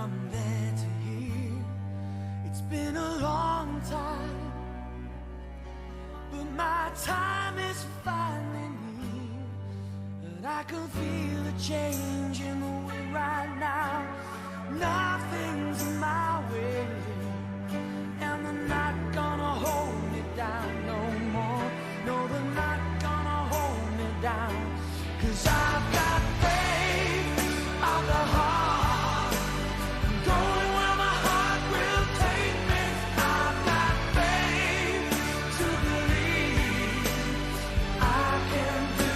I'm there to hear. It's been a long time, but my time is finally near. But I can feel a change in the wind right now. Nothing's in my way, and they're not gonna hold me down no more. No, they're not gonna hold me down, 'cause I've got faith of the heart, going where my heart will take me. I've got faith to believe I can do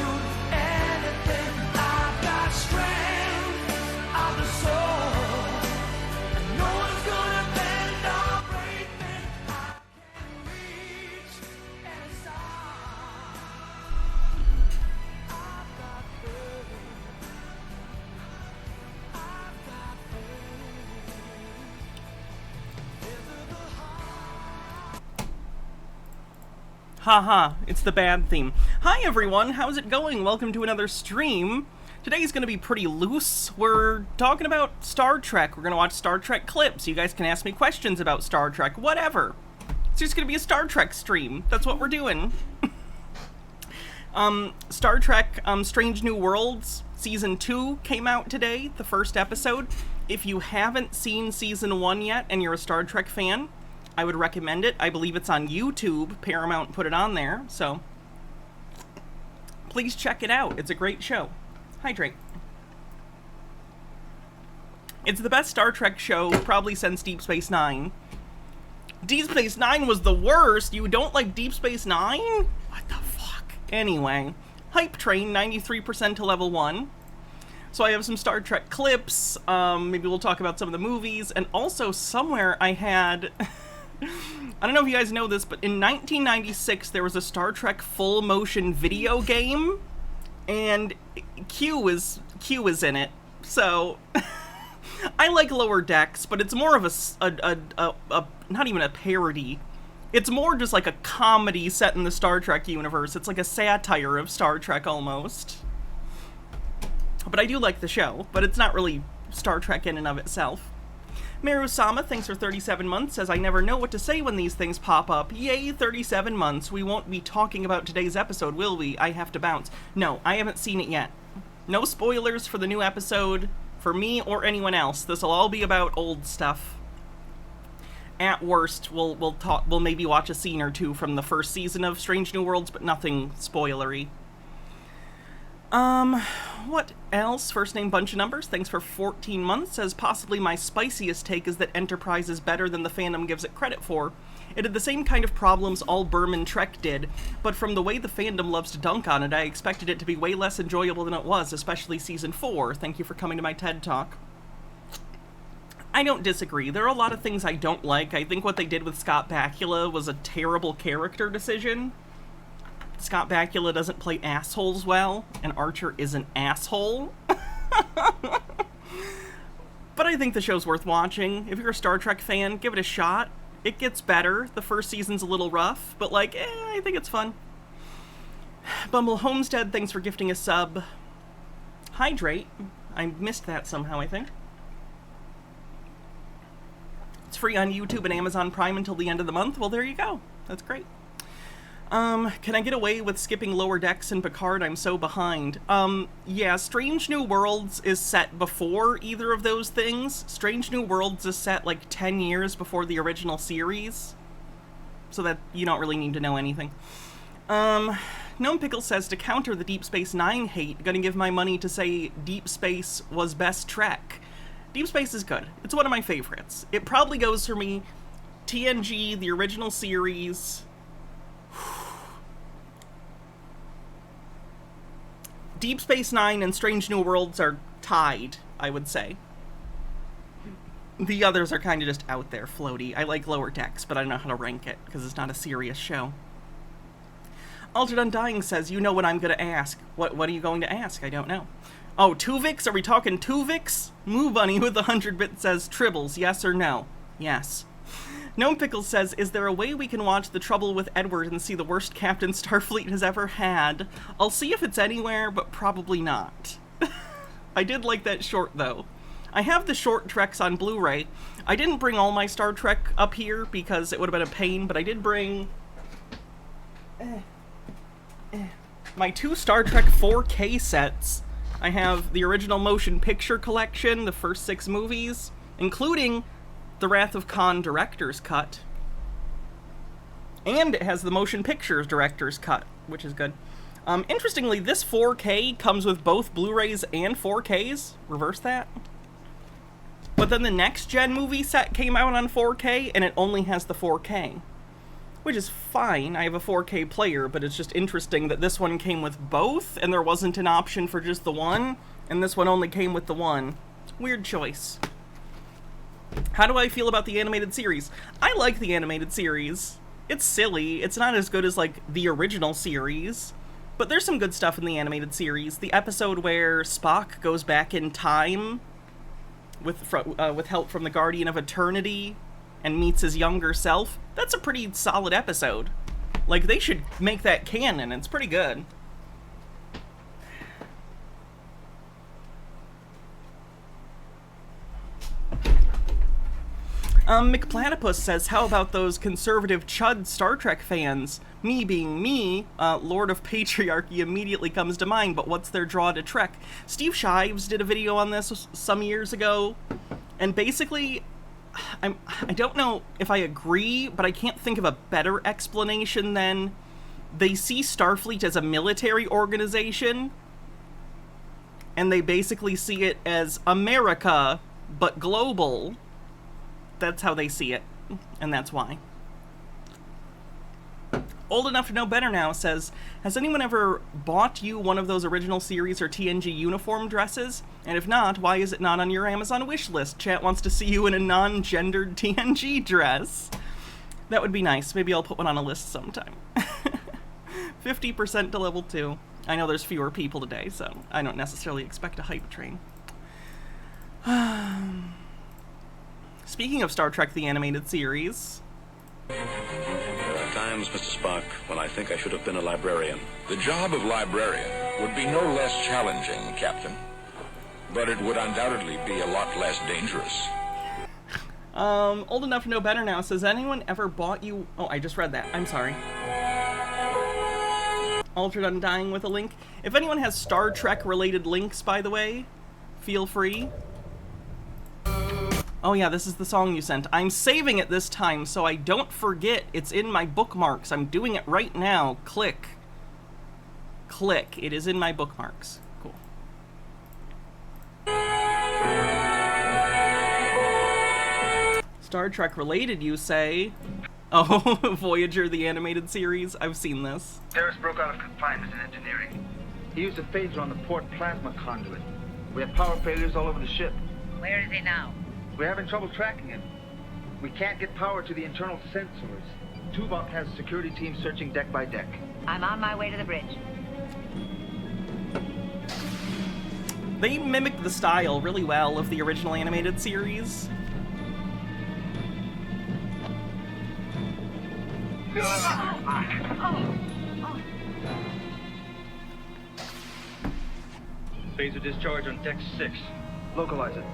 anything. I've got strength of the soul, and no one's gonna bend or break me. I can reach any side. I've got faith. I've got faith. Into the heart. Haha, it's the bad theme. Hi everyone, how's it going? Welcome to another stream. Today's gonna be pretty loose. We're talking about Star Trek. We're gonna watch Star Trek clips. You guys can ask me questions about Star Trek, whatever. It's just gonna be a Star Trek stream. That's what we're doing. Star Trek, Strange New Worlds, Season 2 came out today, the first episode. If you haven't seen Season 1 yet and you're a Star Trek fan, I would recommend it. I believe it's on YouTube. Paramount put it on there, so please check it out. It's a great show. Hydrate. It's the best Star Trek show probably since Deep Space Nine. Deep Space Nine was the worst. You don't like Deep Space Nine? What the fuck? Anyway, Hype Train, 93% to level 1. So I have some Star Trek clips. Maybe we'll talk about some of the movies. And also somewhere I had... I don't know if you guys know this, but in 1996 there was a Star Trek full motion video game, and Q is in it. So I like Lower Decks, but it's more of a not even a parody. It's more just like a comedy set in the Star Trek universe. It's like a satire of Star Trek almost. But I do like the show, but it's not really Star Trek in and of itself. Meru-sama, thanks for 37 months, says, I never know what to say when these things pop up. Yay, 37 months. We won't be talking about today's episode, will we? I have to bounce. No, I haven't seen it yet. No spoilers for the new episode, for me or anyone else. This'll all be about old stuff. At worst, we'll maybe watch a scene or two from the first season of Strange New Worlds, but nothing spoilery. What else? First name Bunch of Numbers, thanks for 14 months, says possibly my spiciest take is that Enterprise is better than the fandom gives it credit for. It had the same kind of problems all Berman Trek did, but from the way the fandom loves to dunk on it, I expected it to be way less enjoyable than it was, especially Season 4. Thank you for coming to my TED Talk. I don't disagree. There are a lot of things I don't like. I think what they did with Scott Bakula was a terrible character decision. Scott Bakula doesn't play assholes well, and Archer is an asshole. But I think the show's worth watching. If you're a Star Trek fan, give it a shot. It gets better. The first season's a little rough, but I think it's fun. Bumble Homestead, thanks for gifting a sub. Hydrate. I missed that somehow, I think. It's free on YouTube and Amazon Prime until the end of the month. Well, there you go. That's great. Can I get away with skipping Lower Decks and Picard? I'm so behind. Yeah, Strange New Worlds is set before either of those things. Strange New Worlds is set 10 years before the original series. So that you don't really need to know anything. Gnome Pickle says, to counter the Deep Space Nine hate, gonna give my money to say Deep Space was best Trek. Deep Space is good. It's one of my favorites. It probably goes for me TNG, the original series... Deep Space Nine and Strange New Worlds are tied, I would say. The others are kind of just out there, floaty. I like Lower Decks, but I don't know how to rank it, because it's not a serious show. Altered Undying says, you know what I'm going to ask. What are you going to ask? I don't know. Oh, Tuvix? Are we talking Tuvix? Moo Bunny with 100 bits says, Tribbles, yes or no? Yes. Gnome Pickles says, is there a way we can watch The Trouble with Edward and see the worst captain Starfleet has ever had? I'll see if it's anywhere, but probably not. I did like that short, though. I have the short treks on Blu-ray. I didn't bring all my Star Trek up here because it would have been a pain, but I did bring my 2 Star Trek 4K sets. I have the original motion picture collection, the first 6 movies, including the Wrath of Khan director's cut. And it has the motion pictures director's cut, which is good. Interestingly, this 4K comes with both Blu-rays and 4Ks. Reverse that. But then the next gen movie set came out on 4K, and it only has the 4K. Which is fine, I have a 4K player, but it's just interesting that this one came with both, and there wasn't an option for just the one, and this one only came with the one. Weird choice. How do I feel about the animated series? I like the animated series. It's silly, it's not as good as, like, the original series, but there's some good stuff in the animated series. The episode where Spock goes back in time with help from the Guardian of Eternity and meets his younger self, that's a pretty solid episode. Like, they should make that canon, it's pretty good. McPlatypus says, how about those conservative chud Star Trek fans? Me being me, Lord of Patriarchy immediately comes to mind, but what's their draw to Trek? Steve Shives did a video on this some years ago, and basically, I don't know if I agree, but I can't think of a better explanation than they see Starfleet as a military organization, and they basically see it as America, but global. That's how they see it, and that's why. Old Enough to Know Better Now says, has anyone ever bought you one of those original series or TNG uniform dresses? And if not, why is it not on your Amazon wish list? Chat wants to see you in a non-gendered TNG dress. That would be nice. Maybe I'll put one on a list sometime. 50% to level 2. I know there's fewer people today, so I don't necessarily expect a hype train. Speaking of Star Trek the Animated Series... There are times, Mr. Spock, when I think I should have been a librarian. The job of librarian would be no less challenging, Captain. But it would undoubtedly be a lot less dangerous. Old Enough to Know Better Now says, anyone ever bought you... Oh, I just read that. I'm sorry. Altered Undying with a link. If anyone has Star Trek-related links, by the way, feel free. Oh yeah, this is the song you sent. I'm saving it this time so I don't forget. It's in my bookmarks. I'm doing it right now. Click. Click. It is in my bookmarks. Cool. Star Trek related, you say? Oh, Voyager, the animated series? I've seen this. Terrace broke out of confinement in engineering. He used a phaser on the port plasma conduit. We have power failures all over the ship. Where is he now? We're having trouble tracking him. We can't get power to the internal sensors. Tuvok has a security team searching deck by deck. I'm on my way to the bridge. They mimicked the style really well of the original animated series. Phaser discharge on deck 6. Localize it.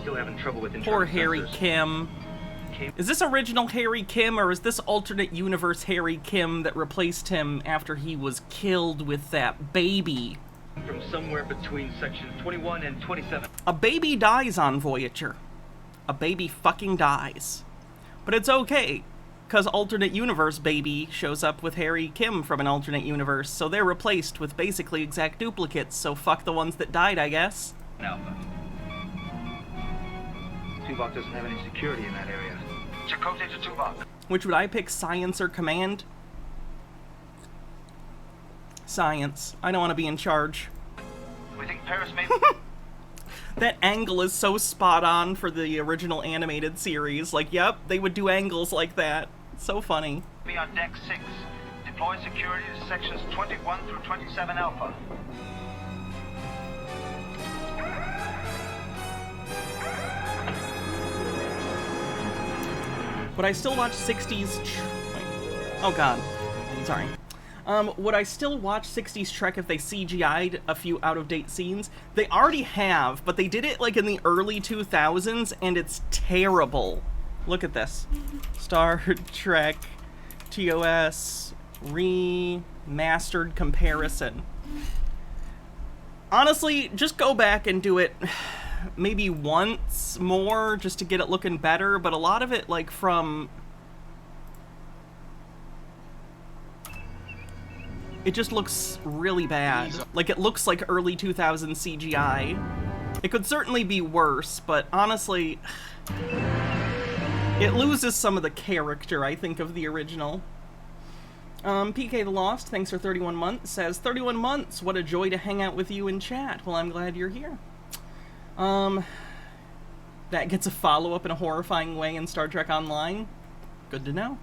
Still having trouble with internal Poor Harry sensors. Kim. Is this original Harry Kim, or is this alternate universe Harry Kim that replaced him after he was killed with that baby? From somewhere between sections 21 and 27. A baby dies on Voyager. A baby fucking dies. But it's okay, because alternate universe baby shows up with Harry Kim from an alternate universe, so they're replaced with basically exact duplicates, so fuck the ones that died, I guess. Alpha. Tuvok doesn't have any security in that area. Chakotay to Tuvok. Which would I pick, Science or Command? Science. I don't want to be in charge. We think Paris may That angle is so spot on for the original animated series. Like, yep, they would do angles like that. It's so funny. be on deck 6. Deploy security to sections 21 through 27 Alpha. But I still watch 60s... Wait. Oh god. Sorry. Would I still watch 60s Trek if they CGI'd a few out-of-date scenes? They already have, but they did it like in the early 2000s, and it's terrible. Look at this. Star Trek TOS remastered comparison. Honestly, just go back and do it maybe once more just to get it looking better, but a lot of it, like, from... It just looks really bad. Like, it looks like early 2000s CGI. It could certainly be worse, but honestly, it loses some of the character, I think, of the original. PK the Lost, thanks for 31 months, says, 31 months, what a joy to hang out with you in chat. Well, I'm glad you're here. That gets a follow-up in a horrifying way in Star Trek Online. Good to know.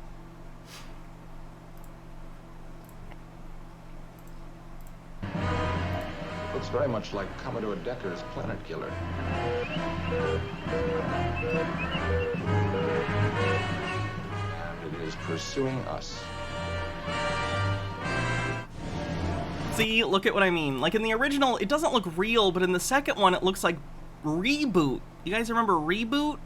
Looks very much like Commodore Decker's Planet Killer. And it is pursuing us. See, look at what I mean. Like, in the original, it doesn't look real, but in the second one, it looks like Reboot. You guys remember Reboot?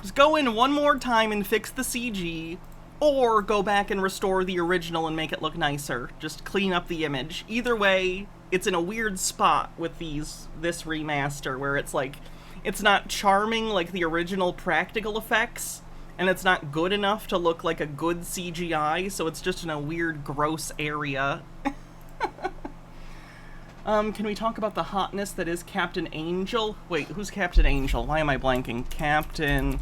Just go in one more time and fix the CG, or go back and restore the original and make it look nicer. Just clean up the image. Either way, it's in a weird spot with this remaster, where it's like, it's not charming like the original practical effects, and it's not good enough to look like a good CGI, so it's just in a weird, gross area. Can we talk about the hotness that is Captain Angel? Wait, who's Captain Angel? Why am I blanking? Captain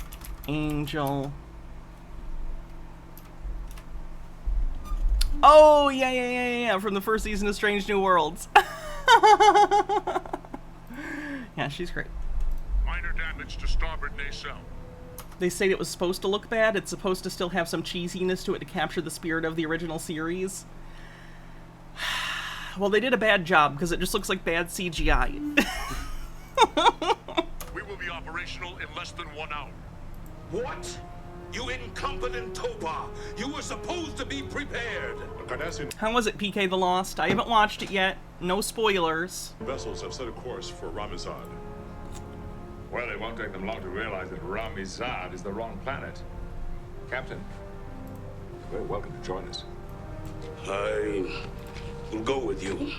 Angel... Oh, yeah, from the first season of Strange New Worlds. Yeah, she's great. Minor damage to starboard nacelle. They say it was supposed to look bad. It's supposed to still have some cheesiness to it to capture the spirit of the original series. Well, they did a bad job, because it just looks like bad CGI. We will be operational in less than 1 hour. What? You incompetent Topa! You were supposed to be prepared! The Cardassian How was it, PK the Lost? I haven't watched it yet. No spoilers. vessels have set a course for Ramizad. Well, it won't take them long to realize that Ramizad is the wrong planet. Captain, you're very welcome to join us. I will go with you.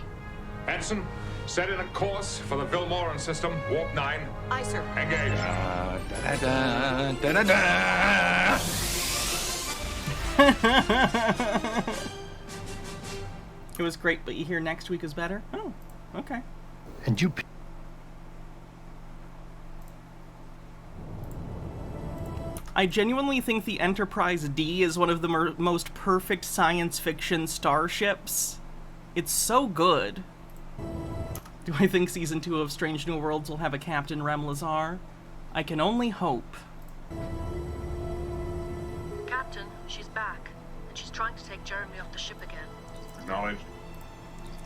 Ensign, set in a course for the Vilmoran system, warp 9. Aye, sir. Engage. It was great, but you hear next week is better? Oh, okay. And you... I genuinely think the Enterprise D is one of the most perfect science fiction starships. It's so good. Do I think Season 2 of Strange New Worlds will have a Captain Rem Lazar? I can only hope. Captain, she's back, and she's trying to take Jeremy off the ship again. Acknowledged.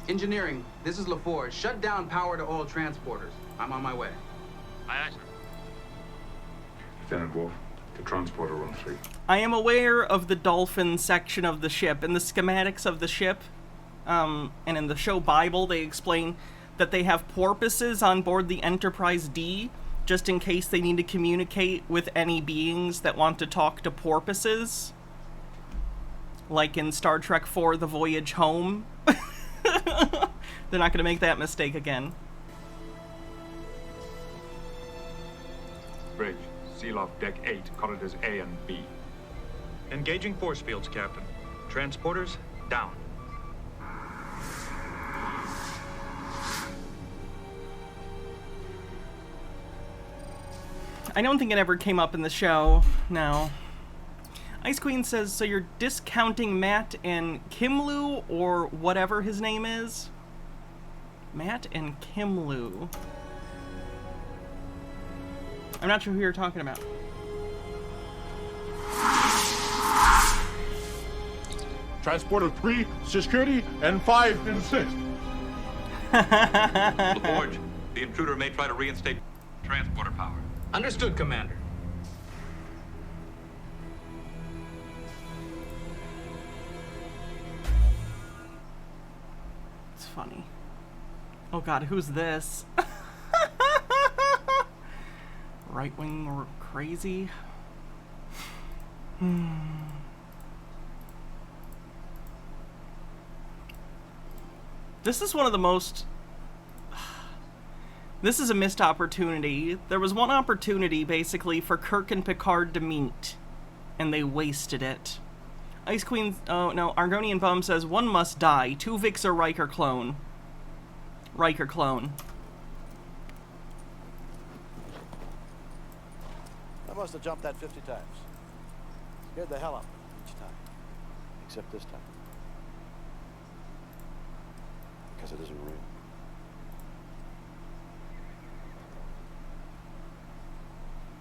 Engineering, this is LaForge. Shut down power to all transporters. I'm on my way. Aye, sir. Lieutenant Wolf, the transporter room 3. I am aware of the dolphin section of the ship. In the schematics of the ship, and in the show Bible, they explain that they have porpoises on board the Enterprise D, just in case they need to communicate with any beings that want to talk to porpoises. Like in Star Trek IV, The Voyage Home. They're not going to make that mistake again. Bridge, seal off deck 8, corridors A and B. Engaging force fields, Captain. Transporters, down. I don't think it ever came up in the show, no. Ice Queen says, so you're discounting Matt and Kimlu, or whatever his name is? Matt and Kimlu. I'm not sure who you're talking about. Transporter 3, security, and 5 and 6. LaForge, the intruder may try to reinstate transporter power. Understood, Commander. funny. Oh god, who's this? Right-wing or crazy? This is one of the most... This is a missed opportunity. There was one opportunity, basically, for Kirk and Picard to meet, and they wasted it. Ice Queen... Oh, no. Argonian Bum says, one must die. Tuvix or Riker clone. Riker clone. I must have jumped that 50 times. Scared the hell out of me each time. Except this time. Because it isn't real.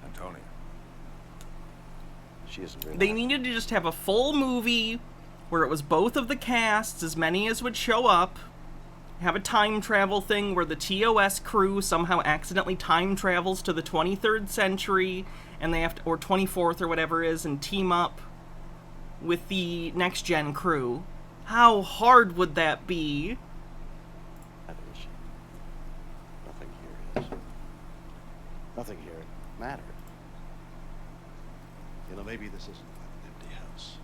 Antonia. She isn't real. They needed to just have a full movie where it was both of the casts, as many as would show up. Have a time travel thing where the TOS crew somehow accidentally time travels to the 23rd century, and they have to, or 24th or whatever it is, and team up with the next gen crew. How hard would that be? Nothing here is. Nothing here mattered. You know, maybe this isn't about an empty house.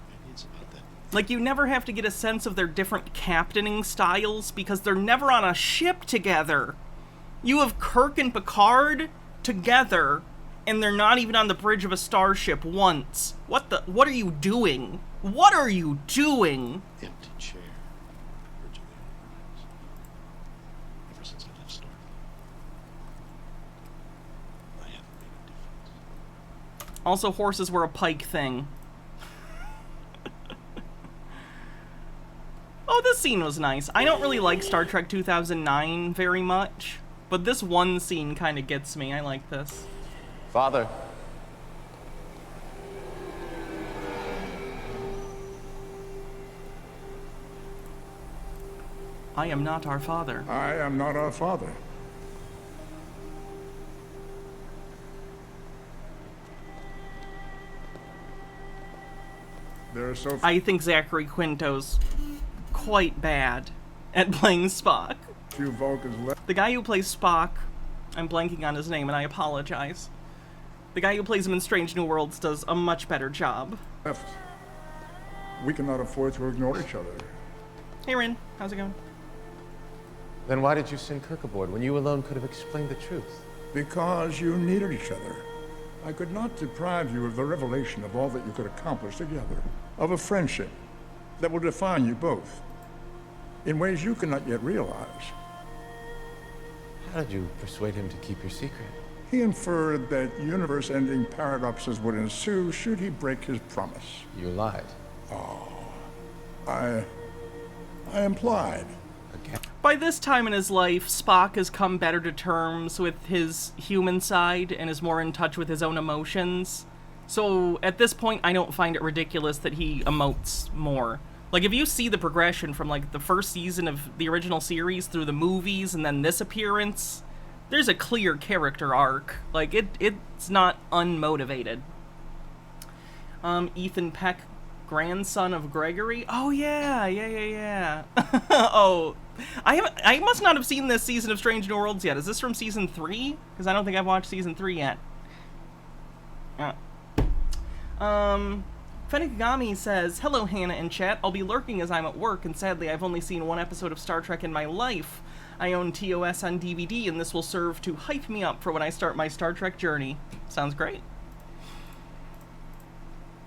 Maybe it's about that. Like, you never have to get a sense of their different captaining styles because they're never on a ship together. You have Kirk and Picard together, and they're not even on the bridge of a starship once. What are you doing? What are you doing? Empty chair. Bridge of the Enterprise. Ever since I left Starfleet, I haven't made a difference. Also, horses were a Pike thing. Oh, this scene was nice. I don't really like Star Trek 2009 very much, but this one scene kind of gets me. I like this. Father. I am not our father. I am not our father. There are so I think Zachary Quinto's quite bad at playing Spock. few Vulcans left. The guy who plays Spock, I'm blanking on his name and I apologize. The guy who plays him in Strange New Worlds does a much better job. We cannot afford to ignore each other. Hey Rin, how's it going? Then why did you send Kirk aboard when you alone could have explained the truth? Because you needed each other. I could not deprive you of the revelation of all that you could accomplish together. Of a friendship that will define you both. In ways you cannot yet realize. How did you persuade him to keep your secret? He inferred that universe-ending paradoxes would ensue should he break his promise. You lied. Oh. I implied. Again? By this time in his life, Spock has come better to terms with his human side and is more in touch with his own emotions. So at this point, I don't find it ridiculous that he emotes more. Like, if you see the progression from, like, the first season of the original series through the movies and then this appearance, there's a clear character arc. Like, it's not unmotivated. Ethan Peck, grandson of Gregory? Oh, yeah. Oh, I must not have seen this season of Strange New Worlds yet. Is this from season 3? Because I don't think I've watched season 3 yet. Fenigami says, hello Hannah and chat, I'll be lurking as I'm at work, and sadly I've only seen one episode of Star Trek in my life. I own TOS on DVD, and this will serve to hype me up for when I start my Star Trek journey. Sounds great.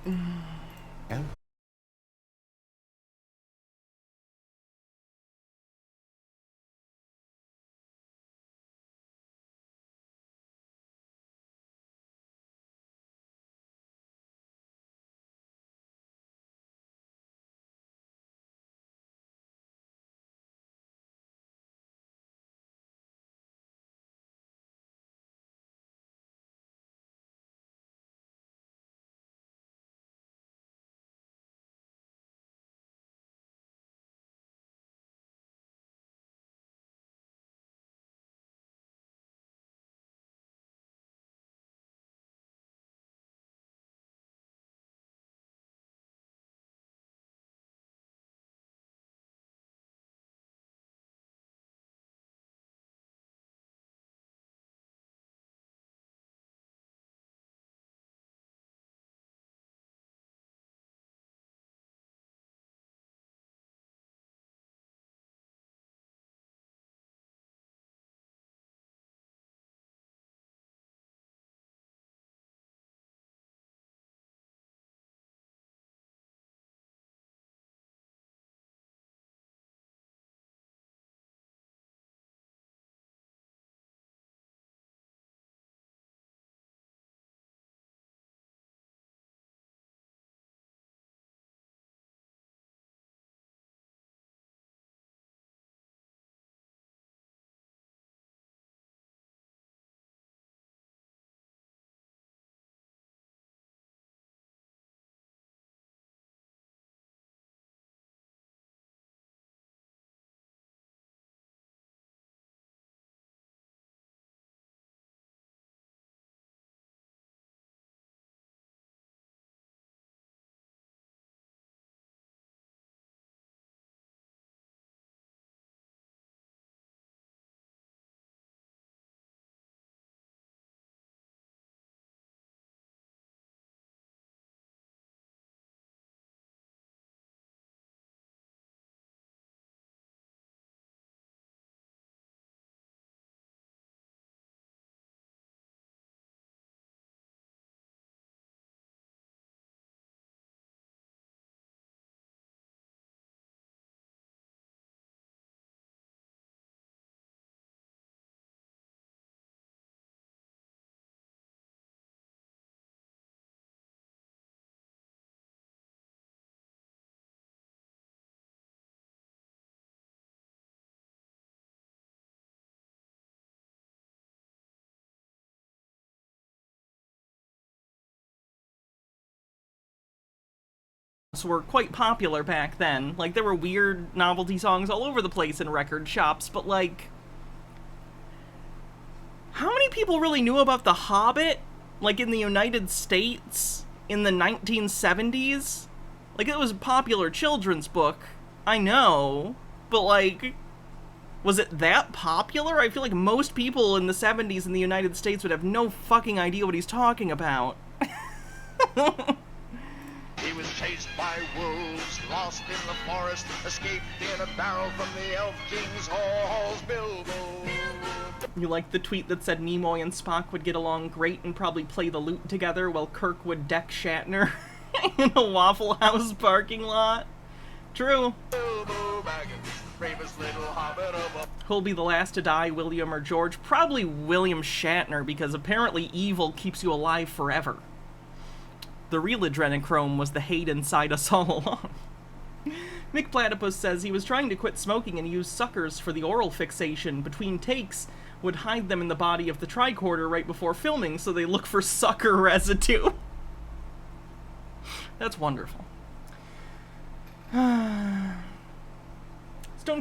Yeah. were quite popular back then. Like, there were weird novelty songs all over the place in record shops, but, like, how many people really knew about The Hobbit, like, in the United States in the 1970s? Like, it was a popular children's book, I know, but, like, was it that popular? I feel like most people in the 70s in the United States would have no fucking idea what he's talking about. He was chased by wolves, lost in the forest, escaped in a barrel from the Elf King's halls. Bilbo. You like the tweet that said Nimoy and Spock would get along great and probably play the lute together while Kirk would deck Shatner in a Waffle House parking lot? True. Bilbo Baggins, bravest little hobbit of a... Who'll be the last to die, William or George? Probably William Shatner, because apparently evil keeps you alive forever. The real adrenochrome was the hate inside us all along. Mick Platypus says he was trying to quit smoking and use suckers for the oral fixation. Between takes, would hide them in the body of the tricorder right before filming so they look for sucker residue. That's wonderful. Stone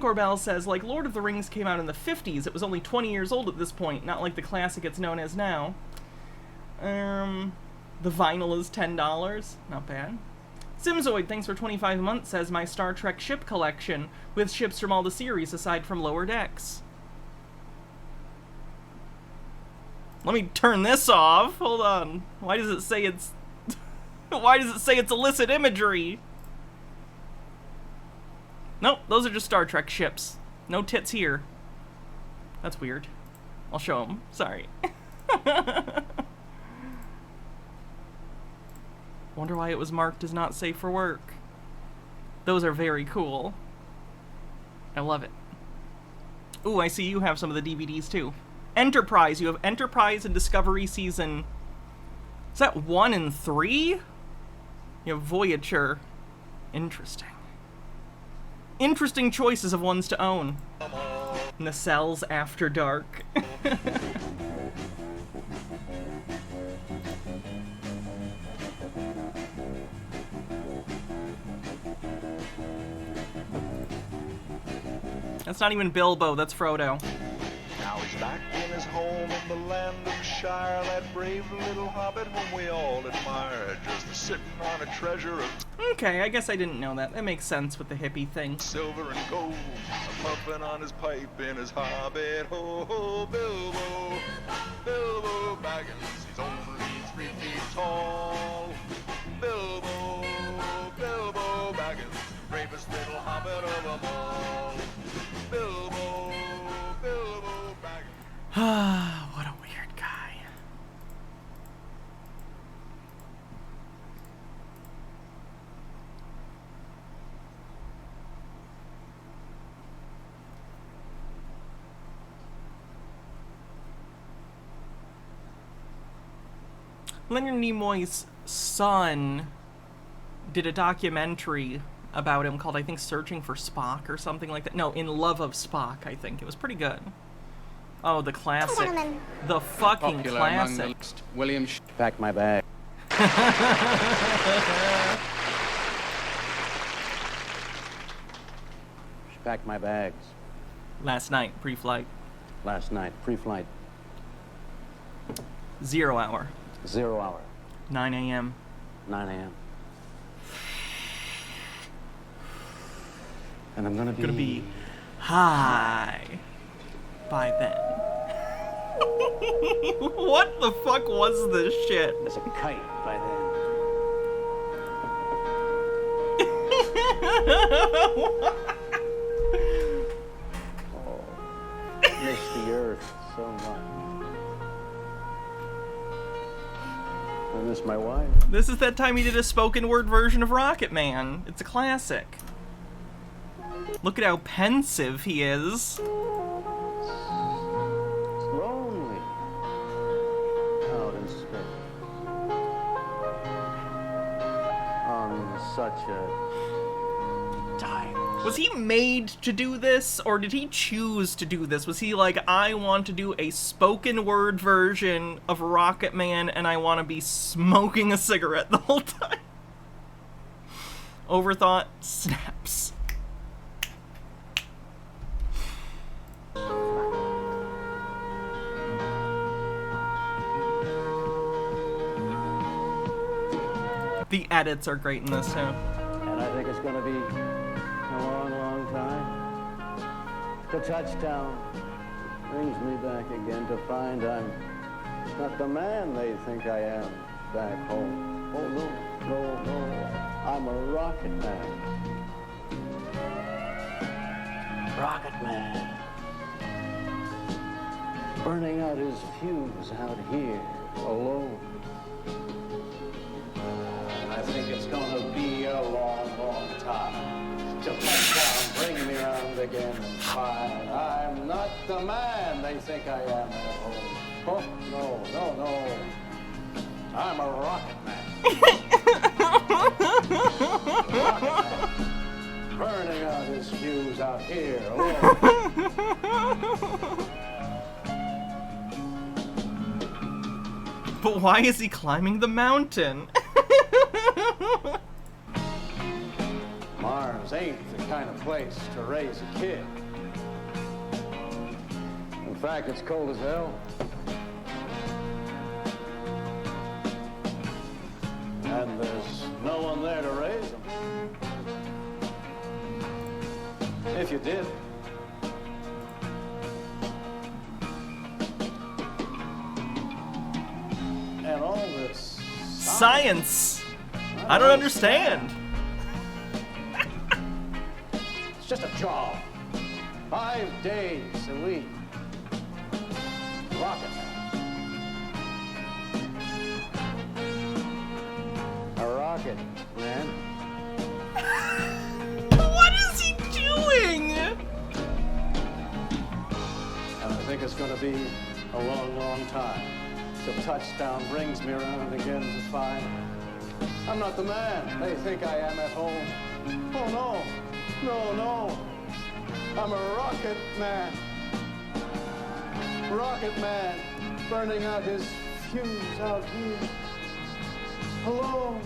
Corbell says, like, Lord of the Rings came out in the 50s. It was only 20 years old at this point, not like the classic it's known as now. The vinyl is $10. Not bad. Simzoid, thanks for 25 months, says my Star Trek ship collection, with ships from all the series aside from Lower Decks. Let me turn this off. Hold on. Why does it say it's... Why does it say it's illicit imagery? Nope, those are just Star Trek ships. No tits here. That's weird. I'll show them. Sorry. Wonder why it was marked as not safe for work. Those are very cool. I love it. Ooh, I see you have some of the DVDs too. Enterprise. You have Enterprise and Discovery season... Is that 1 and 3? You have Voyager. Interesting. Interesting choices of ones to own. Nacelles After Dark. That's not even Bilbo, that's Frodo. Now he's back in his home in the land of Shire, that brave little hobbit whom we all admire, just sitting on a treasure of... Okay, I guess I didn't know that. That makes sense with the hippie thing. Silver and gold, puffing on his pipe in his hobbit. Ho, ho, Bilbo, Bilbo Baggins, he's only 3 feet tall. Bilbo, Bilbo Baggins, bravest little hobbit of them all. Bilbo, Bilbo Baggins. What a weird guy. Leonard Nimoy's son did a documentary about him called, I think, Searching for Spock or something like that. No, In Love of Spock, I think. It was pretty good. Oh, the classic. The fucking Popular classic. among the William Pack my bag. Pack my bags. Last night, pre-flight. Last night, pre-flight. 0 hour. 0 hour. 9 a.m. 9 a.m. And I'm gonna be high by then. What the fuck was this shit? As a kite by then. Oh, miss the earth so much. I miss my wife. This is that time he did a spoken word version of Rocket Man. It's a classic. Look at how pensive he is. Lonely out in space on such a time. Was he made to do this, or did he choose to do this? Was he like, I want to do a spoken word version of Rocket Man and I want to be smoking a cigarette the whole time? Overthought snaps. The edits are great in this too. And I think it's going to be a long, long time. The touchdown brings me back again to find I'm not the man they think I am back home. Oh, no, no, no. I'm a rocket man. Rocket man. Burning out his fuse out here alone. I think it's gonna be a long, long time till touchdown brings me around again and find I'm not the man they think I am at home. Oh, no, no, no. I'm a rocket man. Rocket man. Burning out his fuse out here alone. But why is he climbing the mountain? Mars ain't the kind of place to raise a kid. In fact, it's cold as hell. And there's no one there to raise them. If you did. And all this Science! I don't understand. It's just a job. 5 days a week. Rocket man. A rocket man. What is he doing? And I think it's going to be a long, long time till touchdown brings me around again to find I'm not the man they think I am at home. Oh, no. No, no. I'm a rocket man. Rocket man. Burning out his fuse out here. Alone.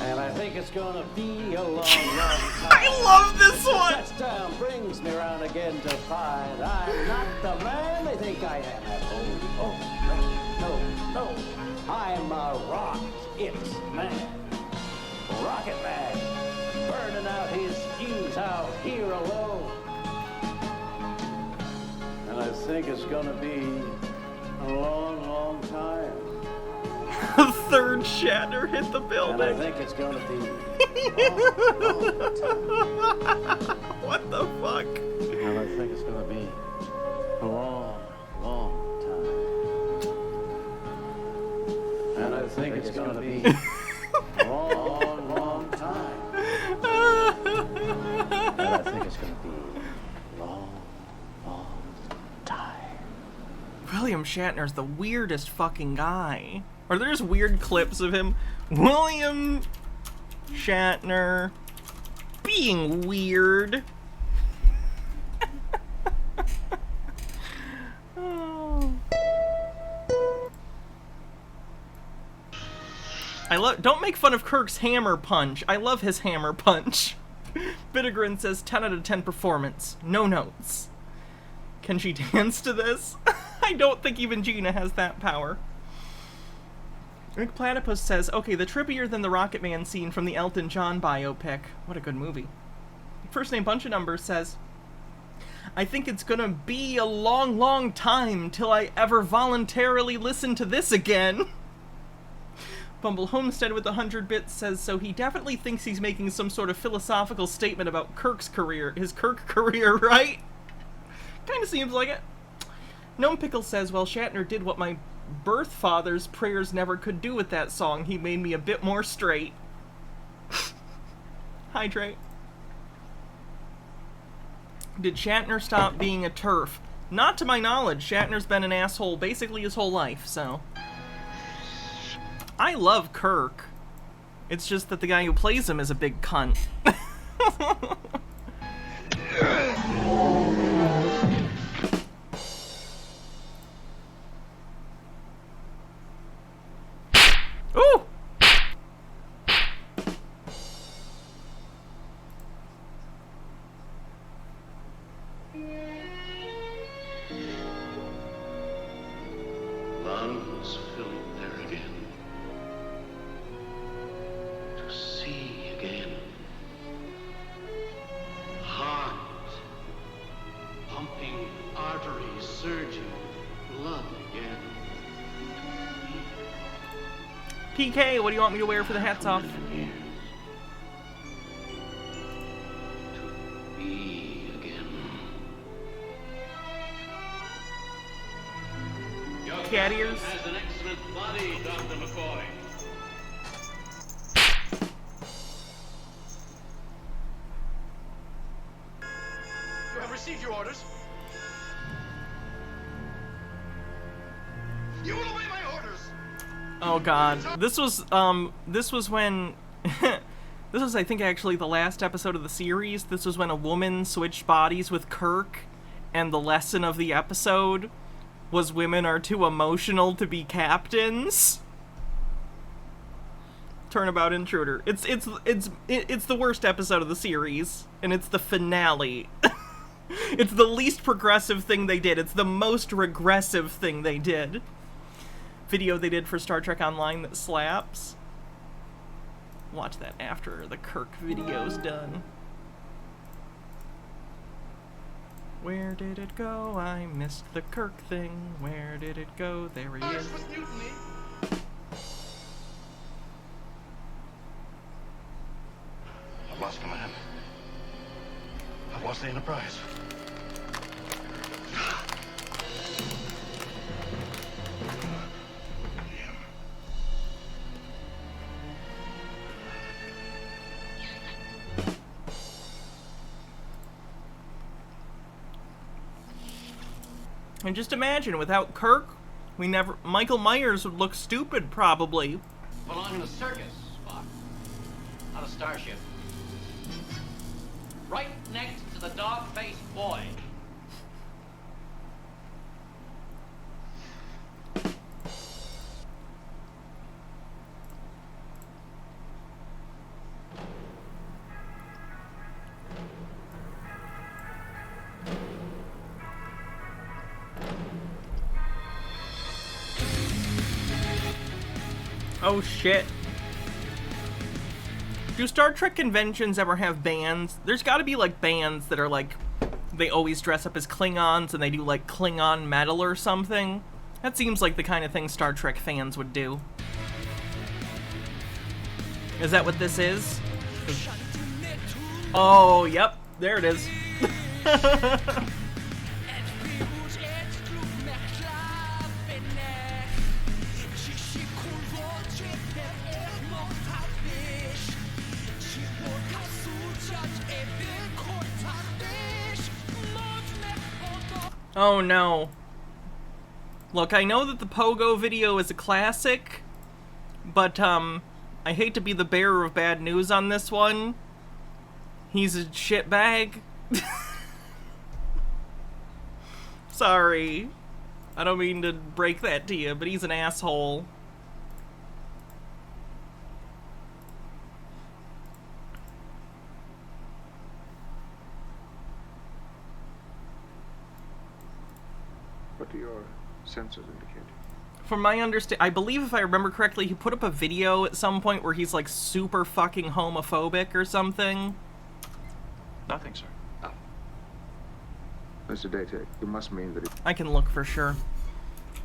And I think it's gonna be a long, long time. I love this one! Touchdown brings me around again to find I'm not the man they think I am at home. Oh, no, no, no. I'm a rocket man. Rocket man. Burning out his fuse out here alone. And I think it's gonna be a long, long time. The third Shatner hit the building. And I think it's gonna be what the fuck? And I think it's gonna be a long, long time. And I think it's gonna be a long, long time. And I think it's gonna be long, long time. William Shatner's the weirdest fucking guy. Are there just weird clips of him? William Shatner being weird. Oh. I love. Don't make fun of Kirk's hammer punch. I love his hammer punch. Bittigrin says 10 out of 10 performance. No notes. Can she dance to this? I don't think even Gina has that power. Rick Platypus says, okay, the trippier than the Rocket Man scene from the Elton John biopic. What a good movie. First name Bunch of Numbers says, I think it's gonna be a long, long time till I ever voluntarily listen to this again. Bumble Homestead with 100 bits says, so he definitely thinks he's making some sort of philosophical statement about Kirk's career, his Kirk career, right? Kinda seems like it. Gnome Pickle says, well, Shatner did what my birth father's prayers never could do with that song. He made me a bit more straight. Hydrate. Did Shatner stop being a TERF? Not to my knowledge. Shatner's been an asshole basically his whole life, so. I love Kirk. It's just that the guy who plays him is a big cunt. Ooh! was filling there again. To see again. Heart pumping, arteries surging, blood again. PK, what do you want me to wear for the hats off? Be again. Your Cat ears. has an excellent body, Dr. McCoy. You have received your orders. You will obey my orders. Oh god. This was when this was, I think, actually the last episode of the series. This was when a woman switched bodies with Kirk, and the lesson of the episode was women are too emotional to be captains. Turnabout Intruder. It's the worst episode of the series, and it's the finale. It's the least progressive thing they did. It's the most regressive thing they did. Video they did for Star Trek Online that slaps. Watch that after the Kirk video's done. Where did it go? I missed the Kirk thing. Where did it go? There he is. I've lost command. I've lost the Enterprise. And just imagine, without Kirk, Michael Myers would look stupid, probably. Belong in a circus, Spock. Not a starship. Right next to the dog-faced boy. Oh shit. Do Star Trek conventions ever have bands? There's gotta be like bands that are like, they always dress up as Klingons and they do like Klingon metal or something. That seems like the kind of thing Star Trek fans would do. Is that what this is? Oh, yep. There it is. Oh no. Look, I know that the Pogo video is a classic, but I hate to be the bearer of bad news on this one. He's a shitbag. Sorry. I don't mean to break that to you, but he's an asshole. What do your sensors indicate? From my understanding, I believe if I remember correctly, he put up a video at some point where he's like super fucking homophobic or something. Nothing, sir. Oh. Mr. Data, you must mean that I can look for sure.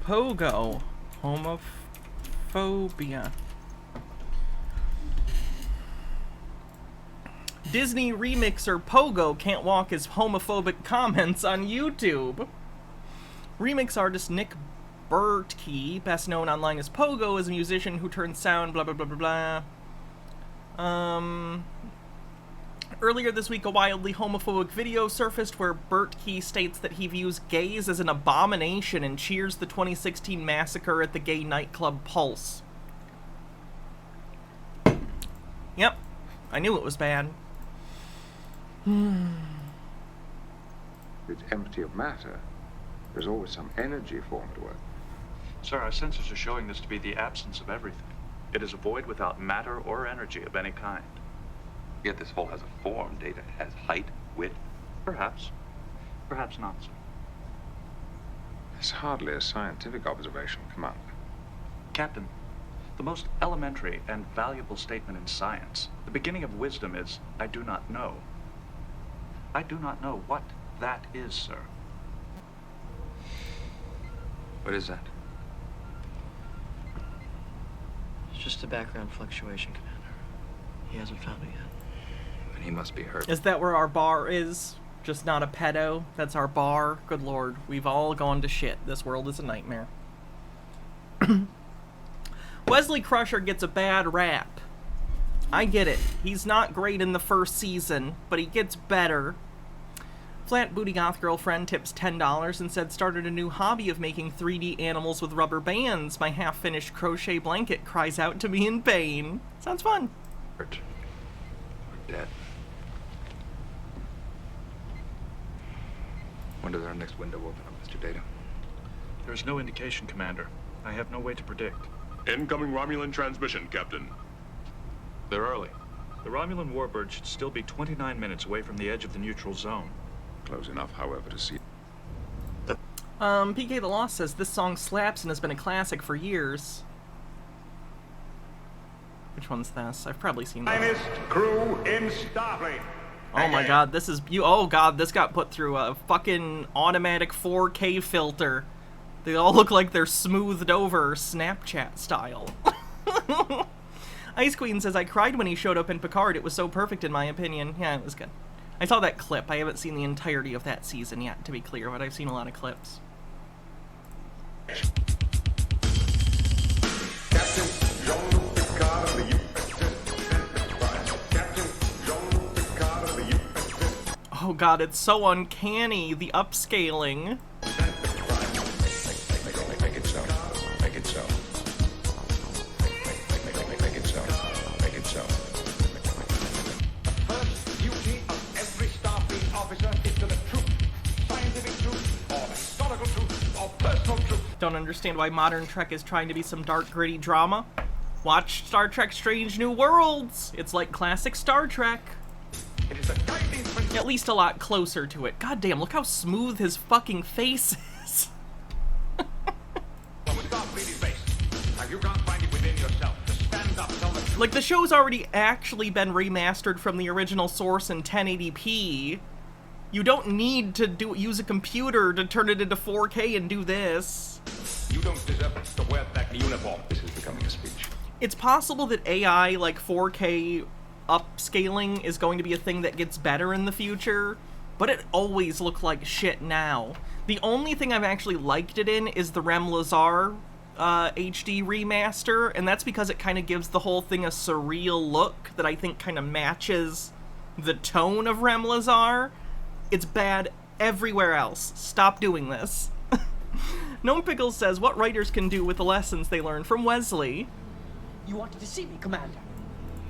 Pogo. Homophobia. Disney remixer Pogo can't walk his homophobic comments on YouTube. Remix artist Nick Bertkey, best known online as Pogo, is a musician who turns sound, blah blah blah blah blah. Earlier this week, a wildly homophobic video surfaced where Bertkey states that he views gays as an abomination and cheers the 2016 massacre at the gay nightclub Pulse. Yep, I knew it was bad. it's empty of matter. There's always some energy form at work. Sir, our sensors are showing this to be the absence of everything. It is a void without matter or energy of any kind. Yet this hole has a form. Data has height, width. Perhaps. Perhaps not, sir. It's hardly a scientific observation, Commander. Captain, the most elementary and valuable statement in science, the beginning of wisdom is, I do not know. I do not know what that is, sir. What is that? It's just a background fluctuation, Commander. He hasn't found it yet. But he must be hurt. Is that where our bar is? Just not a pedo? That's our bar? Good lord. We've all gone to shit. This world is a nightmare. Wesley Crusher gets a bad rap. I get it. He's not great in the first season, but he gets better. Flat Booty Goth Girlfriend tips $10 and said started a new hobby of making 3D animals with rubber bands. My half-finished crochet blanket cries out to me in pain. Sounds fun. Hurt. Or dead. When does our next window open up, Mr. Data? There's no indication, Commander. I have no way to predict. Incoming Romulan transmission, Captain. They're early. The Romulan warbird should still be 29 minutes away from the edge of the neutral zone. Close enough, however, to see. PK the Lost says this song slaps and has been a classic for years. Which one's this? I've probably seen that. Finest crew in Starfleet. Oh my god, this is oh god, this got put through a fucking automatic 4K filter. They all look like they're smoothed over Snapchat style. Ice Queen says, I cried when he showed up in Picard. It was so perfect in my opinion. Yeah, it was good. I saw that clip. I haven't seen the entirety of that season yet, to be clear, but I've seen a lot of clips. Captain Jean-Luc Picard of the USS Enterprise. Captain Jean-Luc Picard of the USS. Oh god, it's so uncanny, the upscaling. Make it so. Make it so. Make it so. Make it so. First duty of every Starfleet officer is to the truth. Scientific truth, or historical truth, or personal truth. Don't understand why modern Trek is trying to be some dark, gritty drama. Watch Star Trek Strange New Worlds. It's like classic Star Trek. It is a guiding principle. At least a lot closer to it. God damn, look how smooth his fucking face is. Starfleet is based. Now you can't find it within yourself to stand up, tell the truth. Like, the show's already actually been remastered from the original source in 1080p. You don't need to use a computer to turn it into 4K and do this. You don't deserve to wear that uniform. This is becoming a speech. It's possible that AI, like 4K upscaling, is going to be a thing that gets better in the future, but it always looked like shit now. The only thing I've actually liked it in is the Rem Lazar HD remaster, and that's because it kind of gives the whole thing a surreal look that I think kind of matches the tone of Rem Lazar. It's bad everywhere else. Stop doing this. Gnome Pickles says, what writers can do with the lessons they learned from Wesley? You wanted to see me, Commander.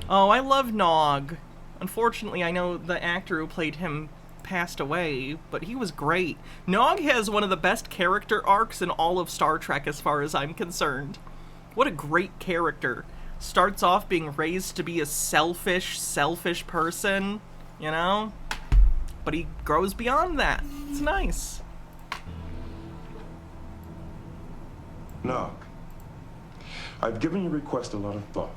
Oh, I love Nog. Unfortunately, I know the actor who played him passed away, but he was great. Nog has one of the best character arcs in all of Star Trek as far as I'm concerned. What a great character. Starts off being raised to be a selfish person, you know? But he grows beyond that. It's nice. Nog, I've given your request a lot of thought.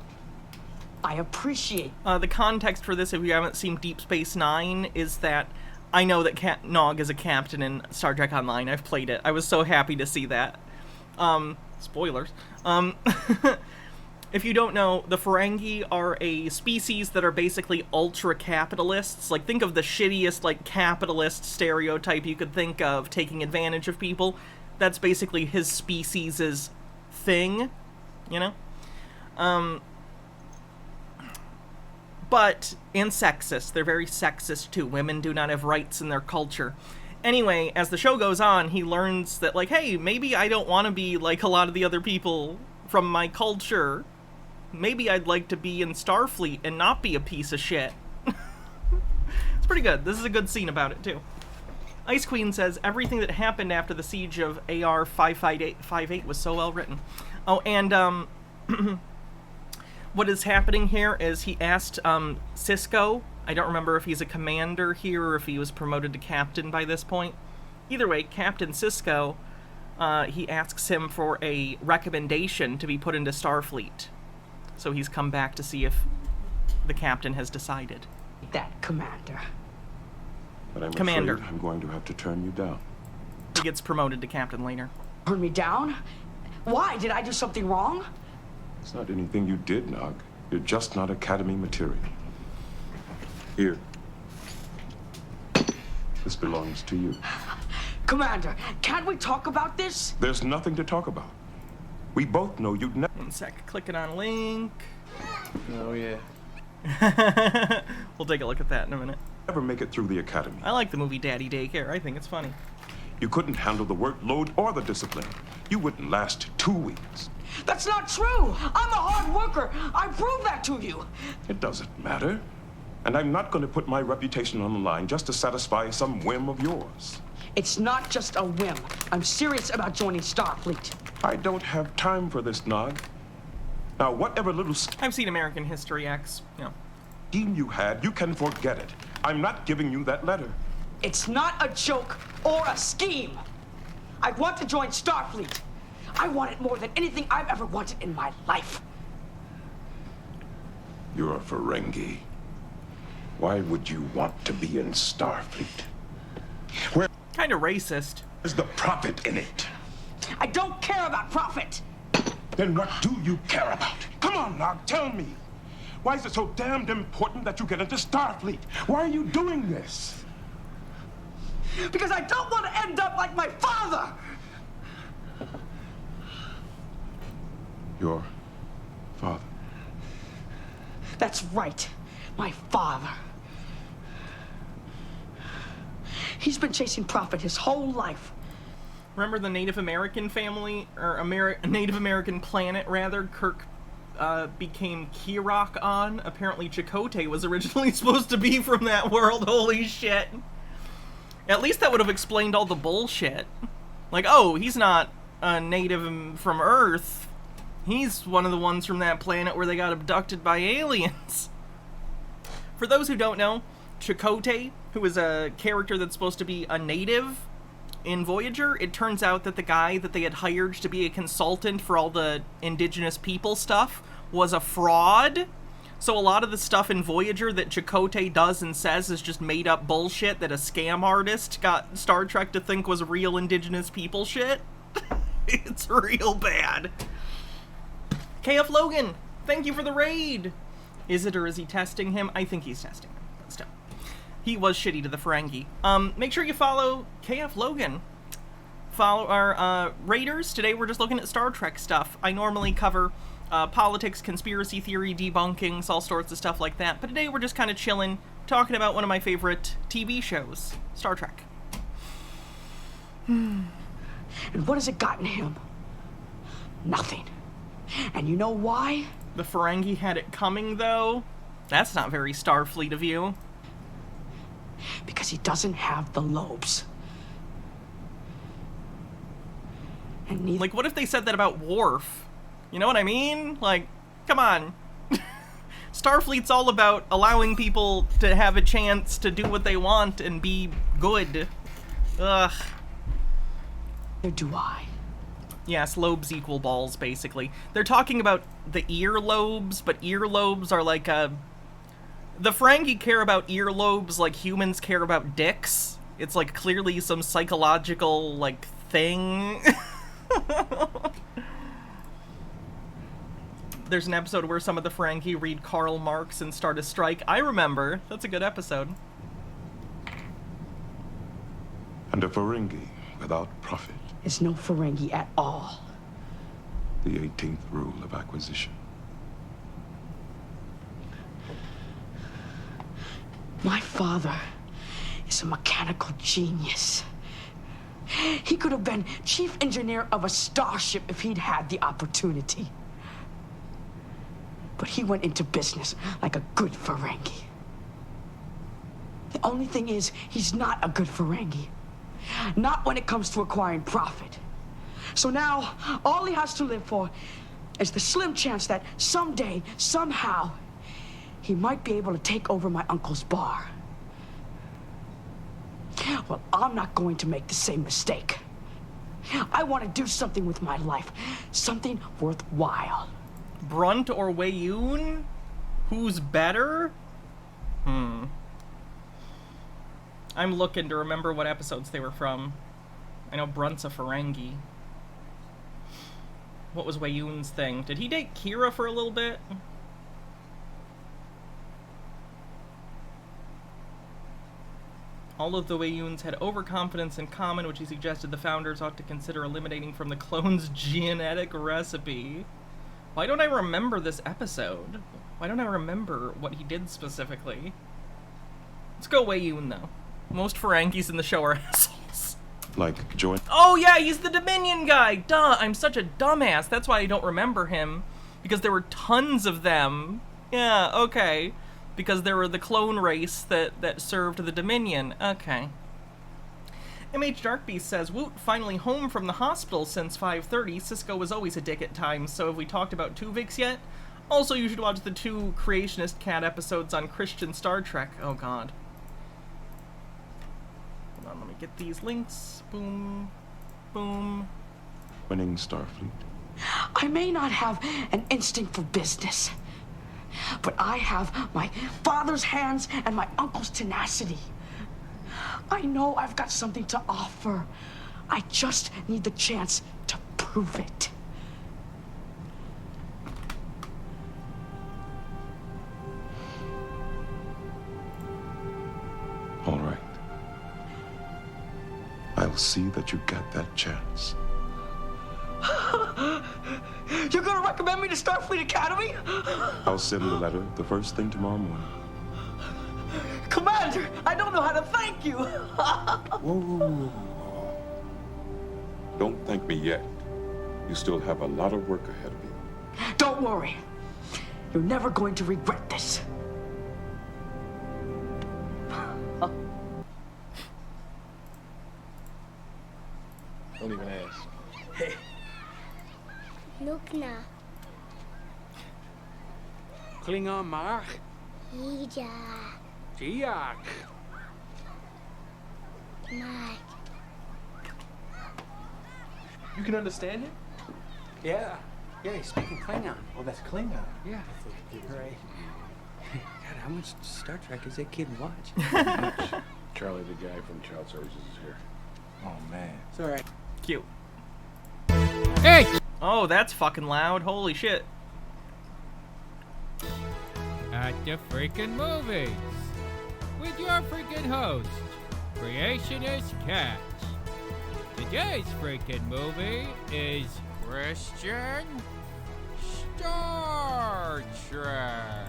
I appreciate. The context for this, if you haven't seen Deep Space Nine, is that I know that Nog is a captain in Star Trek Online. I've played it. I was so happy to see that. Spoilers. If you don't know, the Ferengi are a species that are basically ultra-capitalists. Like, think of the shittiest, like, capitalist stereotype you could think of, taking advantage of people. That's basically his species' thing, you know? And sexist. They're very sexist, too. Women do not have rights in their culture. Anyway, as the show goes on, he learns that, like, hey, maybe I don't want to be like a lot of the other people from my culture. Maybe I'd like to be in Starfleet and not be a piece of shit. It's pretty good. This is a good scene about it, too. Ice Queen says, everything that happened after the siege of AR-558 was so well written. Oh, and, what is happening here is he asked, Sisko, I don't remember if he's a commander here or if he was promoted to captain by this point. Either way, Captain Sisko he asks him for a recommendation to be put into Starfleet. So he's come back to see if the captain has decided. That, Commander. But I'm Commander. afraid I'm going to have to turn you down. He gets promoted to captain later. Turn me down? Why? Did I do something wrong? It's not anything you did, Nog. You're just not Academy material. Here. This belongs to you. Commander, can't we talk about this? There's nothing to talk about. We both know you'd never... One sec, clicking on link. Oh, yeah. We'll take a look at that in a minute. Never make it through the Academy. I like the movie Daddy Daycare. I think it's funny. You couldn't handle the workload or the discipline. You wouldn't last 2 weeks. That's not true. I'm a hard worker. I proved that to you. It doesn't matter. And I'm not going to put my reputation on the line just to satisfy some whim of yours. It's not just a whim. I'm serious about joining Starfleet. I don't have time for this, Nog. Now, whatever little... I've seen American History X. Yeah. Scheme you had, you can forget it. I'm not giving you that letter. It's not a joke or a scheme. I want to join Starfleet. I want it more than anything I've ever wanted in my life. You're a Ferengi. Why would you want to be in Starfleet? Where... Kind of racist. Is the profit in it? I don't care about profit. Then what do you care about? Come on, Nog, tell me. Why is it so damned important that you get into Starfleet? Why are you doing this? Because I don't want to end up like my father. Your father? That's right. My father. He's been chasing profit his whole life. Remember the Native American family, or Native American planet, rather, Kirk became Kirok on? Apparently Chakotay was originally supposed to be from that world. Holy shit. At least that would have explained all the bullshit. Like, oh, he's not a native from Earth. He's one of the ones from that planet where they got abducted by aliens. For those who don't know, Chakotay, who is a character that's supposed to be a native in Voyager, it turns out that the guy that they had hired to be a consultant for all the indigenous people stuff was a fraud. So a lot of the stuff in Voyager that Chakotay does and says is just made up bullshit that a scam artist got Star Trek to think was real indigenous people shit. It's real bad. KF Logan, thank you for the raid. Is it or is he testing him? I think he's testing him, but still. He was shitty to the Ferengi. Make sure you follow KF Logan. Follow our raiders. Today we're just looking at Star Trek stuff. I normally cover politics, conspiracy theory, debunkings, all sorts of stuff like that. But today we're just kind of chilling, talking about one of my favorite TV shows, Star Trek. And what has it gotten him? Nothing. And you know why? The Ferengi had it coming, though. That's not very Starfleet of you. Because he doesn't have the lobes. And neither... Like, what if they said that about Worf? You know what I mean? Like, come on. Starfleet's all about allowing people to have a chance to do what they want and be good. Ugh. Neither do I. Yes, lobes equal balls, basically. They're talking about the ear lobes, but earlobes are like a... The Ferengi care about earlobes like humans care about dicks. It's like clearly some psychological, like, thing. There's an episode where some of the Ferengi read Karl Marx and start a strike. I remember. That's a good episode. And a Ferengi without profit. It's no Ferengi at all. The 18th rule of acquisition. My father is a mechanical genius. He could have been chief engineer of a starship if he'd had the opportunity. But he went into business like a good Ferengi. The only thing is, he's not a good Ferengi. Not when it comes to acquiring profit. So now, all he has to live for is the slim chance that someday, somehow, he might be able to take over my uncle's bar. Well, I'm not going to make the same mistake. I want to do something with my life. Something worthwhile. Brunt or Wei Yun? Who's better? I'm looking to remember what episodes they were from. I know Brunt's a Ferengi. What was Wei Yun's thing? Did he date Kira for a little bit? All of the Wei Yuns had overconfidence in common, which he suggested the founders ought to consider eliminating from the clone's genetic recipe. Why don't I remember this episode? Why don't I remember what he did specifically? Let's go Wei Yun, though. Most Ferengis in the show are assholes. Like, join. Oh yeah, he's the Dominion guy! Duh, I'm such a dumbass. That's why I don't remember him. Because there were tons of them. Yeah, okay. Because they were the clone race that served the Dominion. Okay. MH Darkbeast says, Woot, finally home from the hospital since 5:30. Cisco was always a dick at times, so have we talked about Tuvix yet? Also, you should watch the 2 Creationist Cat episodes on Christian Star Trek. Oh god. Hold on, let me get these links. Boom. Boom. Winning Starfleet. I may not have an instinct for business, but I have my father's hands and my uncle's tenacity. I know I've got something to offer. I just need the chance to prove it. All right. I'll see that you get that chance. You're gonna recommend me to Starfleet Academy? I'll send the letter the first thing tomorrow morning. Commander, I don't know how to thank you. Whoa. Don't thank me yet. You still have a lot of work ahead of you. Don't worry. You're never going to regret this. Don't even ask. Hey. Nukna. Klingon Mark. Ija. Giak. Mike. You can understand him? Yeah. Yeah, he's speaking Klingon. Oh, that's Klingon. Yeah. Right. God, how much Star Trek is that kid watch? Charlie, the guy from Child Services, is here. Oh, man. It's all right. Cute. Hey! Oh, that's fucking loud. Holy shit. At the freaking movies. With your freaking host, Creationist Cat. Today's freaking movie is Christian Star Trek.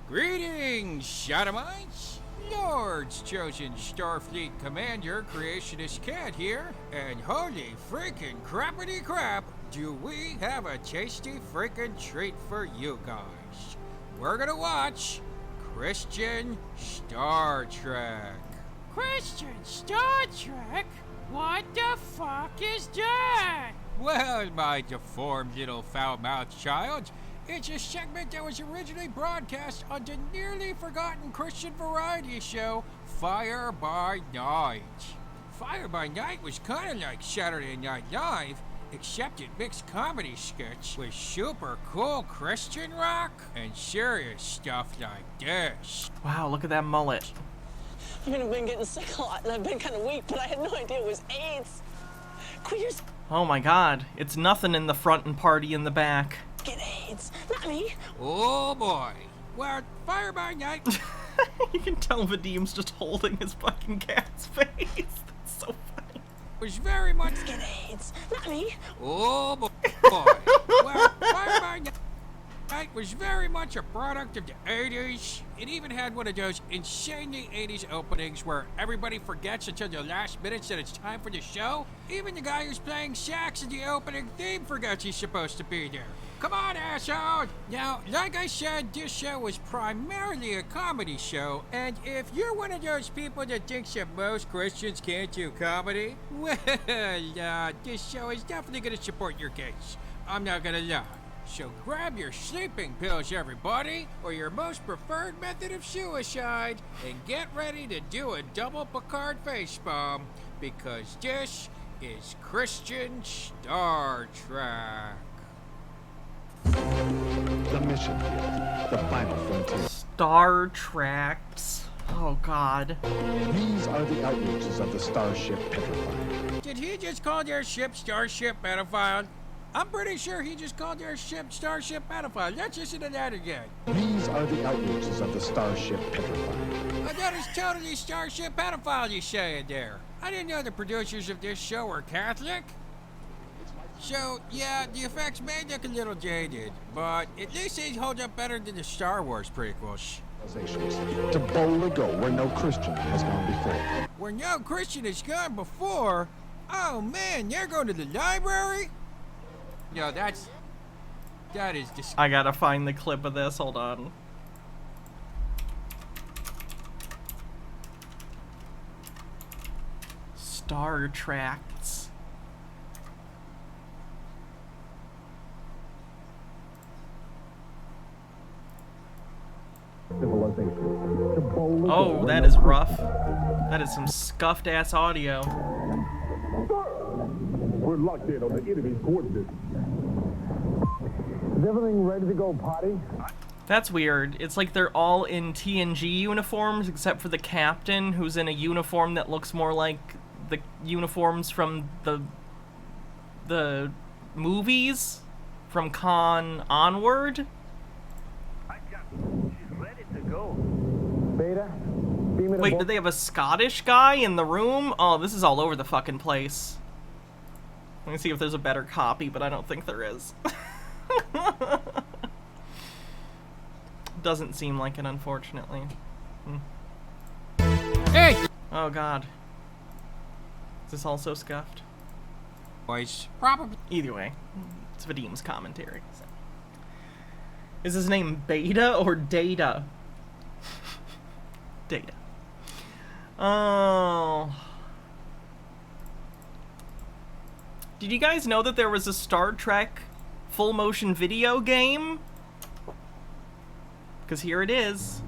Greetings, Sodomites! Lord's chosen Starfleet Commander, Creationist Cat here, and holy freaking crappity crap, do we have a tasty freaking treat for you guys. We're gonna watch Christian Star Trek. Christian Star Trek? What the fuck is that? Well, my deformed little foul-mouthed child, it's a segment that was originally broadcast on the nearly forgotten Christian variety show, Fire by Night. Fire by Night was kind of like Saturday Night Live, except it mixed comedy sketch with super cool Christian rock and serious stuff like this. Wow, look at that mullet. I mean, I've been getting sick a lot and I've been kind of weak, but I had no idea it was AIDS. Queers Oh my god, it's nothing in the front and party in the back. get AIDS, not me. Oh boy. Well, Fire by Night. You can tell Vadim's just holding his fucking cat's face. That's so funny. Was very much get AIDS, not me. Oh boy. Well, Fire by Night was very much a product of the 80s. It even had one of those insanely 80s openings where everybody forgets until the last minutes that it's time for the show. Even the guy who's playing sax in the opening theme forgets he's supposed to be there. Come on, asshole! Now, like I said, this show was primarily a comedy show, and if you're one of those people that thinks that most Christians can't do comedy, well, this show is definitely gonna support your case. I'm not gonna lie. So grab your sleeping pills, everybody, or your most preferred method of suicide, and get ready to do a double Picard facepalm, because this is Christian Star Trek. The mission field, the final frontier. Star Treks. Oh God. These are the outreaches of the Starship Petrified. Did he just call their ship Starship Petrified? I'm pretty sure he just called their ship Starship Petrified. Let's listen to that again. These are the outreaches of the Starship Petrified. That is totally Starship Pedophile you saying there. I didn't know the producers of this show were Catholic. So, yeah, the effects may look a little jaded, but at least they hold up better than the Star Wars prequels. To boldly go where no Christian has gone before. Where no Christian has gone before? Oh man, they're going to the library? No, that is disgusting. I gotta find the clip of this, hold on. Star Treks. Oh, that is rough. That is some scuffed ass audio. We're locked in on the enemy's coordinates. Is everything ready to go potty? That's weird. It's like they're all in TNG uniforms except for the captain, who's in a uniform that looks more like the uniforms from the movies from Khan onward. She's ready to go. Beta, wait, did they have a Scottish guy in the room? Oh, this is all over the fucking place. Let me see if there's a better copy, but I don't think there is. Doesn't seem like it, unfortunately. Hey! Oh God. Is this also scuffed? Voice. Probably. Either way, it's Vadim's commentary. So. Is his name Beta or Data? Data. Oh. Did you guys know that there was a Star Trek full motion video game? Because here it is.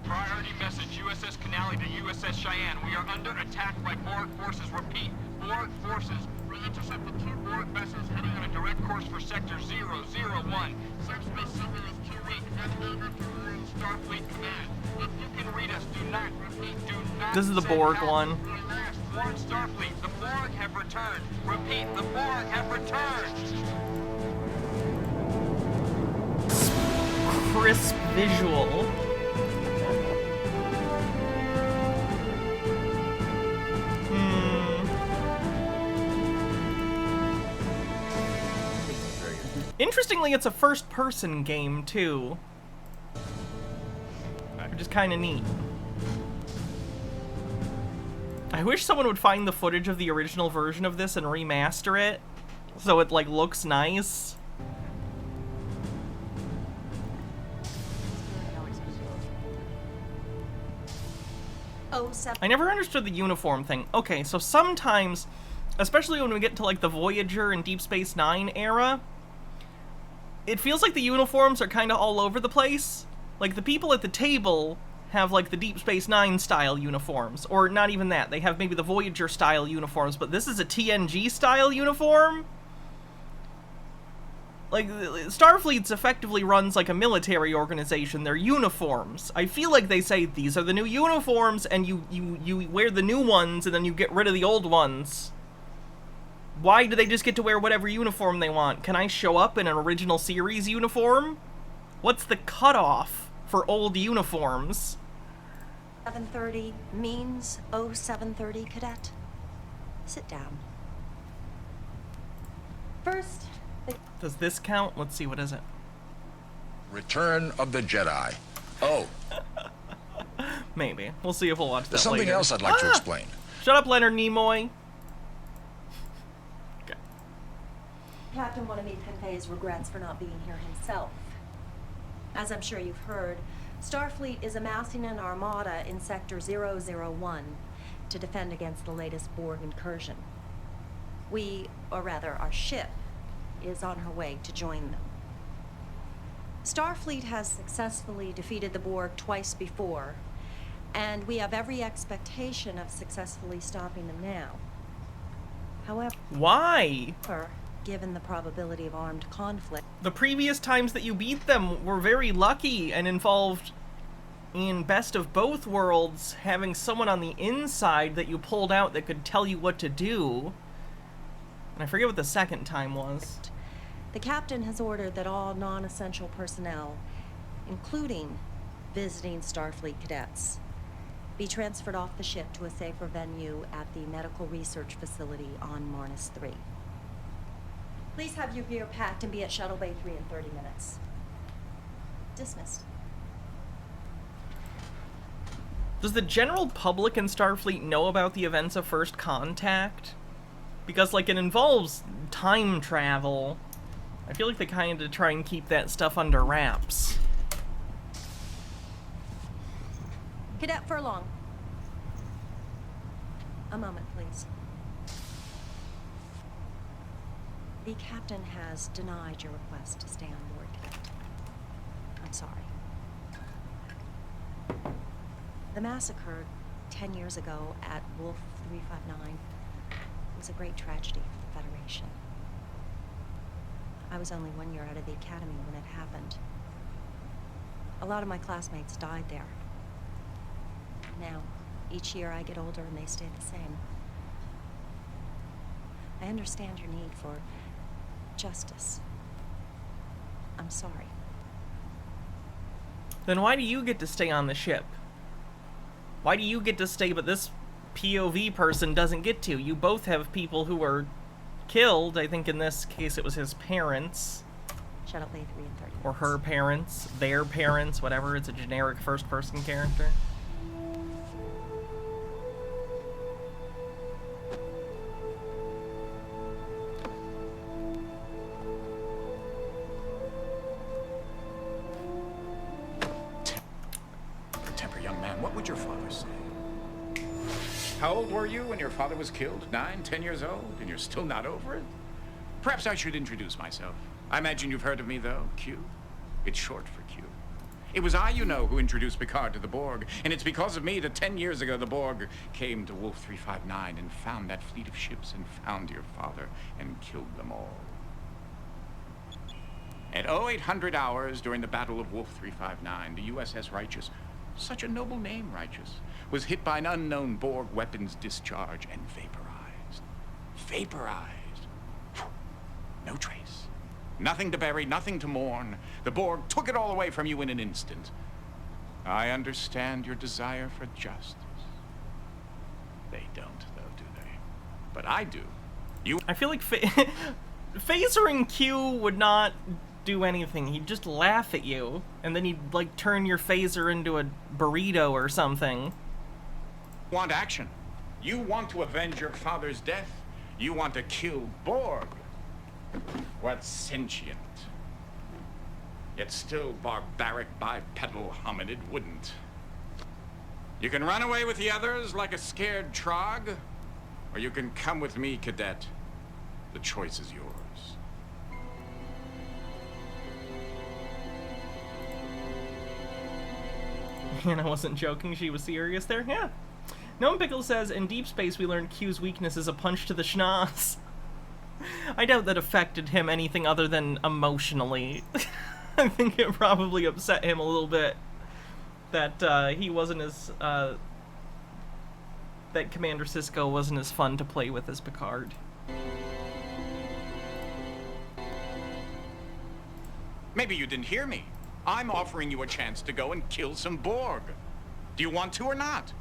Priority message, USS Canali to USS Cheyenne. We are under attack by Borg forces. Repeat, Borg forces. We intercepted 2 Borg vessels heading on a direct course for Sector 001. Subspace summary is 28. Navigator to Starfleet Command. If you can read us, do not, repeat, do not. This is the Borg one. Relax, warn Starfleet. The Borg have returned. Repeat, the Borg have returned. Crisp visual. Interestingly, it's a first-person game, too. Which is kind of neat. I wish someone would find the footage of the original version of this and remaster it, so it, like, looks nice. I never understood the uniform thing. Okay, so sometimes, especially when we get to like the Voyager and Deep Space Nine era, it feels like the uniforms are kind of all over the place. Like the people at the table have like the Deep Space Nine style uniforms, or not even that. They have maybe the Voyager style uniforms, but this is a TNG style uniform? Like, Starfleet's effectively runs like a military organization. They're uniforms. I feel like they say, these are the new uniforms, and you wear the new ones, and then you get rid of the old ones. Why do they just get to wear whatever uniform they want? Can I show up in an original series uniform? What's the cutoff for old uniforms? 7:30 means 0730, Cadet. Sit down. First... Does this count? Let's see, what is it? Return of the Jedi. Oh. Maybe. We'll see if we'll watch that There's something later. else I'd like to explain. Shut up, Leonard Nimoy. Okay. Captain wanted me to convey his regrets for not being here himself. As I'm sure you've heard, Starfleet is amassing an armada in Sector 001 to defend against the latest Borg incursion. We, or rather our ship, is on her way to join them. Starfleet has successfully defeated the Borg twice before, and we have every expectation of successfully stopping them now. However, why? Given the probability of armed conflict, The previous times that you beat them were very lucky and involved, in Best of Both Worlds, having someone on the inside that you pulled out that could tell you what to do. And I forget what the second time was. the captain has ordered that all non-essential personnel, including visiting Starfleet cadets, be transferred off the ship to a safer venue at the medical research facility on Marnus 3. Please have your gear packed and be at Shuttle Bay 3 in 30 minutes. Dismissed. Does the general public in Starfleet know about the events of First Contact? Because, like, it involves time travel. I feel like they kind of try and keep that stuff under wraps. Cadet Furlong. A moment, please. The captain has denied your request to stay on board, Cadet. I'm sorry. The massacre 10 years ago at Wolf 359 was a great tragedy for the Federation. I was only 1 year out of the academy when it happened. A lot of my classmates died there. Now, each year I get older and they stay the same. I understand your need for justice. I'm sorry. Then why do you get to stay on the ship? Why do you get to stay but this POV person doesn't get to? You both have people who were killed. I think in this case it was his parents. Shuttle Bay 3 in 30 minutes. Or her parents, their parents, whatever. It's a generic first-person character. Temper, young man, what would your father say? How old were you when your father was killed? 9, 10 years old, and you're still not over it? Perhaps I should introduce myself. I imagine you've heard of me, though. Q. It's short for Q. It was I, you know, who introduced Picard to the Borg, and it's because of me that 10 years ago the Borg came to Wolf 359 and found that fleet of ships and found your father and killed them all. At 0800 hours during the Battle of Wolf 359, the USS Righteous, such a noble name, Righteous, was hit by an unknown Borg weapons discharge and vaporized. Vaporized. No trace. Nothing to bury, nothing to mourn. The Borg took it all away from you in an instant. I understand your desire for justice. They don't, though, do they? But I do. I feel like phasering Q would not do anything. He'd just laugh at you, and then he'd, like, turn your phaser into a burrito or something. Want action. You want to avenge your father's death. You want to kill Borg. What's sentient? Yet still barbaric bipedal hominid wouldn't. You can run away with the others like a scared trog, or you can come with me, Cadet. The choice is yours. And I wasn't joking, she was serious there? Yeah. Gnome Pickle says, in Deep Space we learned Q's weakness is a punch to the schnoz. I doubt that affected him anything other than emotionally. I think it probably upset him a little bit that he wasn't as, that Commander Sisko wasn't as fun to play with as Picard. Maybe you didn't hear me. I'm offering you a chance to go and kill some Borg. Do you want to or not?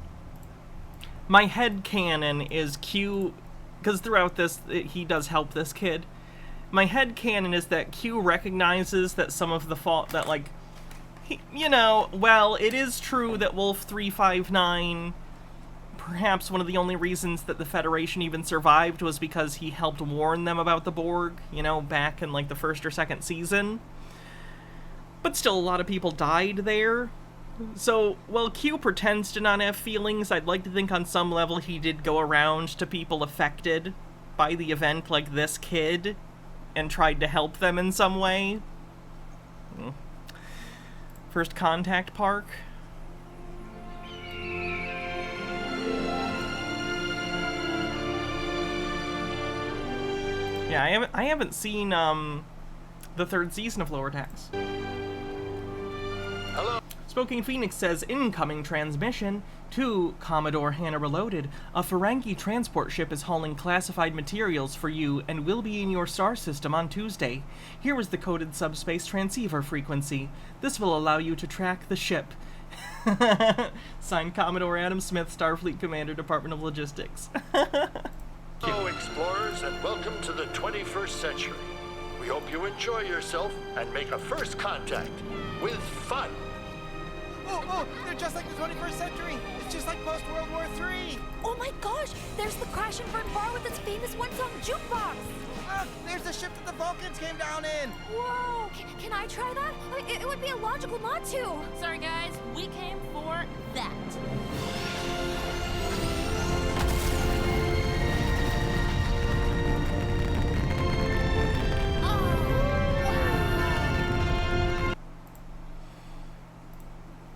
My headcanon is Q, because throughout this, he does help this kid. My headcanon is that Q recognizes that some of the fault, that, like, you know, well, it is true that Wolf 359, perhaps one of the only reasons that the Federation even survived was because he helped warn them about the Borg, you know, back in, like, the first or second season. But still, a lot of people died there. So, while Q pretends to not have feelings, I'd like to think on some level he did go around to people affected by the event, like this kid, and tried to help them in some way. First Contact Park. Yeah, I haven't seen the third season of Lower Decks. Hello. Smoking Phoenix says, incoming transmission to Commodore Hannah Reloaded. A Ferengi transport ship is hauling classified materials for you and will be in your star system on Tuesday. Here is the coded subspace transceiver frequency. This will allow you to track the ship. Signed, Commodore Adam Smith, Starfleet Commander, Department of Logistics. Hello, explorers, and welcome to the 21st century. We hope you enjoy yourself and make a first contact with fun. Oh, they're just like the 21st century. It's just like post-World War III. Oh my gosh, there's the Crash and Burn bar with its famous one-song jukebox. There's the ship that the Vulcans came down in. Whoa, can I try that? It would be illogical not to. Sorry guys, we came for that.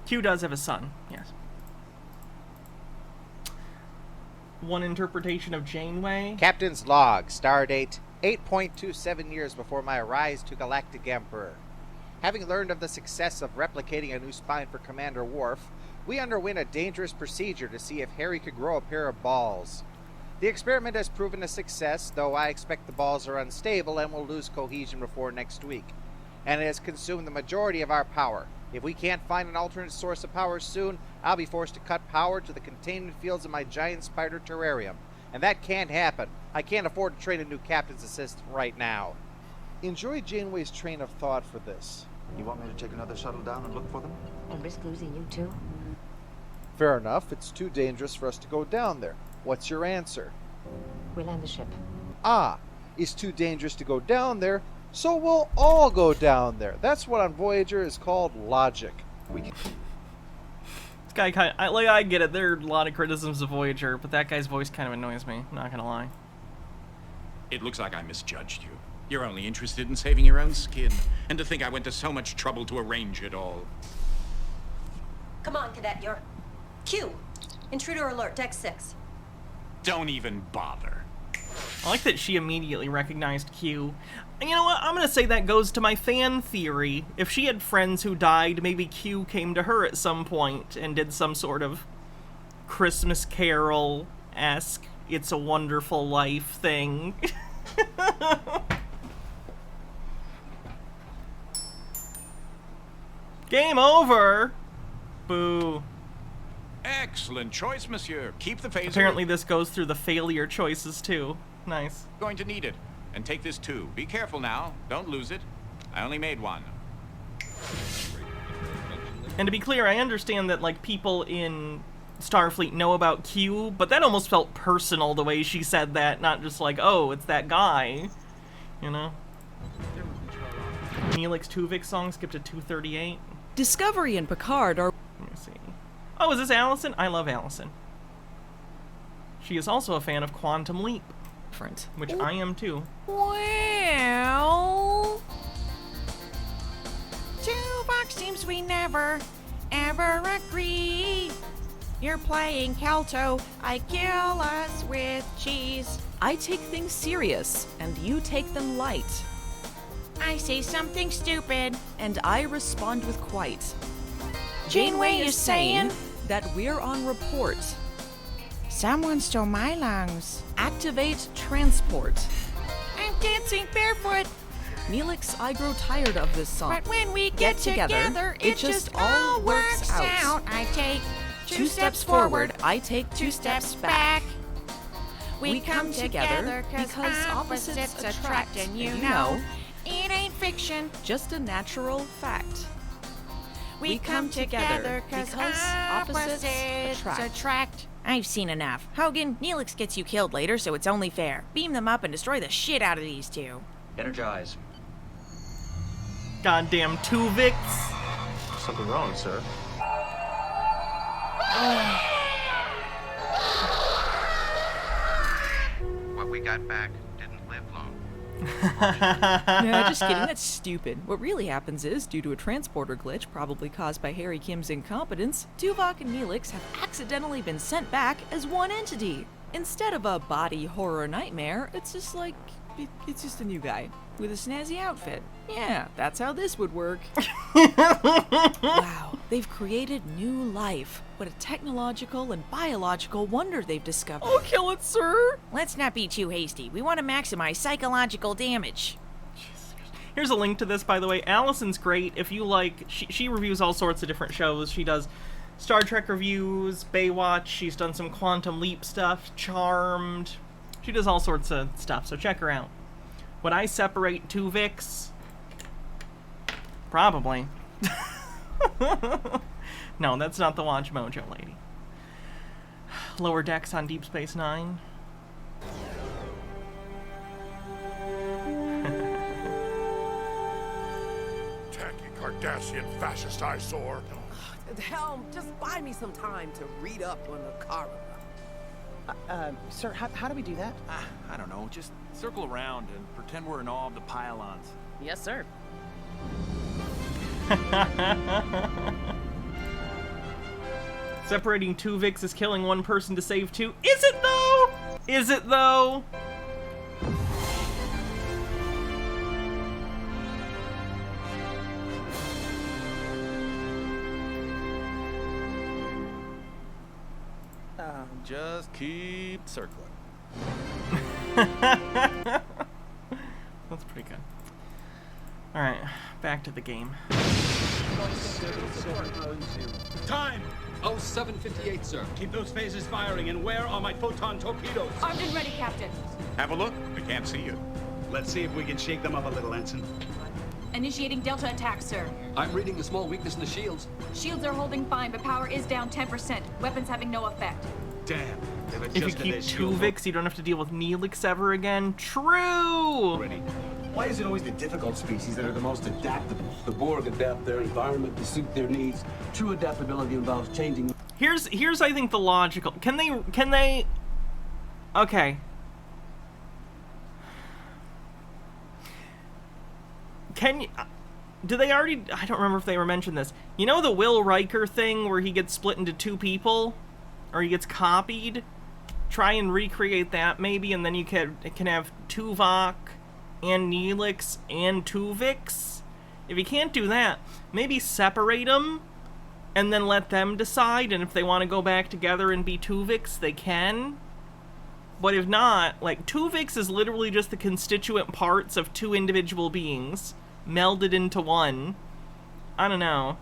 Q does have a son, yes. One interpretation of Janeway. Captain's log, stardate 8.27 years before my rise to Galactic Emperor. Having learned of the success of replicating a new spine for Commander Worf, we underwent a dangerous procedure to see if Harry could grow a pair of balls. The experiment has proven a success, though I expect the balls are unstable and will lose cohesion before next week. And it has consumed the majority of our power. If we can't find an alternate source of power soon, I'll be forced to cut power to the containment fields of my giant spider terrarium. And that can't happen. I can't afford to train a new captain's assistant right now. Enjoy Janeway's train of thought for this. You want me to take another shuttle down and look for them? And risk losing you too? Fair enough. It's too dangerous for us to go down there. What's your answer? We land the ship. Ah, it's too dangerous to go down there, so we'll all go down there. That's what on Voyager is called logic. This guy kind of, I get it. There are a lot of criticisms of Voyager, but that guy's voice kind of annoys me. I'm not gonna lie. It looks like I misjudged you. You're only interested in saving your own skin. And to think I went to so much trouble to arrange it all. Come on, Cadet, you're... Q! Intruder alert, Deck 6. Don't even bother. I like that she immediately recognized Q. And you know what? I'm gonna say that goes to my fan theory. If she had friends who died, maybe Q came to her at some point and did some sort of Christmas Carol-esque It's a Wonderful Life thing. Game over! Boo. Excellent choice, monsieur. Keep the phaser. Apparently this goes through the failure choices, too. Nice. Going to need it. And take this, too. Be careful now. Don't lose it. I only made one. And to be clear, I understand that, like, people in Starfleet know about Q, but that almost felt personal the way she said that, not just like, oh, it's that guy. You know? Neelix Tuvix song skipped to 238. Discovery and Picard are... Let me see. Oh, is this Allison? I love Allison. She is also a fan of Quantum Leap. Different. Which I am too. Well... Toolbox seems we never, ever agree. You're playing Kelto, I kill us with cheese. I take things serious, and you take them light. I say something stupid, and I respond with quite. Janeway is saying that we're on report. Someone stole my lungs. Activate transport. I'm dancing barefoot. Neelix, I grow tired of this song. But when we get together, it just all works out. I take 2 steps forward, I take 2 steps back. We come together because opposites attract, and you know, it ain't fiction, just a natural fact. We come together because opposites attract. I've seen enough. Hogan, Neelix gets you killed later, so it's only fair. Beam them up and destroy the shit out of these two. Energize. Goddamn Tuvix. Something wrong, sir. What we got back didn't live long. No, just kidding. That's stupid. What really happens is, due to a transporter glitch probably caused by Harry Kim's incompetence, Tuvok and Neelix have accidentally been sent back as one entity. Instead of a body horror nightmare, it's just like, it's just a new guy with a snazzy outfit. Yeah, that's how this would work. Wow, they've created new life. What a technological and biological wonder they've discovered. Oh, kill it, sir! Let's not be too hasty. We want to maximize psychological damage. Here's a link to this, by the way. Allison's great. If you like, she reviews all sorts of different shows. She does Star Trek reviews, Baywatch, she's done some Quantum Leap stuff, Charmed. She does all sorts of stuff, so check her out. Would I separate Tuvix? Probably. No, that's not the Watch Mojo lady. Lower Decks on Deep Space Nine. Tacky Cardassian fascist eyesore. Helm, just buy me some time to read up on the Karma. Sir, how do we do that? I don't know. Just circle around and pretend we're in awe of the pylons. Yes, sir. Separating Tuvix is killing one person to save two. Is it though? Is it though? Just keep circling. That's pretty good. Alright, back to the game. Time! 0758, sir. Keep those phasers firing, and where are my photon torpedoes? Armed and ready, Captain. Have a look. We can't see you. Let's see if we can shake them up a little, Ensign. Initiating Delta attack, sir. I'm reading a small weakness in the shields. Shields are holding fine, but power is down 10%. Weapons having no effect. Damn. If you keep Tuvix, you don't have to deal with Neelix ever again. True! Why is it always the difficult species that are the most adaptable? The Borg adapt their environment to suit their needs. True adaptability involves changing. Here's I think the logical. Can they okay. Do they already, I don't remember if they were mentioned this. You know the Will Riker thing where he gets split into two people? Or he gets copied? Try and recreate that maybe, and then you can have Tuvok and Neelix and Tuvix. If you can't do that, maybe separate them and then let them decide, and if they want to go back together and be Tuvix, they can. But if not, like, Tuvix is literally just the constituent parts of two individual beings melded into one. I don't know.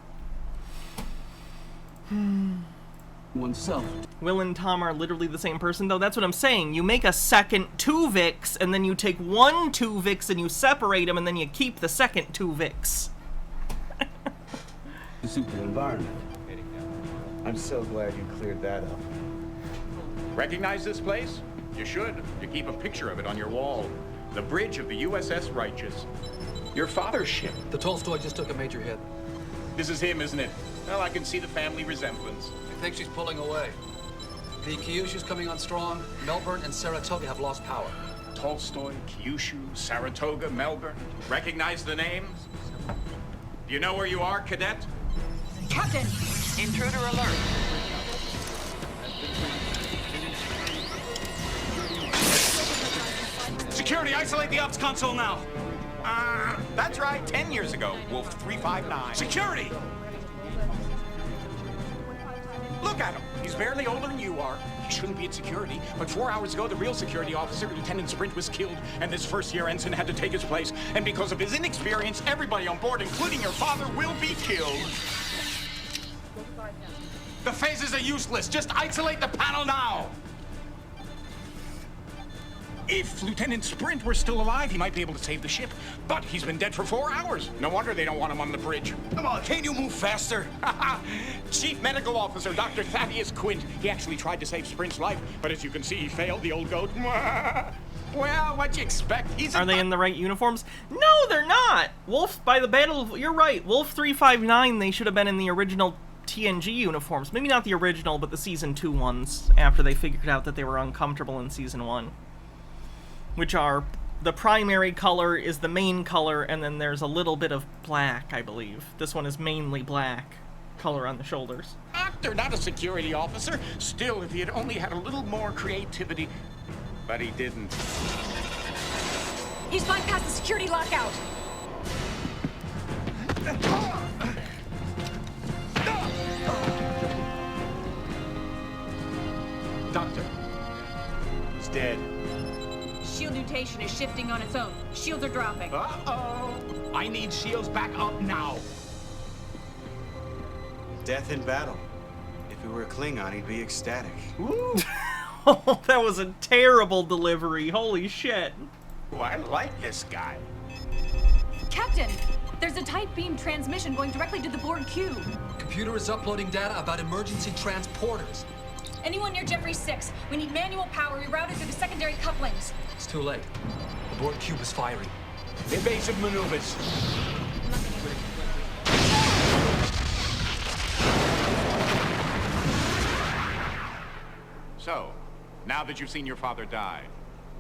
Oneself. Will and Tom are literally the same person, though. That's what I'm saying. You make a second Tuvix, and then you take one Tuvix and you separate them, and then you keep the second Tuvix. To suit their environment. I'm so glad you cleared that up. Recognize this place? You should. You keep a picture of it on your wall. The bridge of the USS Righteous. Your father's ship. The Tolstoy just took a major hit. This is him, isn't it? Well, I can see the family resemblance. I think she's pulling away. The Kyushu's coming on strong. Melbourne and Saratoga have lost power. Tolstoy, Kyushu, Saratoga, Melbourne. Recognize the names? Do you know where you are, Cadet? Captain! Intruder alert. Security, isolate the ops console now. That's right, 10 years ago, Wolf 359. Security! Look at him. He's barely older than you are. He shouldn't be at security, but 4 hours ago, the real security officer, Lieutenant Sprint, was killed, and this first-year ensign had to take his place. And because of his inexperience, everybody on board, including your father, will be killed. The phasers are useless. Just isolate the panel now. If Lieutenant Sprint were still alive, he might be able to save the ship. But he's been dead for 4 hours. No wonder they don't want him on the bridge. Come on, can't you move faster? Chief Medical Officer Dr. Thaddeus Quint. He actually tried to save Sprint's life, but as you can see, he failed, the old goat. Well, what'd you expect? Are they in the right uniforms? No, they're not! Wolf, by the battle, you're right. Wolf 359, they should have been in the original TNG uniforms. Maybe not the original, but the Season 2 ones, after they figured out that they were uncomfortable in Season 1. Which are the primary color is the main color, and then there's a little bit of black, I believe. This one is mainly black color on the shoulders. Doctor, not a security officer. Still, if he had only had a little more creativity. But he didn't. He's bypassed the security lockout. Doctor. He's dead. Shield mutation is shifting on its own. Shields are dropping. Uh-oh. I need shields back up now. Death in battle. If he were a Klingon, he'd be ecstatic. Oh, that was a terrible delivery. Holy shit. Oh, I like this guy. Captain, there's a tight beam transmission going directly to the Borg cube. Computer is uploading data about emergency transporters. Anyone near Jeffrey 6? We need manual power rerouted through the secondary couplings. It's too late. The Borg cube is firing. Evasive maneuvers. So, now that you've seen your father die,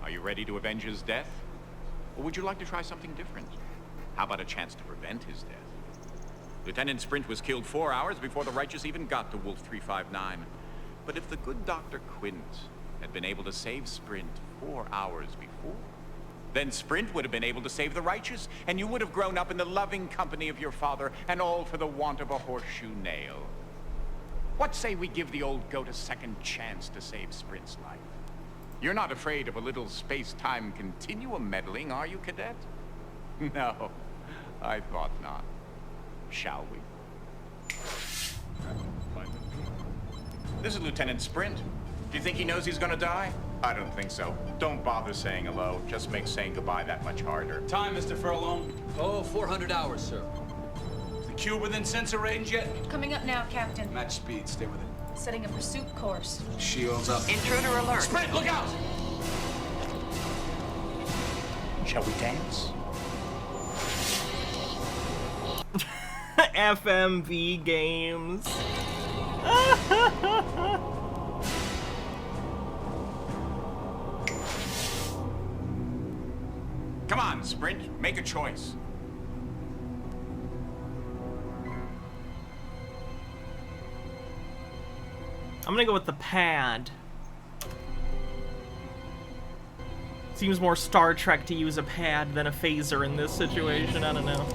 are you ready to avenge his death? Or would you like to try something different? How about a chance to prevent his death? Lieutenant Sprint was killed 4 hours before the Righteous even got to Wolf 359. But if the good Dr. Quint had been able to save Sprint 4 hours before, then Sprint would have been able to save the Righteous, and you would have grown up in the loving company of your father, and all for the want of a horseshoe nail. What say we give the old goat a second chance to save Sprint's life? You're not afraid of a little space-time continuum meddling, are you, Cadet? No, I thought not. Shall we? This is Lieutenant Sprint. Do you think he knows he's gonna die? I don't think so. Don't bother saying hello. Just makes saying goodbye that much harder. Time, Mr. Furlong. Oh, 400 hours, sir. Is the cube within sensor range yet? Coming up now, Captain. Match speed, stay with it. Setting a pursuit course. Shields up. Intruder alert. Sprint, look out! Shall we dance? FMV games. Come on, Sprint. Make a choice. I'm gonna go with the pad. Seems more Star Trek to use a pad than a phaser in this situation, I don't know.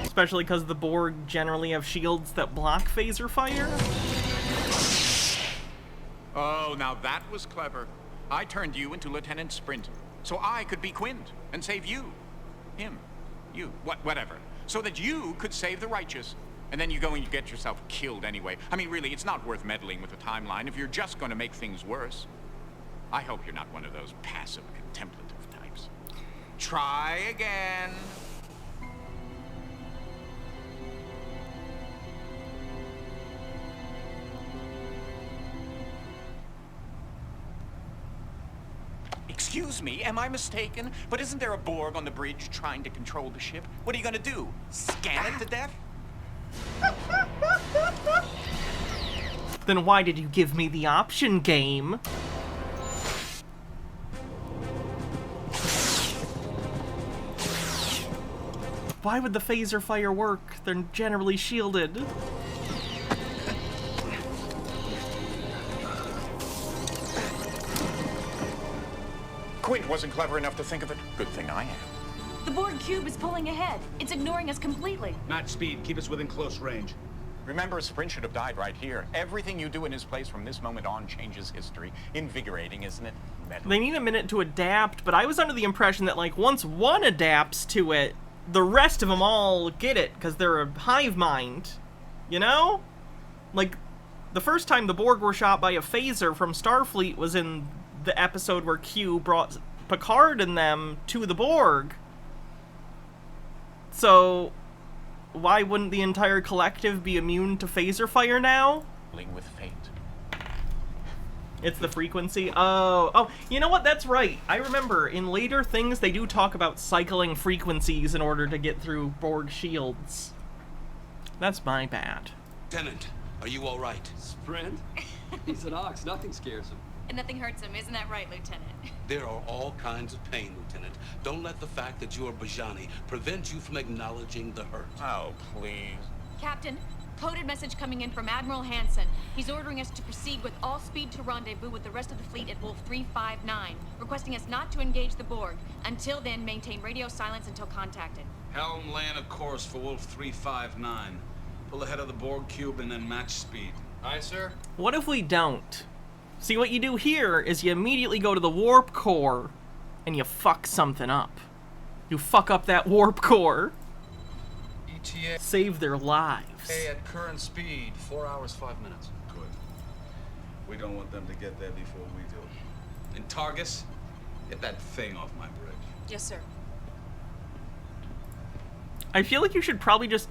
Especially because the Borg generally have shields that block phaser fire. Oh, now that was clever. I turned you into Lieutenant Sprint, so I could be Quint and save you. Him. You. Whatever. So that you could save the Righteous. And then you go and you get yourself killed anyway. I mean, really, it's not worth meddling with the timeline if you're just going to make things worse. I hope you're not one of those passive contemplative types. Try again. Excuse me, am I mistaken? But isn't there a Borg on the bridge trying to control the ship? What are you gonna do? Scan it to death? Then why did you give me the option, game? Why would the phaser fire work? They're generally shielded. Quint wasn't clever enough to think of it. Good thing I am. The Borg cube is pulling ahead. It's ignoring us completely. Match speed. Keep us within close range. Remember, Sprint should have died right here. Everything you do in his place from this moment on changes history. Invigorating, isn't it? They need a minute to adapt, but I was under the impression that, like, once one adapts to it, the rest of them all get it, because they're a hive mind. You know? Like, the first time the Borg were shot by a phaser from Starfleet was in the episode where Q brought Picard and them to the Borg. So, why wouldn't the entire collective be immune to phaser fire now? With fate. It's the frequency. Oh, you know what? That's right. I remember in later things they do talk about cycling frequencies in order to get through Borg shields. That's my bad. Lieutenant, are you all right? Sprint? He's an ox. Nothing scares him. And nothing hurts him, isn't that right, Lieutenant? There are all kinds of pain, Lieutenant. Don't let the fact that you are Bajani prevent you from acknowledging the hurt. Oh, please. Captain, coded message coming in from Admiral Hansen. He's ordering us to proceed with all speed to rendezvous with the rest of the fleet at Wolf 359, requesting us not to engage the Borg. Until then, maintain radio silence until contacted. Helm land a course for Wolf 359. Pull ahead of the Borg cube and then match speed. Aye, sir. What if we don't? See, what you do here is you immediately go to the warp core and you fuck something up. You fuck up that warp core. ETA. Save their lives. Hey, at current speed, 4 hours, 5 minutes. Good. We don't want them to get there before we do. And Targus, get that thing off my bridge. Yes, sir. I feel like you should probably just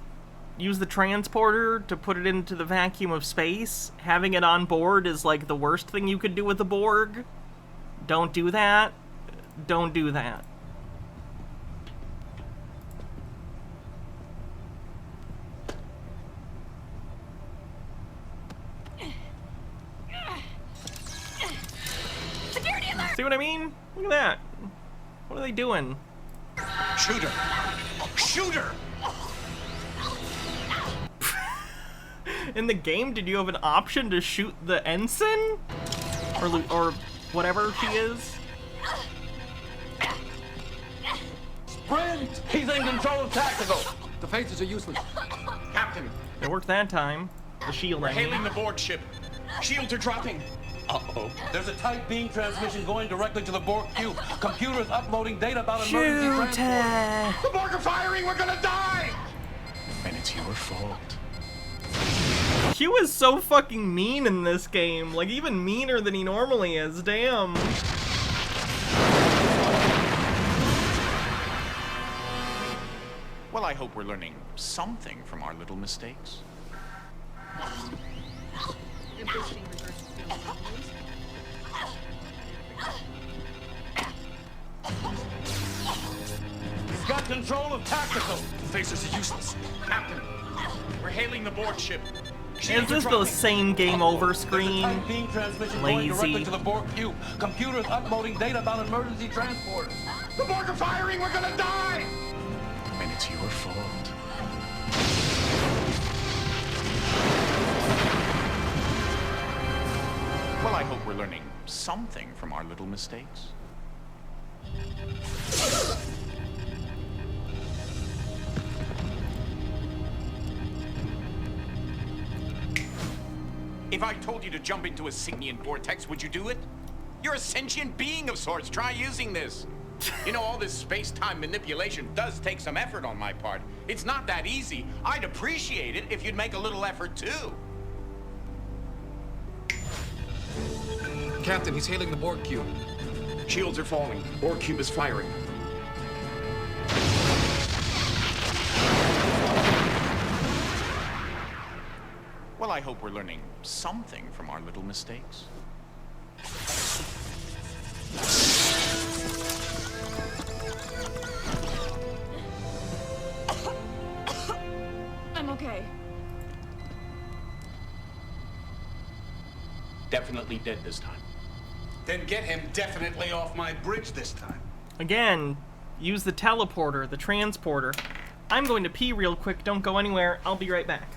use the transporter to put it into the vacuum of space. Having it on board is like the worst thing you could do with the Borg. Don't do that. Don't do that. Security alert! See what I mean? Look at that. What are they doing? Shoot her! Shoot her! In the game, did you have an option to shoot the ensign? Or whatever she is? Sprint! He's in control of tactical! The phasers are useless. Captain! It worked that time. The shield, We're I mean. hailing the Borg ship. Shields are dropping. Uh-oh. There's a tight beam transmission going directly to the Borg cube. Computers uploading data about emergency transport. The Borg are firing! We're gonna die! And it's your fault. Q is so fucking mean in this game. Like, even meaner than he normally is. Damn. Well, I hope we're learning something from our little mistakes. He's got control of tactical. The phasers are useless. Captain, we're hailing the Borg ship. Is this the same game over screen? There's a tight beam transmission going directly Lazy. to the Borg cube. Computers uploading data about emergency transport. The Borg are firing! We're gonna die! And it's your fault. Well, I hope we're learning something from our little mistakes. If I told you to jump into a Signian vortex, would you do it? You're a sentient being of sorts. Try using this. You know, all this space-time manipulation does take some effort on my part. It's not that easy. I'd appreciate it if you'd make a little effort, too. Captain, he's hailing the Borg cube. Shields are falling. Borg cube is firing. Well, I hope we're learning something from our little mistakes. I'm okay. Definitely dead this time. Then get him definitely off my bridge this time. Again, use the teleporter, the transporter. I'm going to pee real quick. Don't go anywhere. I'll be right back.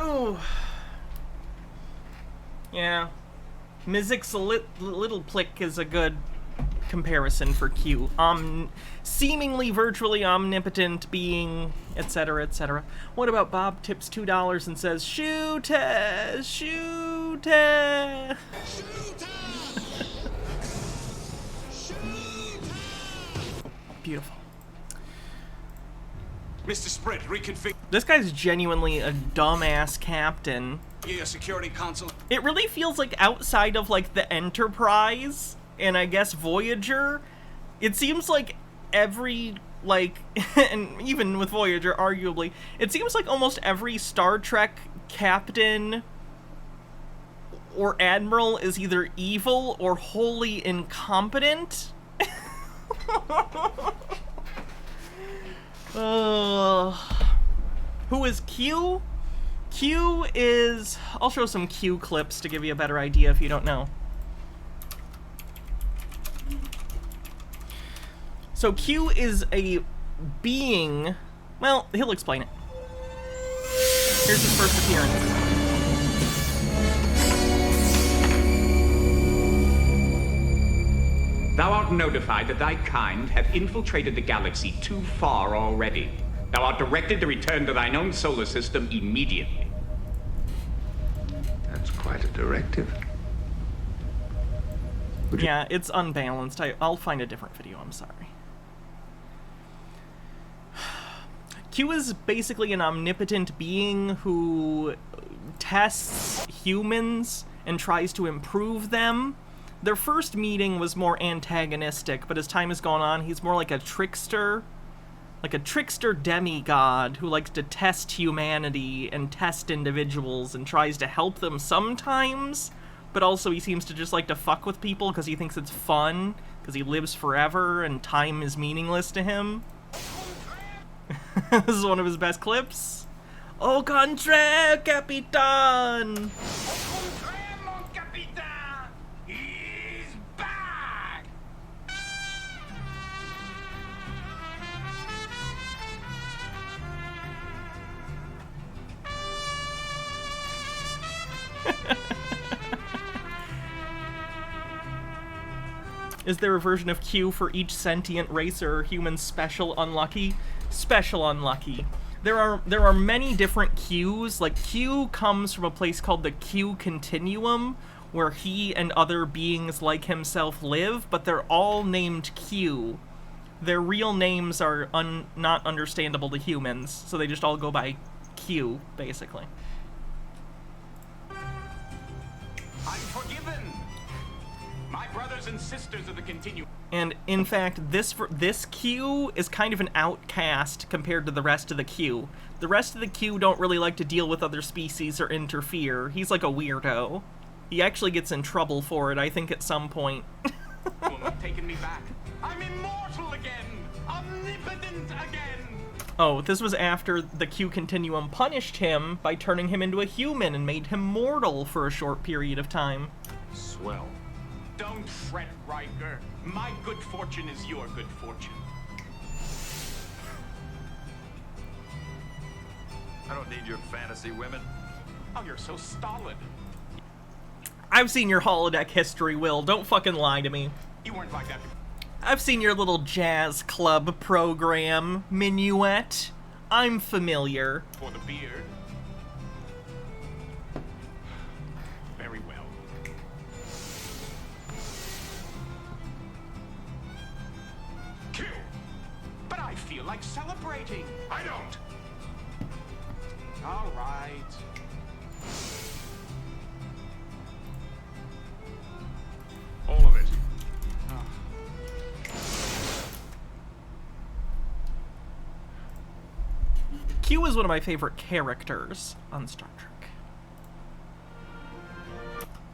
Oh. Yeah. Mizik's little plick is a good comparison for Q. Seemingly virtually omnipotent being, etc., etc. What about Bob tips $2 and says, shoot it, shoot it. Beautiful. Mr. Sprint, reconfigure. This guy's genuinely a dumbass captain. Yeah, security console. It really feels like outside of like the Enterprise and I guess Voyager, it seems like every like and even with Voyager arguably, it seems like almost every Star Trek captain or admiral is either evil or wholly incompetent. Who is Q? Q is... I'll show some Q clips to give you a better idea if you don't know. So Q is a being... Well, he'll explain it. Here's his first appearance. Thou art notified that thy kind have infiltrated the galaxy too far already. Thou art directed to return to thine own solar system immediately. That's quite a directive. Yeah, it's unbalanced. I'll find a different video, I'm sorry. Q is basically an omnipotent being who tests humans and tries to improve them. Their first meeting was more antagonistic, but as time has gone on, he's more like a trickster demigod who likes to test humanity and test individuals and tries to help them sometimes, but also he seems to just like to fuck with people because he thinks it's fun, because he lives forever and time is meaningless to him. This is one of his best clips. Au contraire, Capitan! Is there a version of Q for each sentient race or human special unlucky? Special unlucky. There are many different Qs. Like, Q comes from a place called the Q Continuum, where he and other beings like himself live, but they're all named Q. Their real names are not understandable to humans, so they just all go by Q, basically. I'm forgiven! My brothers and sisters of the Continuum. And in fact, this Q is kind of an outcast compared to the rest of the Q. The rest of the Q don't really like to deal with other species or interfere. He's like a weirdo. He actually gets in trouble for it, I think, at some point. Taking me back. I'm immortal again! Omnipotent again! Oh, this was after the Q Continuum punished him by turning him into a human and made him mortal for a short period of time. Swell. Don't fret, Riker. My good fortune is your good fortune. I don't need your fantasy women. Oh, you're so stolid. I've seen your holodeck history, Will. Don't fucking lie to me. You weren't like that before. I've seen your little jazz club program, Minuet. I'm familiar. For the beard. Very well. Q! But I feel like celebrating. I don't. All right. All of it. Q is one of my favorite characters on Star Trek.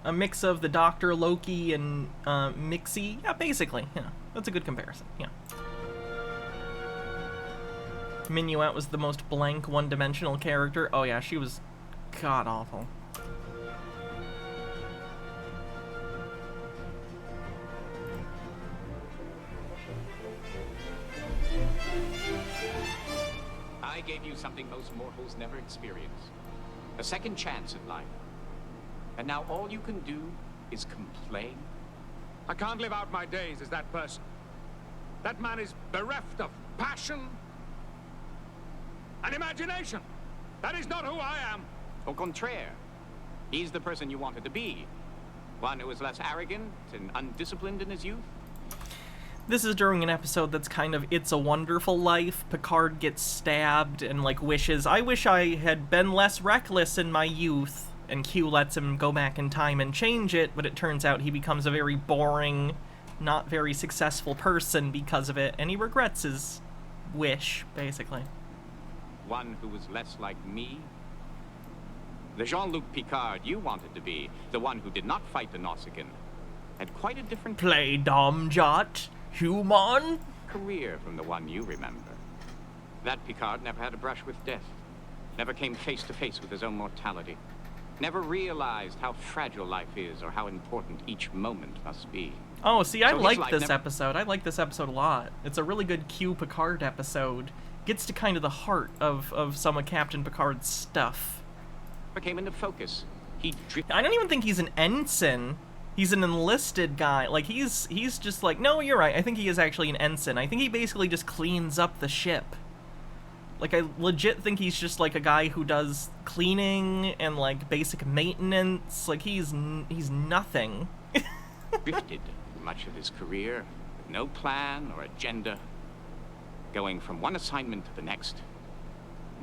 A mix of the Doctor, Loki, and Mixie. Yeah, basically. Yeah, that's a good comparison. Yeah. Minuet was the most blank, one-dimensional character. Oh yeah, she was god-awful. I gave you something most mortals never experience. A second chance at life. And now all you can do is complain? I can't live out my days as that person. That man is bereft of passion and imagination. That is not who I am. Au contraire. He's the person you wanted to be. One who was less arrogant and undisciplined in his youth. This is during an episode that's kind of It's a Wonderful Life. Picard gets stabbed and, like, wishes, I wish I had been less reckless in my youth. And Q lets him go back in time and change it, but it turns out he becomes a very boring, not very successful person because of it, and he regrets his wish, basically. One who was less like me? The Jean-Luc Picard you wanted to be, the one who did not fight the Nausicaan, had quite a different... Play Domjot, human? ...career from the one you remember. That Picard never had a brush with death, never came face to face with his own mortality, never realized how fragile life is or how important each moment must be. Oh, see, I So his like life this never- episode. I like this episode a lot. It's a really good Q Picard episode. Gets to kind of the heart of some of Captain Picard's stuff. Came into focus. I don't even think he's an ensign. He's an enlisted guy. Like, he's just like, no, you're right. I think he is actually an ensign. I think he basically just cleans up the ship. Like, I legit think he's just, like, a guy who does cleaning and, like, basic maintenance. Like, he's nothing. Drifted much of his career, with no plan or agenda, going from one assignment to the next,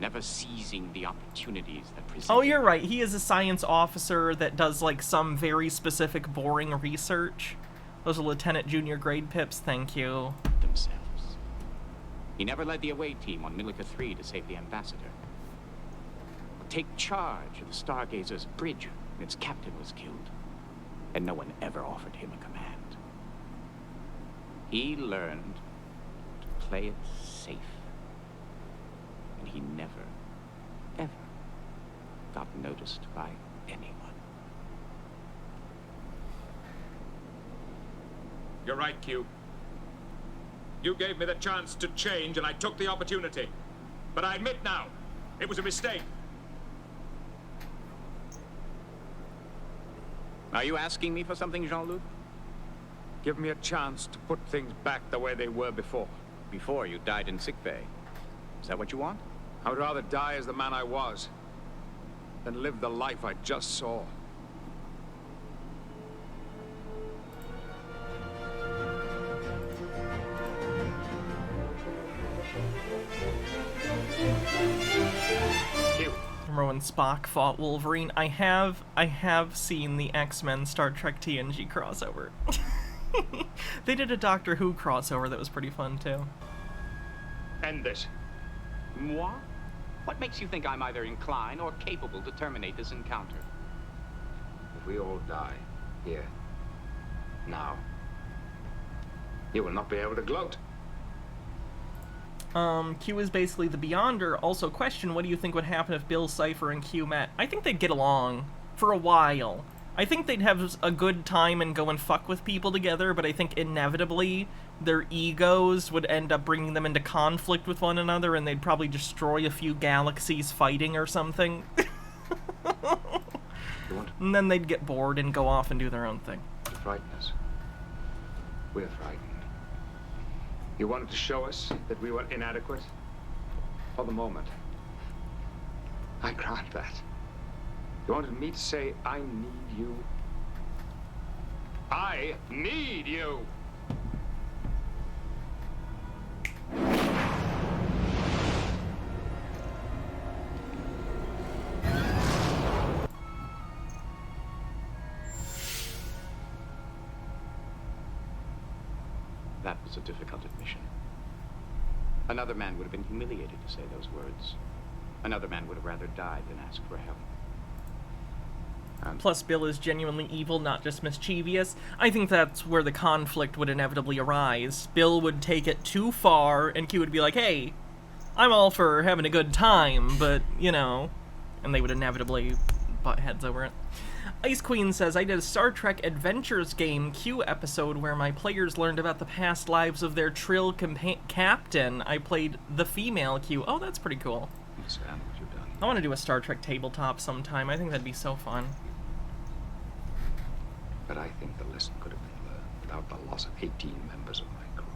never seizing the opportunities that present Oh, you're right. He is a science officer that does, like, some very specific, boring research. Those are Lieutenant Junior grade pips, thank you. themselves. He never led the away team on Milica 3 to save the ambassador, or take charge of the Stargazer's bridge when its captain was killed, and no one ever offered him a command. He learned to play it safe, and he never, ever got noticed by anyone. You're right, Q. You gave me the chance to change, and I took the opportunity. But I admit now, it was a mistake. Are you asking me for something, Jean-Luc? Give me a chance to put things back the way they were before. Before you died in sickbay. Is that what you want? I would rather die as the man I was than live the life I just saw. Remember when Spock fought Wolverine? I have seen the X-Men Star Trek TNG crossover. They did a Doctor Who crossover that was pretty fun too. End this. Moi? What makes you think I'm either inclined or capable to terminate this encounter? If we all die here, now, you will not be able to gloat. Q is basically the Beyonder. Also, question, what do you think would happen if Bill Cipher and Q met? I think they'd get along for a while. I think they'd have a good time and go and fuck with people together, but I think inevitably their egos would end up bringing them into conflict with one another, and they'd probably destroy a few galaxies fighting or something. And then they'd get bored and go off and do their own thing. To frighten us. We're frightened. You wanted to show us that we were inadequate? For the moment. I grant that. You wanted me to say, I need you. I need you! That was a difficult admission. Another man would have been humiliated to say those words. Another man would have rather died than asked for help. Plus, Bill is genuinely evil, not just mischievous. I think that's where the conflict would inevitably arise. Bill would take it too far, and Q would be like, hey, I'm all for having a good time, but, you know... And they would inevitably butt heads over it. Ice Queen says, I did a Star Trek Adventures game Q episode where my players learned about the past lives of their Trill captain. I played the female Q. Oh, that's pretty cool. Understand what you've done. I want to do a Star Trek tabletop sometime. I think that'd be so fun. But I think the lesson could have been learned without the loss of 18 members of my crew.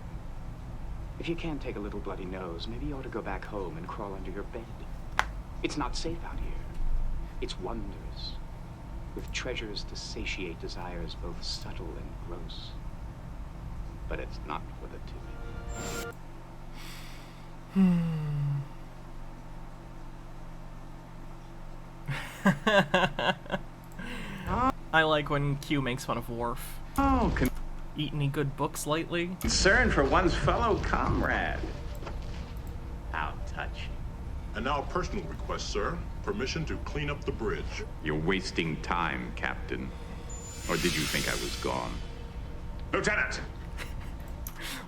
If you can't take a little bloody nose, maybe you ought to go back home and crawl under your bed. It's not safe out here. It's wondrous, with treasures to satiate desires both subtle and gross. But it's not for the timid. I like when Q makes fun of Worf. Oh, Eat any good books lately? concern for one's fellow comrade. How touching. And now a personal request, sir. Permission to clean up the bridge. You're wasting time, Captain. Or did you think I was gone? Lieutenant!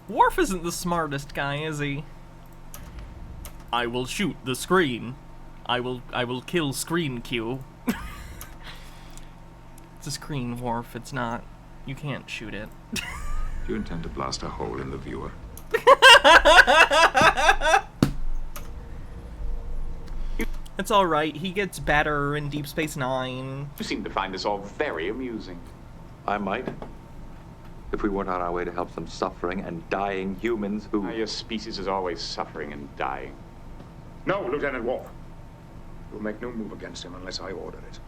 Worf isn't the smartest guy, is he? I will shoot the screen. I will kill screen Q. It's a screen, Worf. It's not. You can't shoot it. Do you intend to blast a hole in the viewer? It's alright. He gets better in Deep Space Nine. You seem to find this all very amusing. I might. If we weren't on our way to help some suffering and dying humans who... Your species is always suffering and dying. No, Lieutenant Worf. You'll make no move against him unless I order it.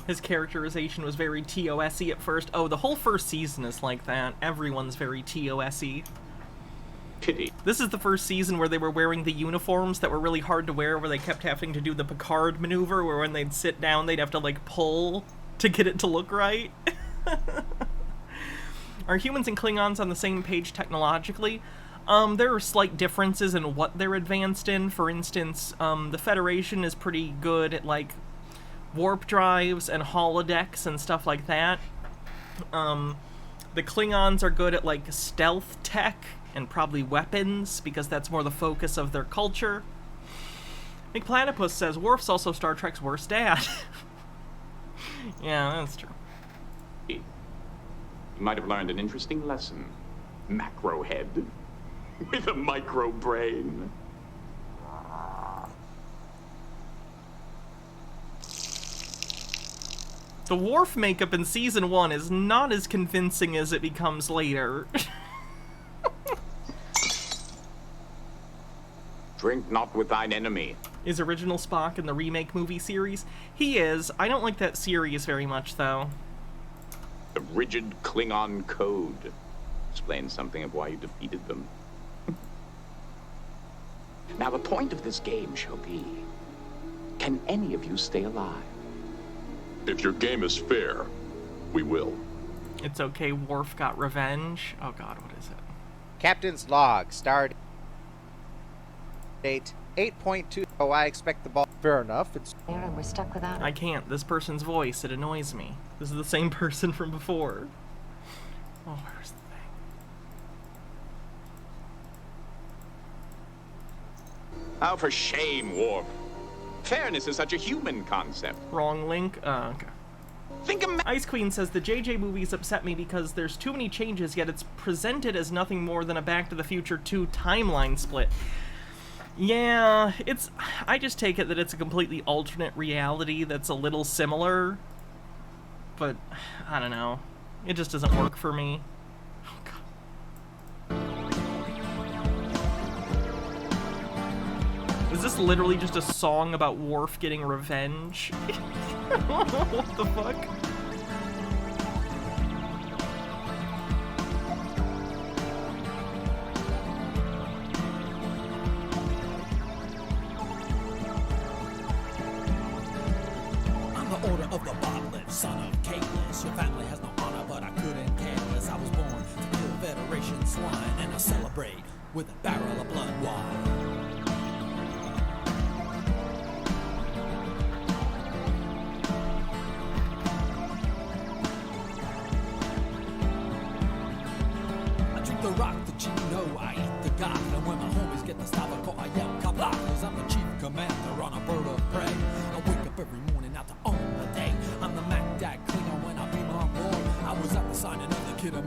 His characterization was very TOS-y at first. Oh, the whole first season is like that. Everyone's very TOS-y. Pity. This is the first season where they were wearing the uniforms that were really hard to wear, where they kept having to do the Picard maneuver, where when they'd sit down, they'd have to, like, pull to get it to look right. Are humans and Klingons on the same page technologically? There are slight differences in what they're advanced in. For instance, the Federation is pretty good at, like, warp drives and holodecks and stuff like that. The Klingons are good at, like, stealth tech and probably weapons, because that's more the focus of their culture. McPlatypus says, Worf's also Star Trek's worst dad. Yeah, that's true. You might have learned an interesting lesson. Macro head. With a micro brain. The Worf makeup in Season 1 is not as convincing as it becomes later. Drink not with thine enemy. Is original Spock in the remake movie series? He is. I don't like that series very much, though. The rigid Klingon code explains something of why you defeated them. Now, the point of this game shall be, can any of you stay alive? If your game is fair, we will. It's okay, Worf got revenge. Oh god, what is it? Captain's log, start date 8.2. Oh, I expect the ball. Fair enough. It's there, and we're stuck without it. I can't. This person's voice, it annoys me. This is the same person from before. Oh, where's the thing? Oh, for shame, Worf. Fairness is such a human concept. Wrong link? Okay. Ice Queen says, the JJ movies upset me because there's too many changes, yet it's presented as nothing more than a Back to the Future 2 timeline split. Yeah, I just take it that it's a completely alternate reality that's a little similar. But, I don't know. It just doesn't work for me. Oh, God. Is this literally just a song about Worf getting revenge? What the fuck? Order of the Botlet, son of Caelus. Your family has no honor, but I couldn't care less. I was born to kill Federation swine, and I celebrate with a barrel of blood wine. I drink the rock that you know, I eat the god, and when my homies get the stylical, I yell kabla, 'cause I'm the chief commander on a bird of prey. I wake up every morning out to own the day. I'm the Mac Dad Klingon when I beam on board. I was at the signing of the kid a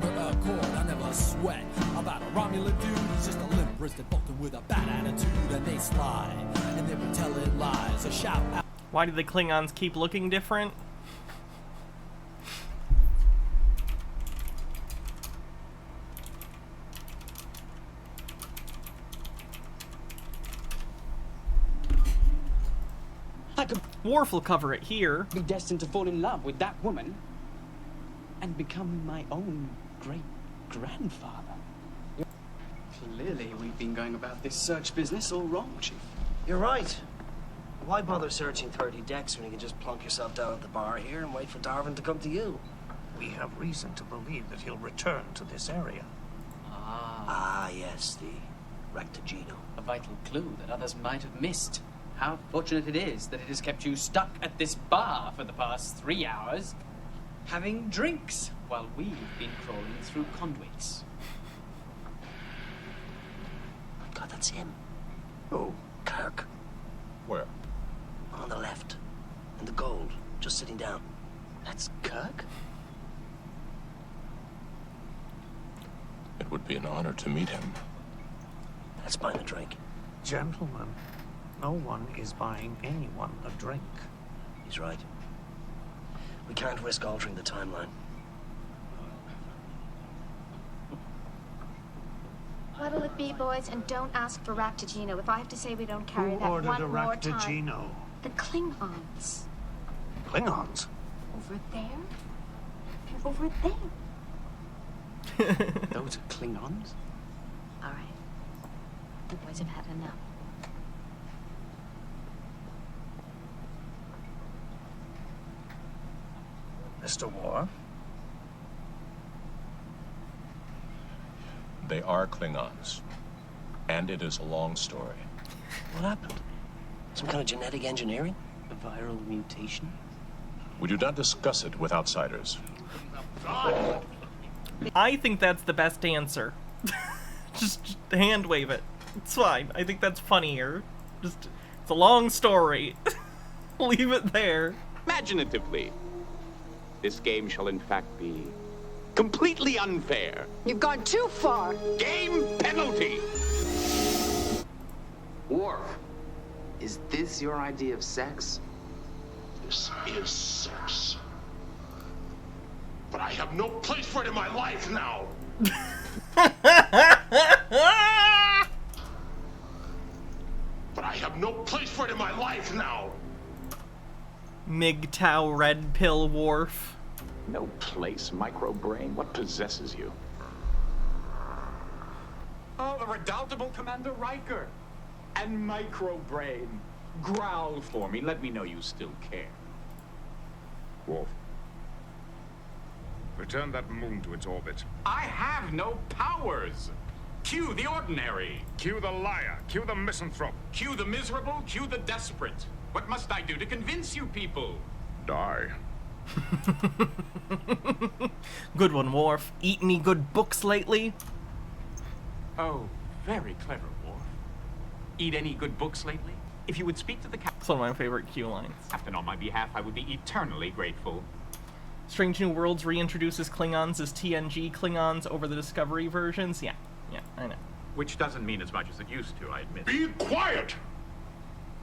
chord, I never sweat about a Romulan dude. He's just a limp-wristed Vulcan with a bad attitude, and they slide, and they were telling lies. A shout out. Why do the Klingons keep looking different? Worf will cover it here. Be destined to fall in love with that woman and become my own great-grandfather. Clearly, we've been going about this search business all wrong, Chief. You're right. Why bother searching 30 decks when you can just plunk yourself down at the bar here and wait for Darwin to come to you? We have reason to believe that he'll return to this area. Ah, yes, the Rectagino. A vital clue that others might have missed. How fortunate it is that it has kept you stuck at this bar for the past 3 hours, having drinks while we've been crawling through conduits. God, that's him. Who? Kirk. Where? On the left. In the gold, just sitting down. That's Kirk? It would be an honor to meet him. Let's buy a drink. Gentlemen, no one is buying anyone a drink. He's right. We can't risk altering the timeline. What'll it be, boys? And don't ask for Raptagino. If I have to say we don't carry Who that ordered one a more time. Raptagino? The Klingons. Klingons? Over there? And over there. Those are Klingons? All right. The boys have had enough. Mr. Worf? They are Klingons. And it is a long story. What happened? Some kind of genetic engineering? A viral mutation? We do not discuss it with outsiders. I think that's the best answer. just hand wave it. It's fine. I think that's funnier. It's a long story. Leave it there. Imaginatively, this game shall in fact be completely unfair. You've gone too far. Game penalty. Worf, is this your idea of sex? This is sex. But I have no place for it in my life now. But I have no place for it in my life now. MGTOW red pill Worf. No place, microbrain. What possesses you? Oh, the redoubtable Commander Riker. And microbrain. Growl for me. Let me know you still care. Worf. Return that moon to its orbit. I have no powers. Cue the ordinary. Cue the liar. Cue the misanthrope. Cue the miserable. Cue the desperate. What must I do to convince you people? Die. Good one, Worf. Eat any good books lately? Oh, very clever, Worf. Eat any good books lately? If you would speak to the captain. It's one of my favorite Q lines. Captain on my behalf, I would be eternally grateful. Strange New Worlds reintroduces Klingons as TNG Klingons over the Discovery versions. Yeah, I know. Which doesn't mean as much as it used to, I admit. Be quiet!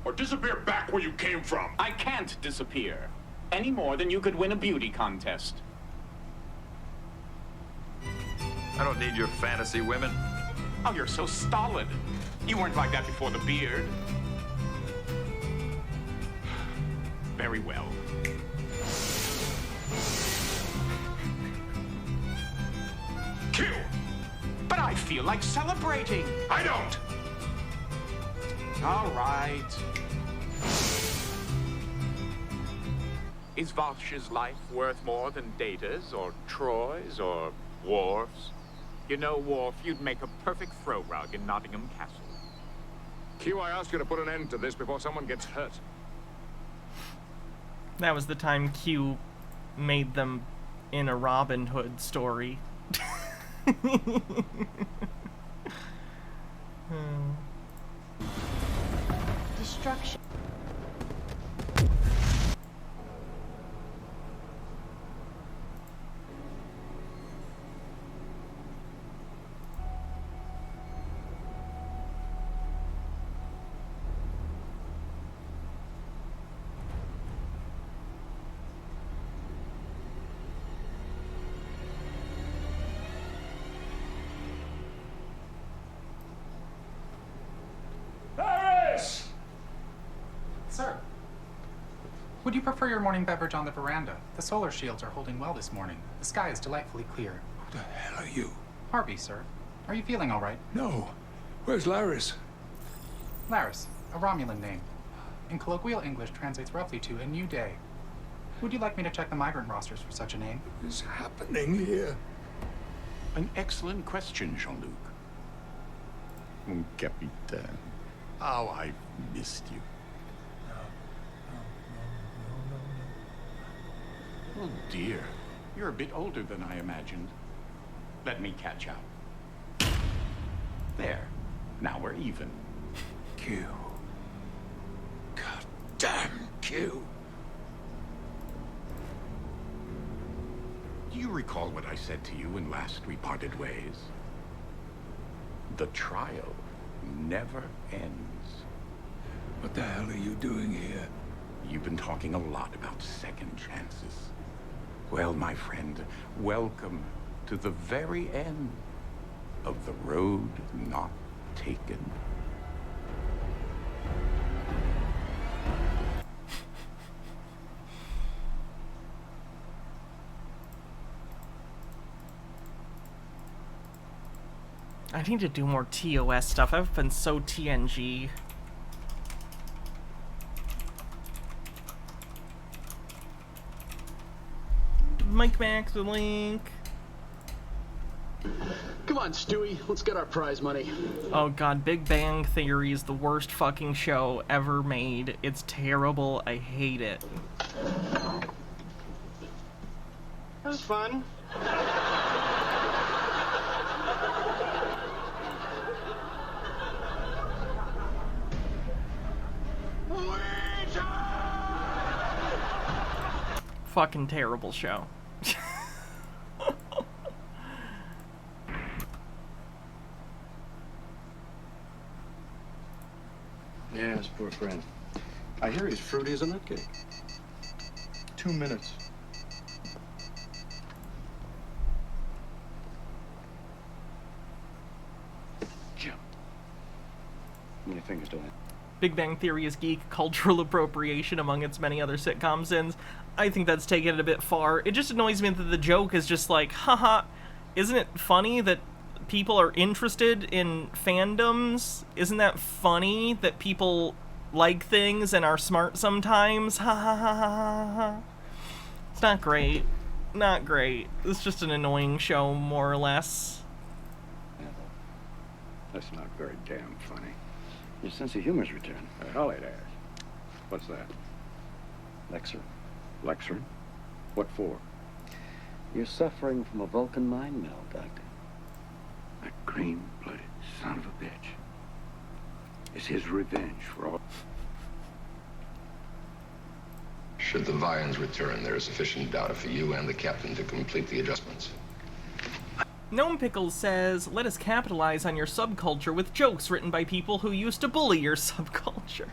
Or disappear back where you came from. I can't disappear. Any more than you could win a beauty contest. I don't need your fantasy women. Oh, you're so stolid. You weren't like that before the beard. Very well. Kill! But I feel like celebrating. I don't! All right. Is Vosh's life worth more than Data's, or Troy's, or Worf's? You know, Worf, you'd make a perfect throw rug in Nottingham Castle. Q, I ask you to put an end to this before someone gets hurt. That was the time Q made them in a Robin Hood story. Destruction. Would you prefer your morning beverage on the veranda? The solar shields are holding well this morning. The sky is delightfully clear. Who the hell are you? Harvey, sir. Are you feeling all right? No. Where's Laris? Laris, a Romulan name. In colloquial English translates roughly to a new day. Would you like me to check the migrant rosters for such a name? What is happening here? An excellent question, Jean-Luc. Mon capitaine, how I missed you. Oh dear, you're a bit older than I imagined. Let me catch up. There, now we're even. Q. God damn Q. Do you recall what I said to you when last we parted ways? The trial never ends. What the hell are you doing here? You've been talking a lot about second chances. Well, my friend, welcome to the very end of the road not taken. I need to do more TOS stuff. I've been so TNG. Mike Max the link. Come on, Stewie. Let's get our prize money. Oh god, Big Bang Theory is the worst fucking show ever made. It's terrible. I hate it. That was fun. Fucking terrible show. Yeah, his poor friend. I hear he's fruity as a nutcake. 2 minutes. Jim. How many fingers do I have? Big Bang Theory is geek cultural appropriation among its many other sitcom sins. I think that's taken it a bit far. It just annoys me that the joke is just like, haha, isn't it funny that people are interested in fandoms? Isn't that funny that people like things and are smart sometimes? Ha ha ha ha ha ha. It's not great. Not great. It's just an annoying show, more or less. That's not very damn funny. Your sense of humor's returned. Hell it has. What's that? Lecture. Lecture? What for? You're suffering from a Vulcan mind meld, Doctor. That green-blooded son of a bitch. It's his revenge for all... Should the Vians return, there is sufficient data for you and the captain to complete the adjustments. Gnome Pickles says, let us capitalize on your subculture with jokes written by people who used to bully your subculture.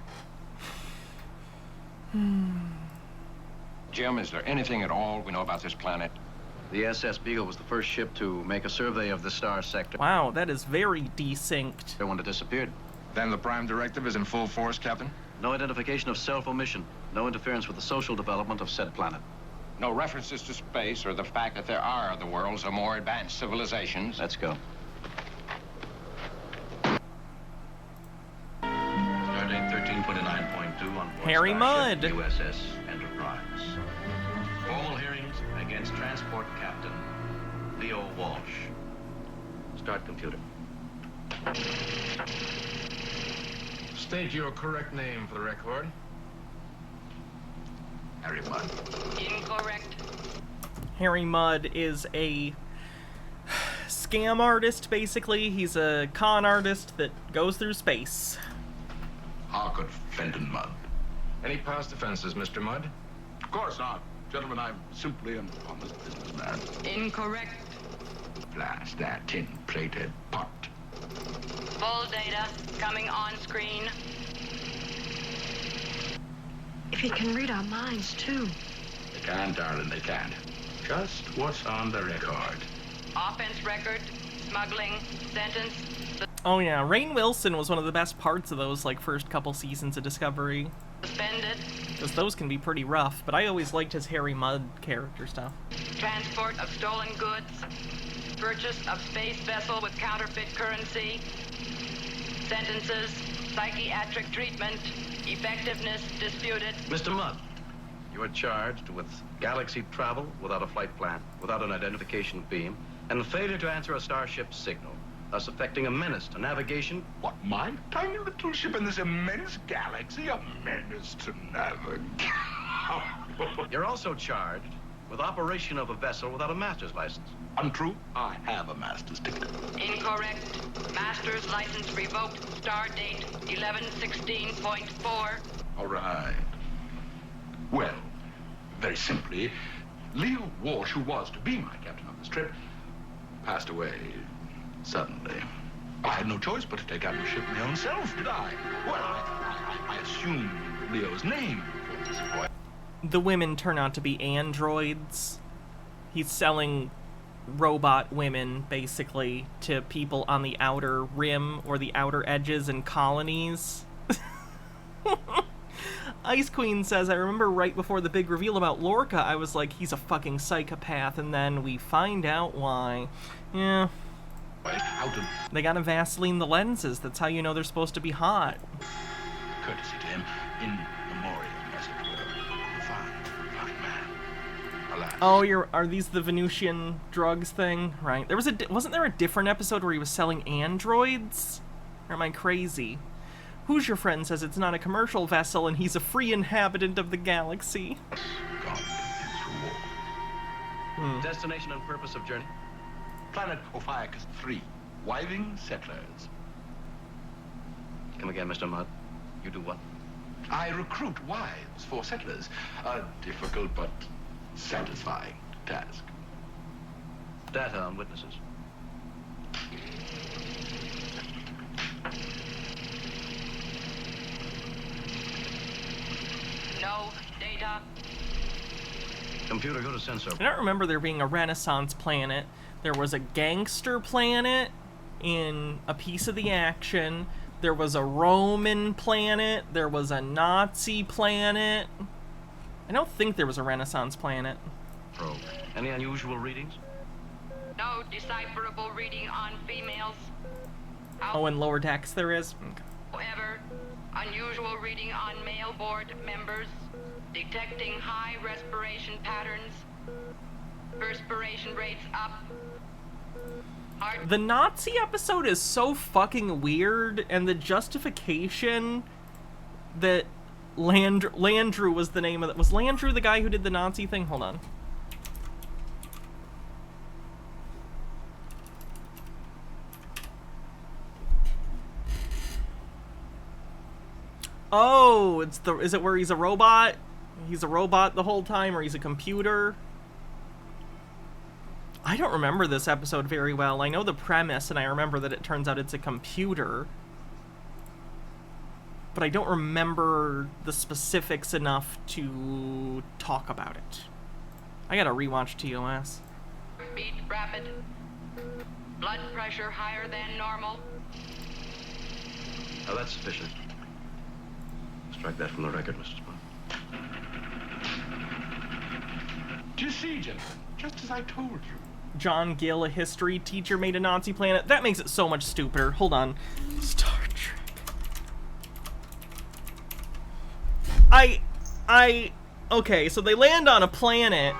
Jim, is there anything at all we know about this planet? The SS Beagle was the first ship to make a survey of the star sector. Wow, that is very desynced. When it disappeared. Then the Prime Directive is in full force, Captain? No identification of self-omission. No interference with the social development of said planet. No references to space or the fact that there are other worlds or more advanced civilizations. Let's go. Stardate 1329.2 on board Harry Mudd. USS Enterprise. Formal hearings against transport captain Leo Walsh. Start computer. State your correct name for the record. Harry Mudd. Incorrect. Harry Mudd is a scam artist, basically. He's a con artist that goes through space. Harcourt Fenton Mudd. Any past offenses, Mr. Mudd? Of course not. Gentlemen, I'm simply an honest businessman. Incorrect. Blast that tin-plated pot. Full data coming on screen. If he can read our minds, too. They can, darling, they can. Just what's on the record. Offense record, smuggling, sentence. Oh yeah, Rainn Wilson was one of the best parts of those, like, first couple seasons of Discovery. Suspended. Because those can be pretty rough, but I always liked his Harry Mudd character stuff. Transport of stolen goods. Purchase of space vessel with counterfeit currency. Sentences. Psychiatric treatment. Effectiveness disputed. Mr. Mudd, you are charged with galaxy travel without a flight plan, without an identification beam, and failure to answer a starship signal, thus affecting a menace to navigation. What, my tiny little ship in this immense galaxy? A menace to navigate. You're also charged with operation of a vessel without a master's license. Untrue. I have a master's ticket. Incorrect. Master's license revoked. Star date 11/16.4. All right. Well, very simply, Leo Walsh, who was to be my captain on this trip, passed away suddenly. I had no choice but to take captainship my own self, did I? Well, I assumed Leo's name for this voyage. The women turn out to be androids. He's selling robot women, basically, to people on the outer rim or the outer edges and colonies. Ice Queen says, I remember right before the big reveal about Lorca, I was like, he's a fucking psychopath, and then we find out why. Yeah. They gotta Vaseline the lenses. That's how you know they're supposed to be hot. Courtesy to him, in memoriam, as it were. A fine man. Alas. Oh, are these the Venusian drugs thing? Right. There was wasn't there a different episode where he was selling androids? Or am I crazy? Who's your friend says it's not a commercial vessel and he's a free inhabitant of the galaxy. Destination and purpose of journey? Planet Ophiuchus 3. Wiving settlers. Come again, Mr. Mudd. You do what? I recruit wives for settlers. A difficult but satisfying task. Data on witnesses. No data. Computer, go to sensor. I don't remember there being a Renaissance planet. There was a gangster planet in a piece of the action. There was a Roman planet. There was a Nazi planet. I don't think there was a Renaissance planet. Probe. Any unusual readings? No decipherable reading on females. Oh, in Lower Decks there is? Okay. However, unusual reading on male board members. Detecting high respiration patterns. Perspiration rates up. The Nazi episode is so fucking weird, and the justification that Landrew was the name of it. Was Landrew the guy who did the Nazi thing? Hold on. Oh, is it where he's a robot? He's a robot the whole time, or he's a computer? I don't remember this episode very well. I know the premise, and I remember that it turns out it's a computer. But I don't remember the specifics enough to talk about it. I gotta rewatch TOS. Beat rapid. Blood pressure higher than normal. Oh, that's sufficient. Strike that from the record, Mr. Spock. Do you see, gentlemen? Just as I told you. John Gill, a history teacher, made a Nazi planet. That makes it so much stupider. Hold on. Star Trek. Okay, so they land on a planet.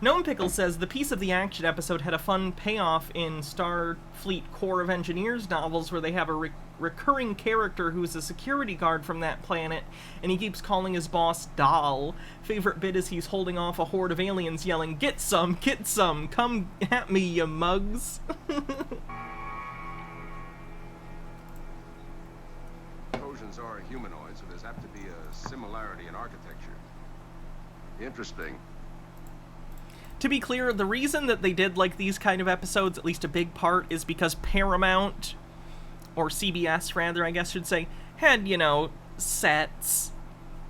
Gnome Pickle says the piece of the action episode had a fun payoff in Starfleet Corps of Engineers novels where they have a recurring character who's a security guard from that planet, and he keeps calling his boss Doll. Favorite bit is he's holding off a horde of aliens yelling, get some, come at me, you mugs." Trojans are humanoids, so there's apt to be a similarity in architecture. Interesting. To be clear, the reason that they did like these kind of episodes, at least a big part, is because Paramount, or CBS rather, I guess should say, had, you know, sets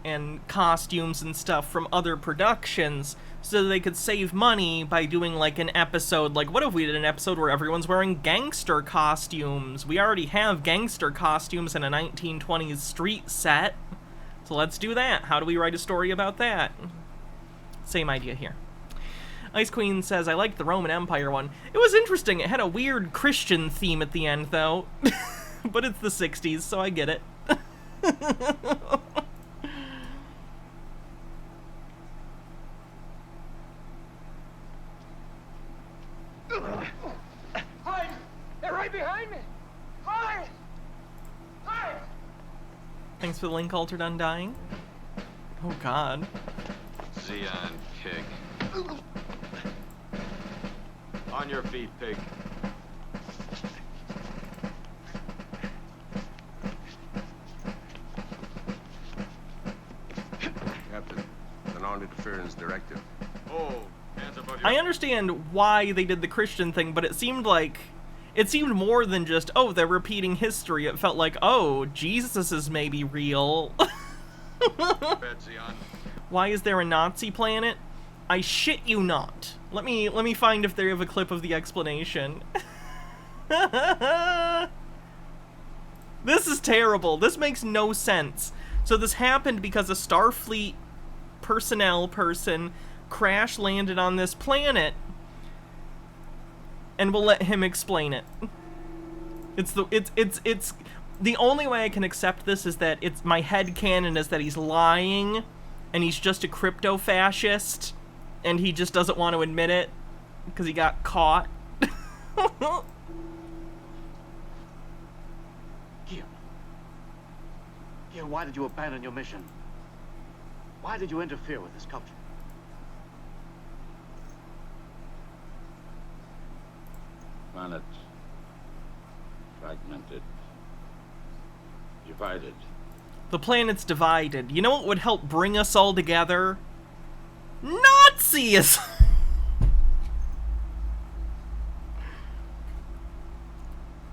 and costumes and stuff from other productions, so they could save money by doing like an episode, like what if we did an episode where everyone's wearing gangster costumes? We already have gangster costumes in a 1920s street set, so let's do that. How do we write a story about that? Same idea here. Ice Queen says, I liked the Roman Empire one. It was interesting. It had a weird Christian theme at the end, though. But it's the 60s, so I get it. Hide! They're right behind me! Hide! Hide! Thanks for the link, Altered Undying. Oh, God. Xeon pig. On your feet, pig. Captain, the non-interference directive. Oh, hands above your... I understand why they did the Christian thing, but it seemed more than just, oh, they're repeating history. It felt like, oh, Jesus is maybe real. Why is there a Nazi planet? I shit you not. Let me find if they have a clip of the explanation. This is terrible. This makes no sense. So this happened because a Starfleet personnel person crash landed on this planet, and we'll let him explain it. It's the only way I can accept this is that it's my headcanon is that he's lying and he's just a crypto-fascist and he just doesn't want to admit it because he got caught. Gil, why did you abandon your mission? Why did you interfere with this culture? Planet fragmented, divided. The planet's divided. You know what would help bring us all together? Nazis!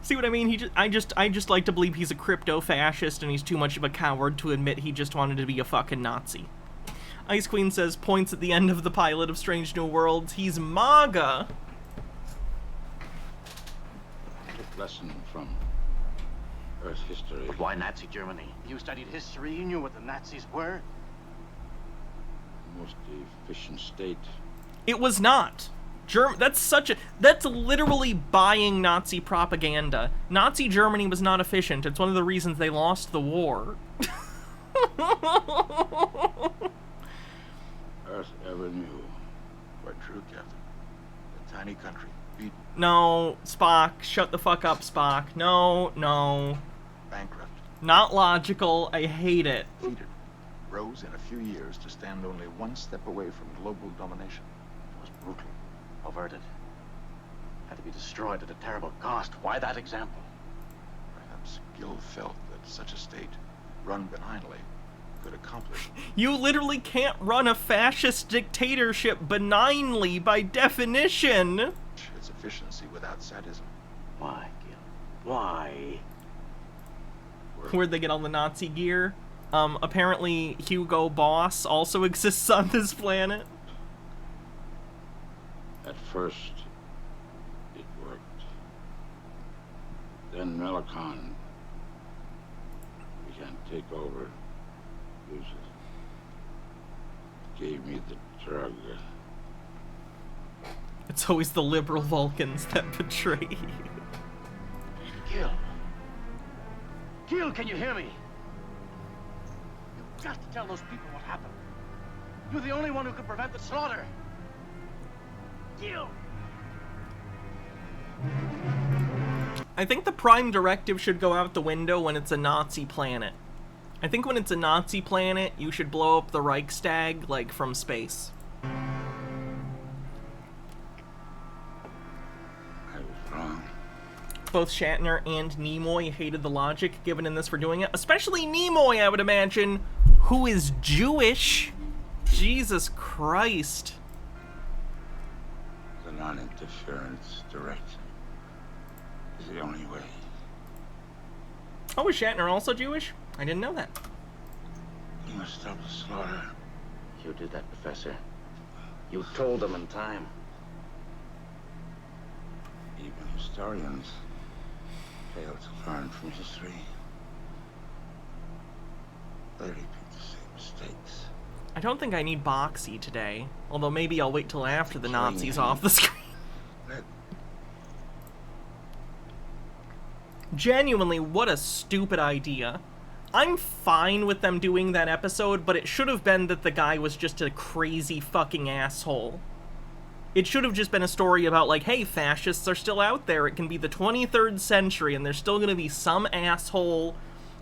See what I mean? I just like to believe he's a crypto-fascist and he's too much of a coward to admit he just wanted to be a fucking Nazi. Ice Queen says, points at the end of the pilot of Strange New Worlds. He's MAGA. Lesson from Earth history. But why Nazi Germany? You studied history, you knew what the Nazis were. The most efficient state. It was not. That's literally buying Nazi propaganda. Nazi Germany was not efficient. It's one of the reasons they lost the war. Earth ever knew. Quite true, Captain. A tiny country. Beaten. No, Spock. Shut the fuck up, Spock. No. Bankrupt. Not logical. I hate it. Defeated. Rose in a few years to stand only one step away from global domination. It was brutal. Averted. Had to be destroyed at a terrible cost. Why that example? Perhaps Gil felt that such a state, run benignly, could accomplish. You literally can't run a fascist dictatorship benignly by definition. Its efficiency without sadism. Why, Gil? Why? Where'd they get all the Nazi gear? Apparently Hugo Boss also exists on this planet. At first, it worked. Then Melicon began to take over, use it. Gave me the drug. It's always the liberal Vulcans that betray you. Gil! Gil, can you hear me? You've got to tell those people what happened. You're the only one who could prevent the slaughter. Gil! I think the Prime Directive should go out the window when it's a Nazi planet. I think when it's a Nazi planet, you should blow up the Reichstag, like, from space. I was wrong. Both Shatner and Nimoy hated the logic given in this for doing it. Especially Nimoy, I would imagine, who is Jewish. Jesus Christ. The non-interference directive is the only way. Oh, was Shatner also Jewish? I didn't know that. You must stop the slaughter. You did that, Professor. You told them in time. Even historians fail to learn from history. They repeat the same mistakes. I don't think I need Boxy today. Although maybe I'll wait till after the Nazis off the screen. Genuinely, what a stupid idea. I'm fine with them doing that episode, but it should have been that the guy was just a crazy fucking asshole. It should have just been a story about, like, hey, fascists are still out there. It can be the 23rd century, and there's still gonna be some asshole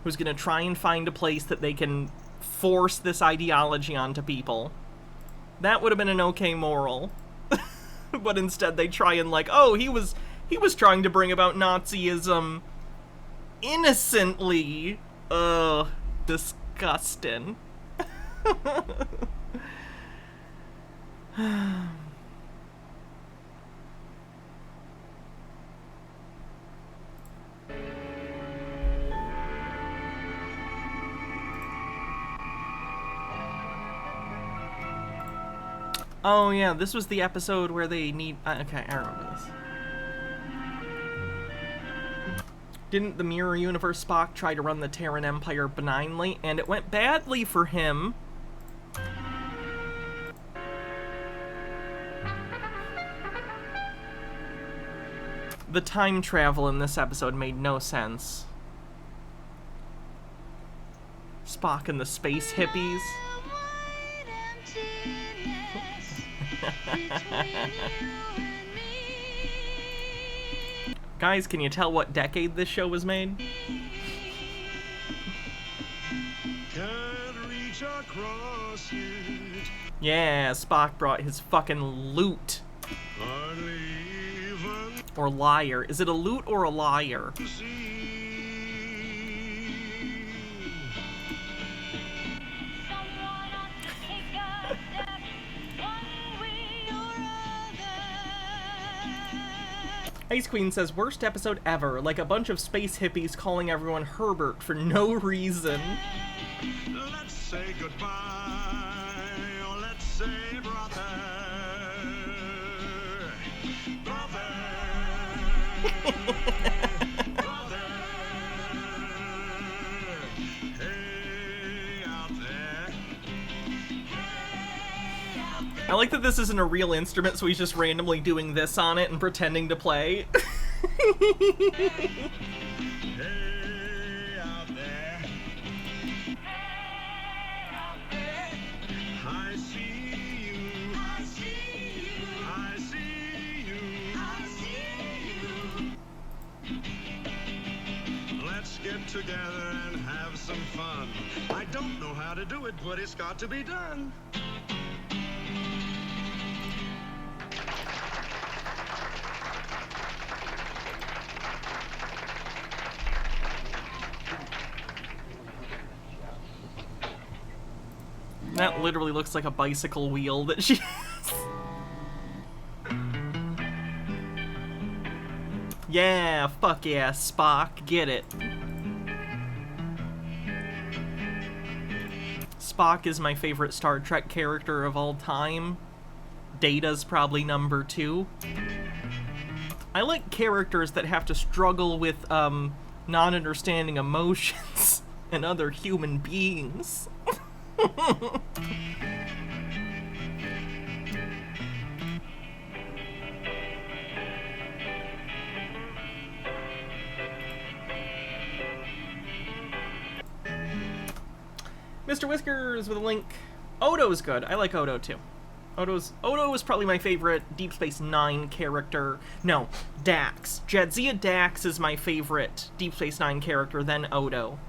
who's gonna try and find a place that they can force this ideology onto people. That would have been an okay moral. But instead they try and, like, oh, he was trying to bring about Nazism innocently. Ugh, disgusting. Oh yeah, this was the episode where they need... okay, I remember this. Didn't the Mirror Universe Spock try to run the Terran Empire benignly, and it went badly for him? The time travel in this episode made no sense. Spock and the space hippies. Guys, can you tell what decade this show was made? Yeah, Spock brought his fucking loot. Or liar. Is it a loot or a liar? Ice Queen says, worst episode ever, like a bunch of space hippies calling everyone Herbert for no reason. Let's say goodbye, or let's say brother. Brother. Hey, out there. I like that this isn't a real instrument, so he's just randomly doing this on it and pretending to play. Together and have some fun. I don't know how to do it, but it's got to be done. That literally looks like a bicycle wheel that she has. Yeah, fuck yeah, Spock, get it. Spock is my favorite Star Trek character of all time. Data's probably number 2. I like characters that have to struggle with, not understanding emotions and other human beings. Mr. Whiskers with a link. Odo's good. I like Odo too. Odo is probably my favorite Deep Space Nine character. No, Dax. Jadzia Dax is my favorite Deep Space Nine character, then Odo.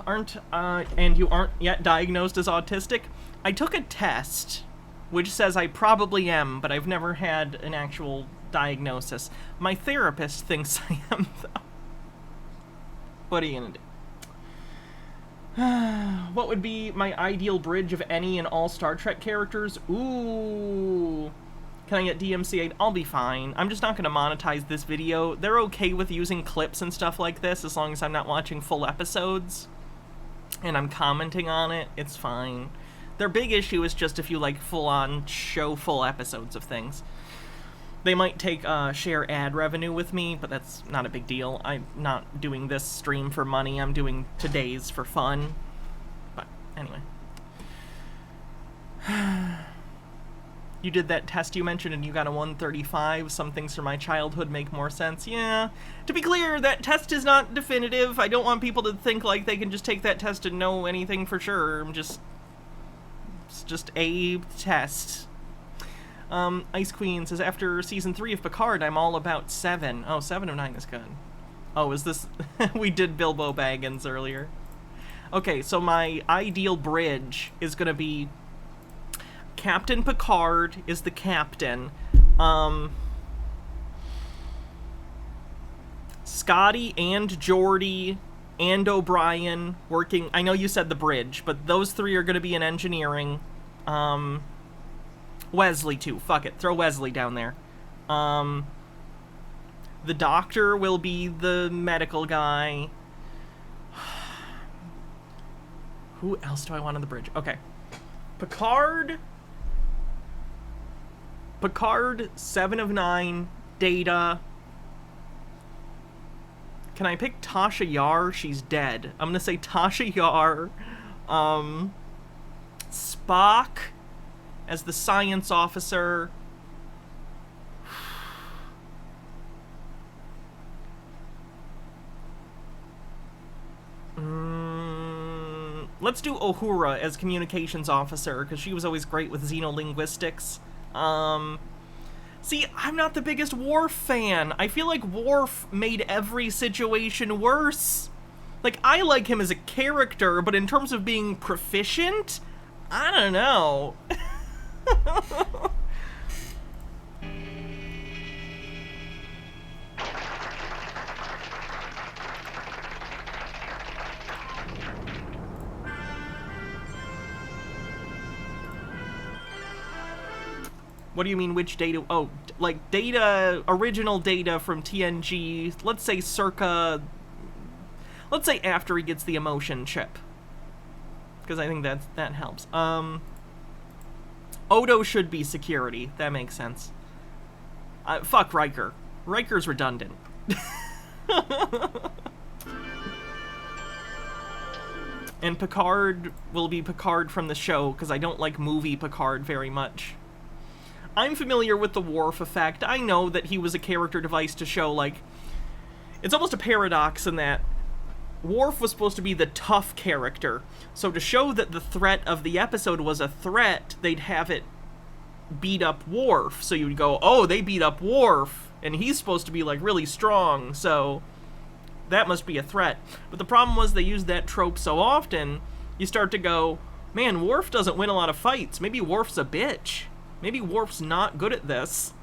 And you aren't yet diagnosed as autistic? I took a test, which says I probably am, but I've never had an actual diagnosis. My therapist thinks I am, though. What are you gonna do? What would be my ideal bridge of any and all Star Trek characters? Ooh. Can I get DMCA'd? I'll be fine. I'm just not going to monetize this video. They're okay with using clips and stuff like this as long as I'm not watching full episodes and I'm commenting on it. It's fine. Their big issue is just if you like full-on show full episodes of things. They might take share ad revenue with me, but that's not a big deal. I'm not doing this stream for money. I'm doing today's for fun. But anyway. You did that test you mentioned and you got a 135. Some things from my childhood make more sense. Yeah. To be clear, that test is not definitive. I don't want people to think like they can just take that test and know anything for sure. It's just a test. Ice Queen says, after season 3 of Picard, I'm all about 7. Oh, 7 of 9 is good. Oh, is this... we did Bilbo Baggins earlier. Okay, so my ideal bridge is gonna be... Captain Picard is the captain. Scotty and Geordi and O'Brien working... I know you said the bridge, but those 3 are gonna be in engineering. Wesley, too. Fuck it. Throw Wesley down there. The doctor will be the medical guy. Who else do I want on the bridge? Okay. Picard, 7 of 9, Data. Can I pick Tasha Yar? She's dead. I'm gonna say Tasha Yar. Spock as the science officer. Let's do Uhura as communications officer, because she was always great with xenolinguistics. See, I'm not the biggest Worf fan. I feel like Worf made every situation worse. Like, I like him as a character, but in terms of being proficient, I don't know. What do you mean, which Data? Oh, like Data, original Data from TNG, let's say circa... Let's say after he gets the emotion chip. Because I think that helps. Odo should be security. That makes sense. Fuck Riker. Riker's redundant. And Picard will be Picard from the show, because I don't like movie Picard very much. I'm familiar with the Worf effect. I know that he was a character device to show, like... It's almost a paradox in that Worf was supposed to be the tough character. So to show that the threat of the episode was a threat, they'd have it beat up Worf. So you'd go, oh, they beat up Worf, and he's supposed to be, like, really strong, so that must be a threat. But the problem was they used that trope so often, you start to go, man, Worf doesn't win a lot of fights. Maybe Worf's a bitch. Maybe Worf's not good at this.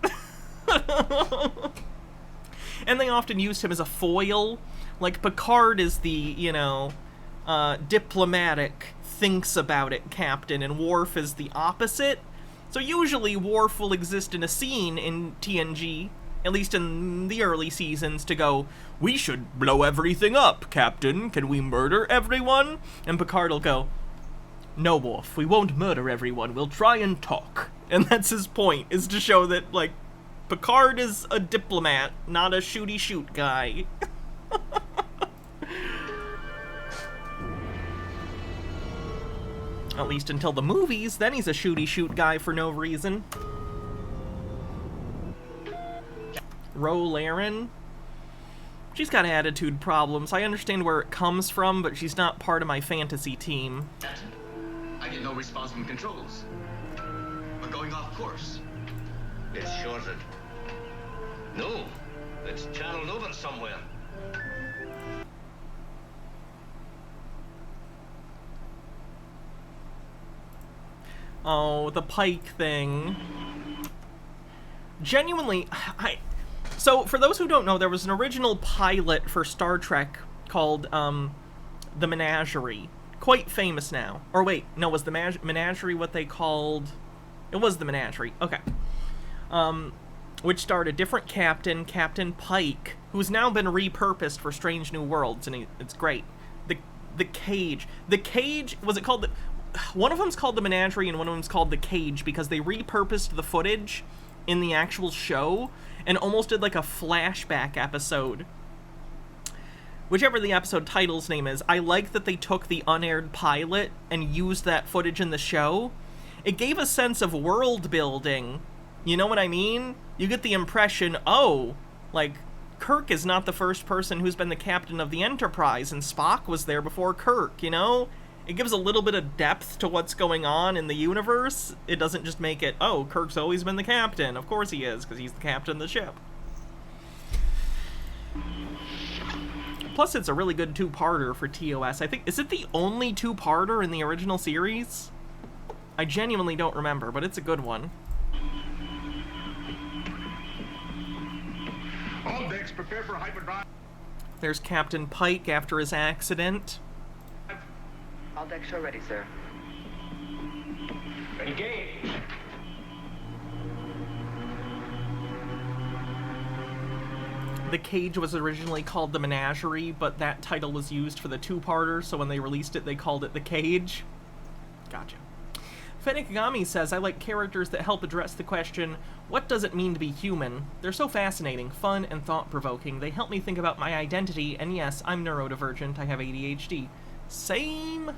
And they often used him as a foil. Like, Picard is the, you know, diplomatic, thinks about it captain, and Worf is the opposite. So usually Worf will exist in a scene in TNG, at least in the early seasons, to go, we should blow everything up, Captain. Can we murder everyone? And Picard will go, no, Worf, we won't murder everyone. We'll try and talk. And that's his point, is to show that, like, Picard is a diplomat, not a shooty-shoot guy. At least until the movies, then he's a shooty-shoot guy for no reason. Ro Laren? She's got attitude problems. I understand where it comes from, but she's not part of my fantasy team. Captain, I get no response from controls. We're going off course. It's shorted. No, it's channeled over somewhere. Oh, the Pike thing. Genuinely, So, for those who don't know, there was an original pilot for Star Trek called, The Menagerie. Quite famous now. Or wait, no, was the Menagerie what they called... It was the Menagerie, okay. Which starred a different captain, Captain Pike, who's now been repurposed for Strange New Worlds, and it's great. The Cage. The Cage, was it called one of them's called The Menagerie and one of them's called The Cage because they repurposed the footage in the actual show and almost did like a flashback episode. Whichever the episode title's name is, I like that they took the unaired pilot and used that footage in the show. It gave a sense of world building. You know what I mean? You get the impression, oh, like, Kirk is not the first person who's been the captain of the Enterprise, and Spock was there before Kirk, you know? It gives a little bit of depth to what's going on in the universe. It doesn't just make it, oh, Kirk's always been the captain. Of course he is, because he's the captain of the ship. Plus, it's a really good two-parter for TOS. I think, is it the only two-parter in the original series? I genuinely don't remember, but it's a good one. All decks prepare for hyperdrive. There's Captain Pike after his accident. All decks are ready, sir. Engage. The Cage was originally called The Menagerie, but that title was used for the two-parter, so when they released it, they called it The Cage. Gotcha. Fenekigami says, I like characters that help address the question, what does it mean to be human? They're so fascinating, fun, and thought-provoking. They help me think about my identity, and yes, I'm neurodivergent. I have ADHD. Same.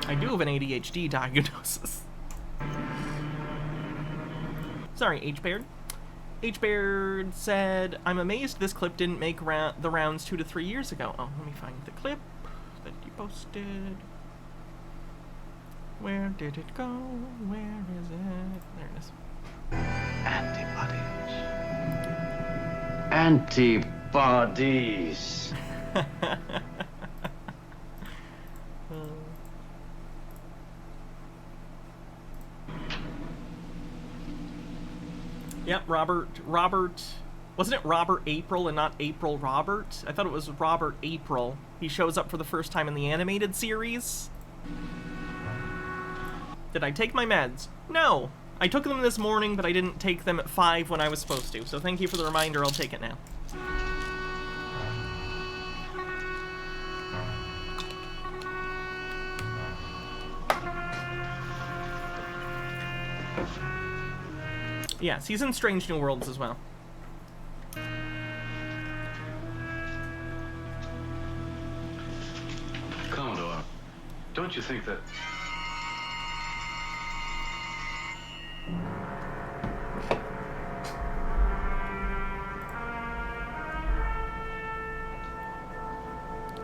I do have an ADHD diagnosis. Sorry, H-Baird. H-Baird said, I'm amazed this clip didn't make the rounds 2 to 3 years ago. Oh, let me find the clip that you posted. Where did it go? Where is it? There it is. Antibodies. Yep, Robert, wasn't it Robert April and not April Robert? I thought it was Robert April. He shows up for the first time in the animated series. Did I take my meds? No. I took them this morning, but I didn't take them at 5 when I was supposed to, so thank you for the reminder. I'll take it now. Yes, he's in Strange New Worlds as well. Commodore, don't you think that...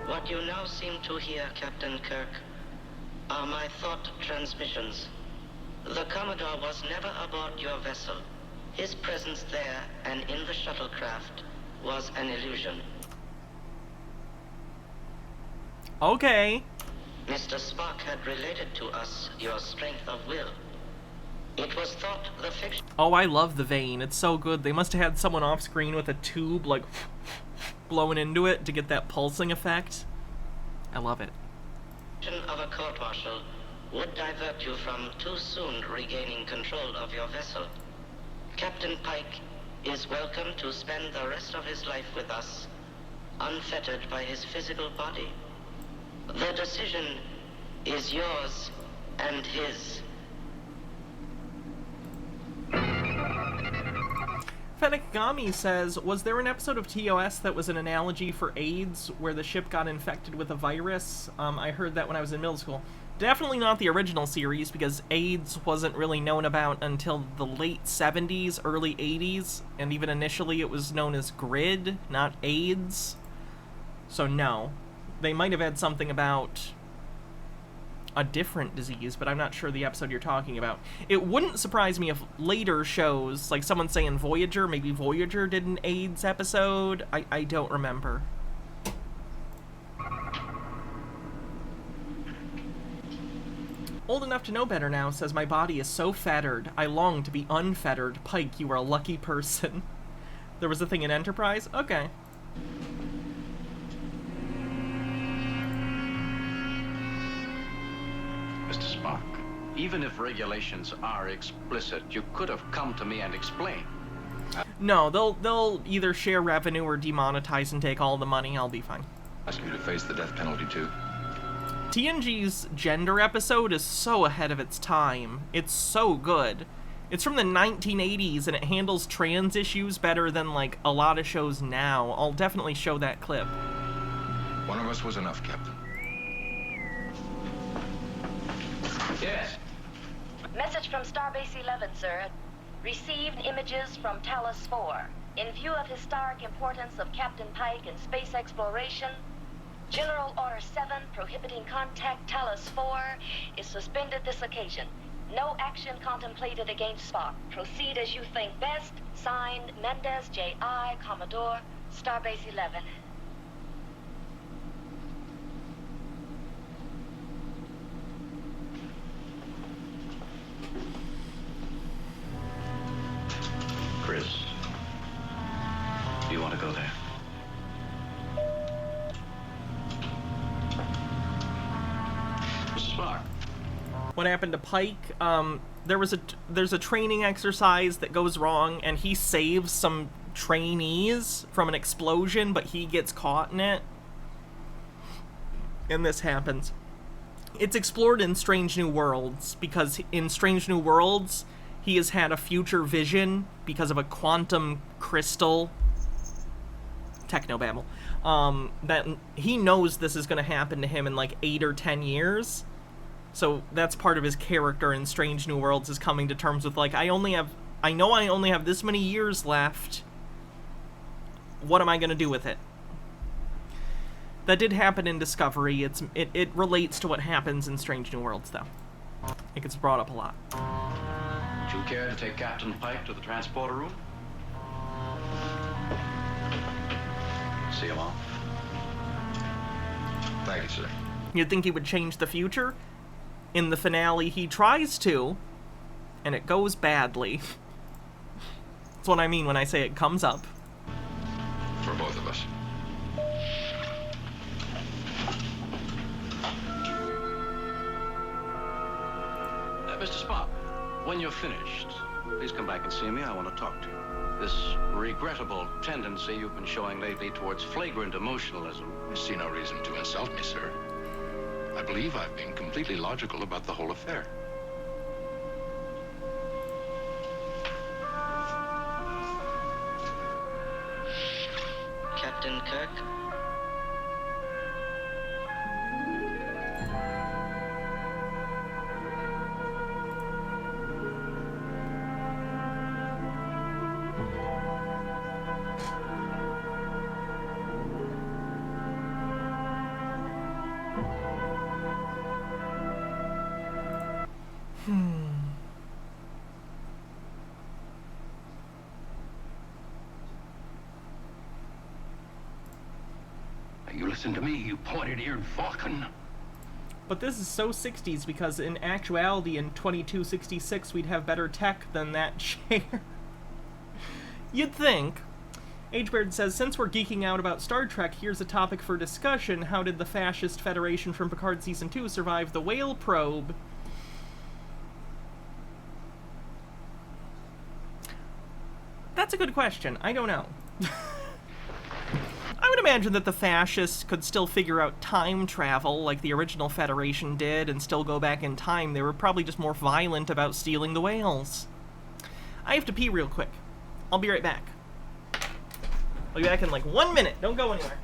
What you now seem to hear, Captain Kirk, are my thought transmissions. The Commodore was never aboard your vessel. His presence there and in the shuttlecraft was an illusion. Okay. Mr. Spock had related to us your strength of will. It was thought the fiction... Oh, I love the vein. It's so good. They must have had someone off screen with a tube, like, blowing into it to get that pulsing effect. I love it. ...of a court-martial would divert you from too soon regaining control of your vessel. Captain Pike is welcome to spend the rest of his life with us, unfettered by his physical body. The decision is yours and his. Fenekigami says, was there an episode of TOS that was an analogy for AIDS, where the ship got infected with a virus? I heard that when I was in middle school. Definitely not the original series, because AIDS wasn't really known about until the late 70s, early 80s, and even initially it was known as GRID, not AIDS. So no. They might have had something about a different disease, but I'm not sure the episode you're talking about. It wouldn't surprise me if later shows, like someone saying Voyager, maybe Voyager did an AIDS episode. I don't remember. Old enough to know better now, says my body is so fettered. I long to be unfettered. Pike, you are a lucky person. There was a thing in Enterprise? Okay. Mr. Spock, even if regulations are explicit, you could have come to me and explained. No, they'll either share revenue or demonetize and take all the money. I'll be fine. Ask you to face the death penalty too. TNG's gender episode is so ahead of its time. It's so good. It's from the 1980s, and it handles trans issues better than, like, a lot of shows now. I'll definitely show that clip. One of us was enough, Captain. Yes. Message from Starbase 11, sir. Received images from Talos 4. In view of historic importance of Captain Pike in space exploration, General Order 7 prohibiting contact Talos 4 is suspended this occasion. No action contemplated against Spock. Proceed as you think best. Signed, Mendez J.I., Commodore, Starbase 11. Chris, do you want to go there? Mr. Spock. What happened to Pike? There's a training exercise that goes wrong, and he saves some trainees from an explosion, but he gets caught in it. And this happens. It's explored in Strange New Worlds, because in Strange New Worlds, he has had a future vision because of a quantum crystal. Technobabble. That he knows this is going to happen to him in like 8 or 10 years. So that's part of his character in Strange New Worlds, is coming to terms with, like, I know I only have this many years left. What am I going to do with it? That did happen in Discovery. It relates to what happens in Strange New Worlds, though. It gets brought up a lot. Would you care to take Captain Pike to the transporter room? See him off. Thank you, sir. You'd think he would change the future? In the finale, he tries to, and it goes badly. That's what I mean when I say it comes up. For both of us. Mr. Spock, when you're finished, please come back and see me. I want to talk to you. This regrettable tendency you've been showing lately towards flagrant emotionalism. I see no reason to insult me, sir. I believe I've been completely logical about the whole affair. Captain Kirk? You listen to me, you pointed-eared Vulcan. But this is so 60s, because in actuality, in 2266, we'd have better tech than that chair. You'd think. Agebeard says, since we're geeking out about Star Trek, here's a topic for discussion. How did the fascist Federation from Picard Season 2 survive the whale probe? That's a good question. I don't know. I would imagine that the fascists could still figure out time travel like the original Federation did and still go back in time. They were probably just more violent about stealing the whales. I have to pee real quick. I'll be right back. I'll be back in like 1 minute. Don't go anywhere.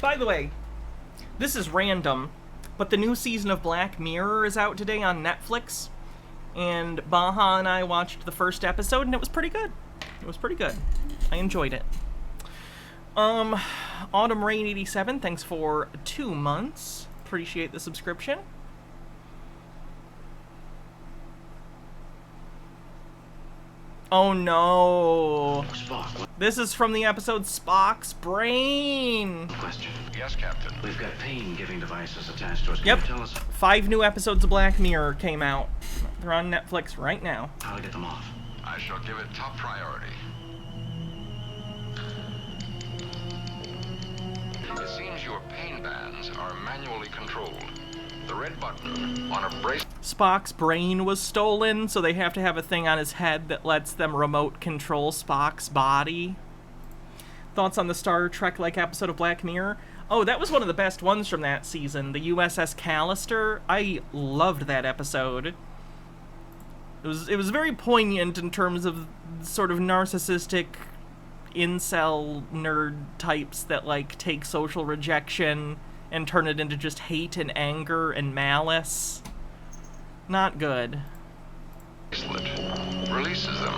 By the way, this is random, but the new season of Black Mirror is out today on Netflix, and Baha and I watched the first episode, and it was pretty good. It was pretty good. I enjoyed it. Autumn Rain 87, thanks for 2 months. Appreciate the subscription. Oh no. Spock. This is from the episode Spock's Brain. Question. Yes, Captain. We've got pain-giving devices attached to us. Can Yep. you tell us 5 new episodes of Black Mirror came out. They're on Netflix right now. how to get them off? I shall give it top priority. It seems your pain bands are manually controlled. The red button on a brace... Spock's brain was stolen, so they have to have a thing on his head that lets them remote control Spock's body. Thoughts on the Star Trek-like episode of Black Mirror? Oh, that was one of the best ones from that season, the USS Callister. I loved that episode. It was very poignant in terms of sort of narcissistic incel nerd types that, like, take social rejection and turn it into just hate and anger and malice. Not good. Releases them.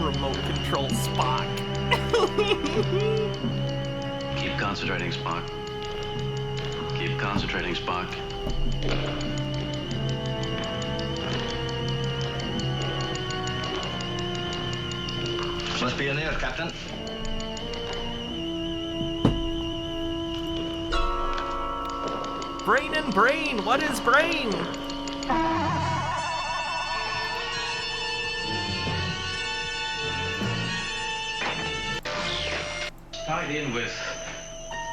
Remote control Spock. Keep concentrating, Spock. Keep concentrating, Spock. Must be in there, Captain. Brain and brain, what is brain? Tied in with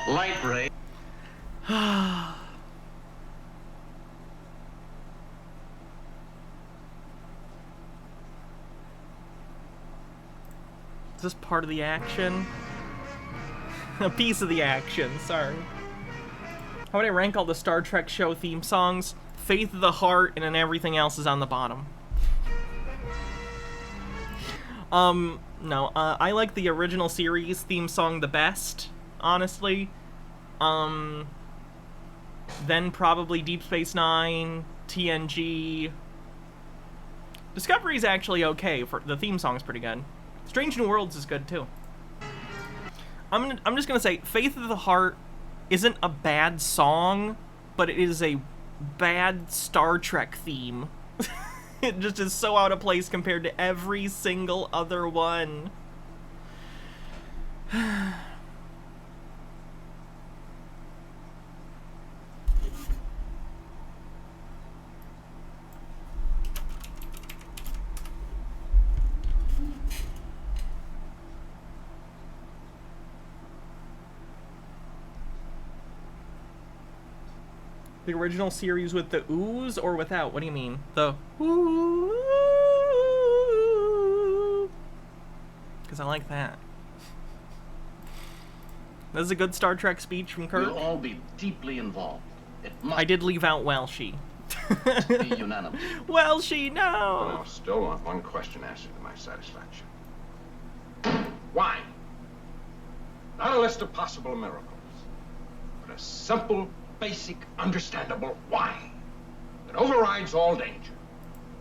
light ray. Is this part of the action? A piece of the action, sorry. How would I rank all the Star Trek show theme songs? Faith of the Heart, and then everything else is on the bottom. No, I like the original series theme song the best, honestly. Then probably Deep Space Nine, TNG. Discovery's actually okay, for the theme song's pretty good. Strange New Worlds is good too. I'm just gonna say, Faith of the Heart isn't a bad song, but it is a bad Star Trek theme. It just is so out of place compared to every single other one. The original series with the ooze or without? What do you mean? The ooh. Because I like that. That is a good Star Trek speech from Kirk. We'll all be deeply involved. It must I did leave out Welshi. be unanimous. Welshi, no! I still want one question answered to my satisfaction. Why? Not a list of possible miracles, but a simple, basic, understandable why that overrides all danger.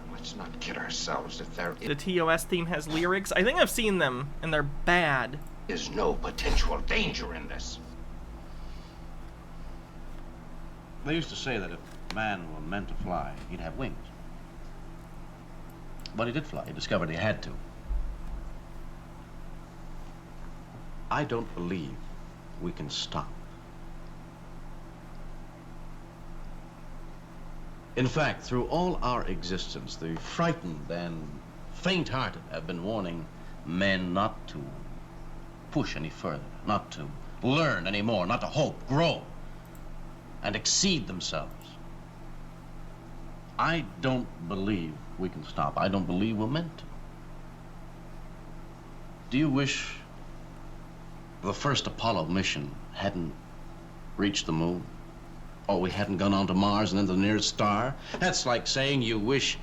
And let's not kid ourselves if there The TOS theme has lyrics. I think I've seen them, and they're bad. is no potential danger in this. They used to say that if man were meant to fly, he'd have wings. But he did fly. He discovered he had to. I don't believe we can stop. In fact, through all our existence, the frightened and faint-hearted have been warning men not to push any further, not to learn any more, not to hope, grow, and exceed themselves. I don't believe we can stop. I don't believe we're meant to. Do you wish the first Apollo mission hadn't reached the moon? Or we hadn't gone on to Mars and then to the nearest star? That's like saying you wish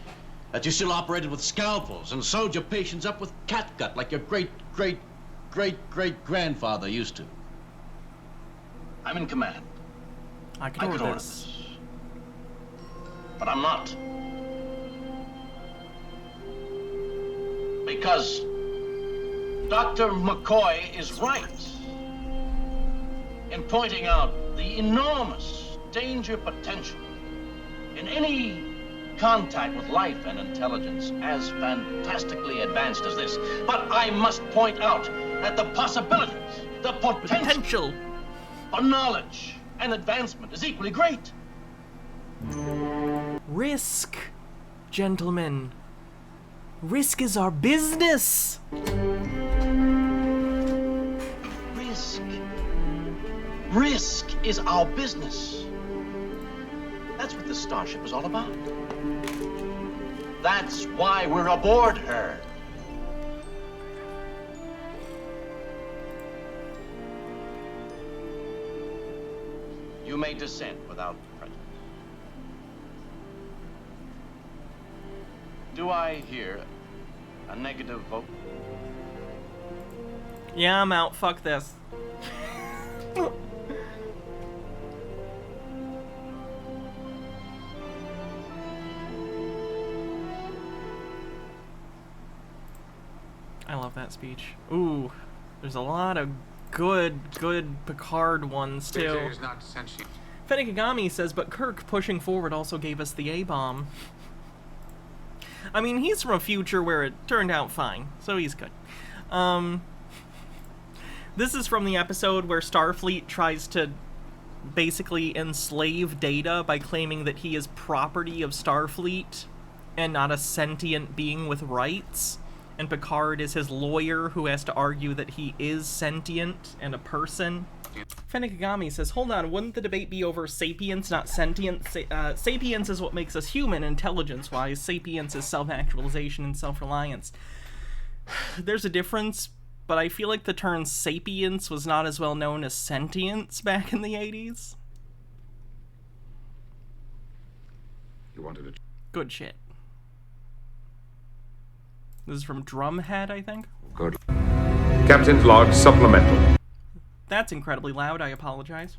That you still operated with scalpels and sewed your patients up with catgut like your great-great-great-great-grandfather used to. I'm in command. I could order this. But I'm not. Because Dr. McCoy is right in pointing out the enormous danger potential in any contact with life and intelligence as fantastically advanced as this. But I must point out that the possibilities, the potential for knowledge and advancement is equally great. Risk, gentlemen. Risk is our business. Risk is our business. That's what the Starship is all about. That's why we're aboard her. You may dissent without prejudice. Do I hear a negative vote? Yeah, I'm out. Fuck this. I love that speech. Ooh, there's a lot of good Picard ones too. is not sentient. Fenekigami says, but Kirk pushing forward also gave us the A-bomb. I mean, he's from a future where it turned out fine, so he's good. This is from the episode where Starfleet tries to basically enslave Data by claiming that he is property of Starfleet and not a sentient being with rights. And Picard is his lawyer who has to argue that he is sentient and a person. Fenekigami says, hold on, wouldn't the debate be over sapience, not sentience? Sapience is what makes us human, intelligence-wise. Sapience is self-actualization and self-reliance. There's a difference, but I feel like the term sapience was not as well known as sentience back in the 80s. You wanted to... Good shit. This is from Drumhead, I think? Good. Captain's log supplemental. That's incredibly loud, I apologize.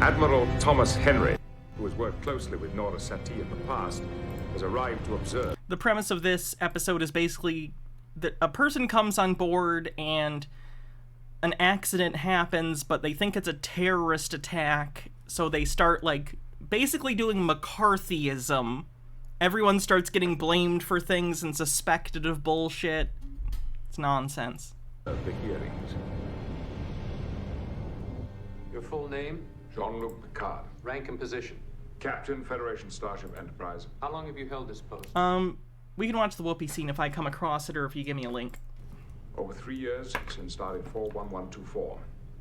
Admiral Thomas Henry, who has worked closely with Nora Sati in the past, has arrived to observe. The premise of this episode is basically that a person comes on board and an accident happens, but they think it's a terrorist attack, so they start, like, basically doing McCarthyism. Everyone starts getting blamed for things and suspected of bullshit. It's nonsense. The hearings. Your full name? Jean-Luc Picard. Rank and position? Captain, Federation Starship Enterprise. How long have you held this post? We can watch the Whoopi scene if I come across it or if you give me a link. Over 3 years since starting 41124.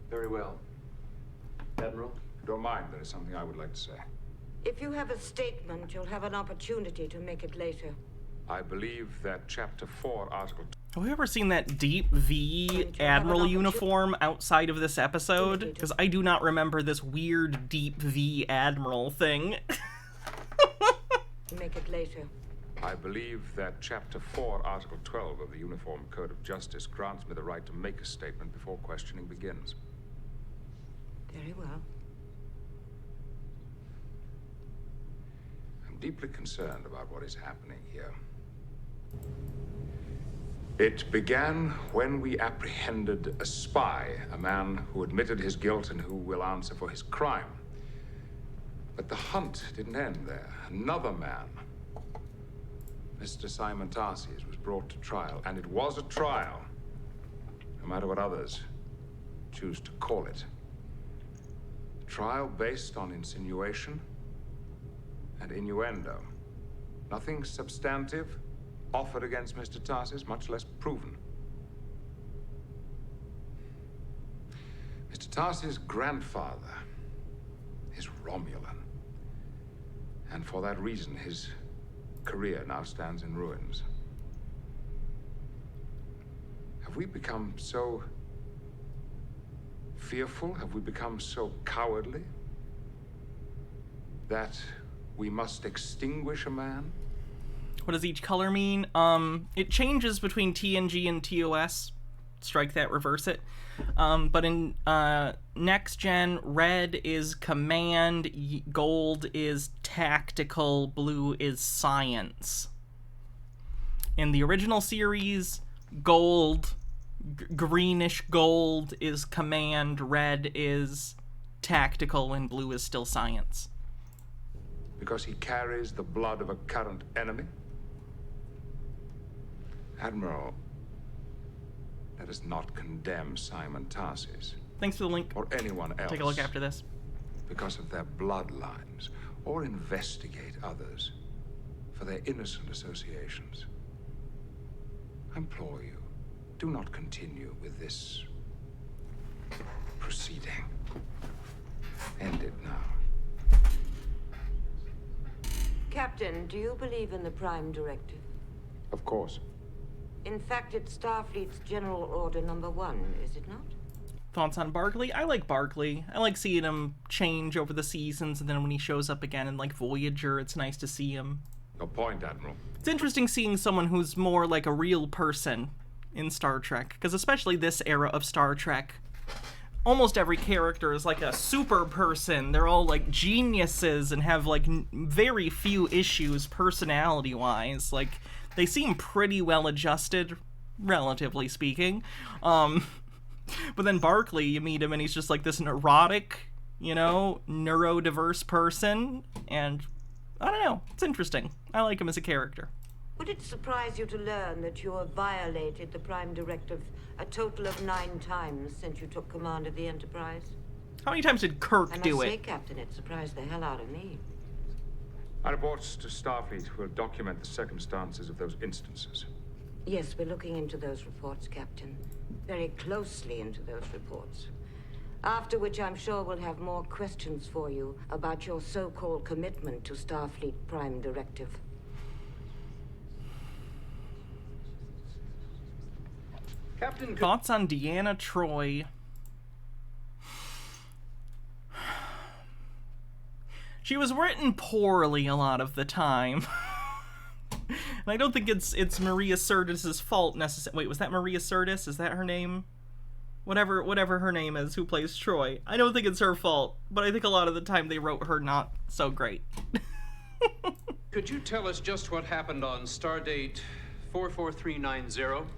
Very well. Admiral? If you don't mind, there is something I would like to say. If you have a statement, you'll have an opportunity to make it later. I believe that Chapter 4, Article 2... Have we ever seen that Deep V Admiral uniform outside of this episode? Because I do not remember this weird Deep V Admiral thing. Make it later. I believe that Chapter 4, Article 12 of the Uniform Code of Justice grants me the right to make a statement before questioning begins. Very well. I'm deeply concerned about what is happening here. It began when we apprehended a spy, a man who admitted his guilt and who will answer for his crime. But the hunt didn't end there. Another man, Mr. Simon Tarsius, was brought to trial, and it was a trial, no matter what others choose to call it. A trial based on insinuation and innuendo. Nothing substantive offered against Mr. Tarsius, much less proven. Mr. Tarsius' grandfather is Romulan, and for that reason his career now stands in ruins. Have we become so fearful? Have we become so cowardly that we must extinguish a man What does each color mean? It changes between TNG and TOS. Strike that, reverse it. But in next gen, red is command, gold is tactical, blue is science. In the original series, gold, greenish gold is command, red is tactical, and blue is still science. Because he carries the blood of a current enemy? Admiral, let us not condemn Simon Tarsis. Thanks for the link. Or anyone else. Take a look after this. Because of their bloodlines, or investigate others for their innocent associations. I implore you, do not continue with this proceeding. End it now. Captain, do you believe in the Prime Directive? Of course. In fact, it's Starfleet's General Order number 1, is it not? Thoughts on Barclay? I like Barclay. I like seeing him change over the seasons, and then when he shows up again in, like, Voyager, it's nice to see him. No point, Admiral. It's interesting seeing someone who's more like a real person in Star Trek, because especially this era of Star Trek, almost every character is like a super person. They're all like geniuses and have like very few issues personality-wise. Like, they seem pretty well adjusted, relatively speaking. But then Barclay, you meet him and he's just like this neurotic, you know, neurodiverse person, and I don't know, it's interesting. I like him as a character. Would it surprise you to learn that you have violated the Prime Directive a total of 9 times since you took command of the Enterprise? How many times did Kirk do I must it? say, Captain, it surprised the hell out of me. Our reports to Starfleet will document the circumstances of those instances. Yes, we're looking into those reports, Captain. Very closely into those reports. After which I'm sure we'll have more questions for you about your so-called commitment to Starfleet Prime Directive. Captain, thoughts on Deanna Troi? She was written poorly a lot of the time. And I don't think it's Maria Sirtis' fault necessarily. Wait, was that Maria Sirtis? Is that her name? Whatever her name is, who plays Troi. I don't think it's her fault, but I think a lot of the time they wrote her not so great. Could you tell us just what happened on Stardate 44390?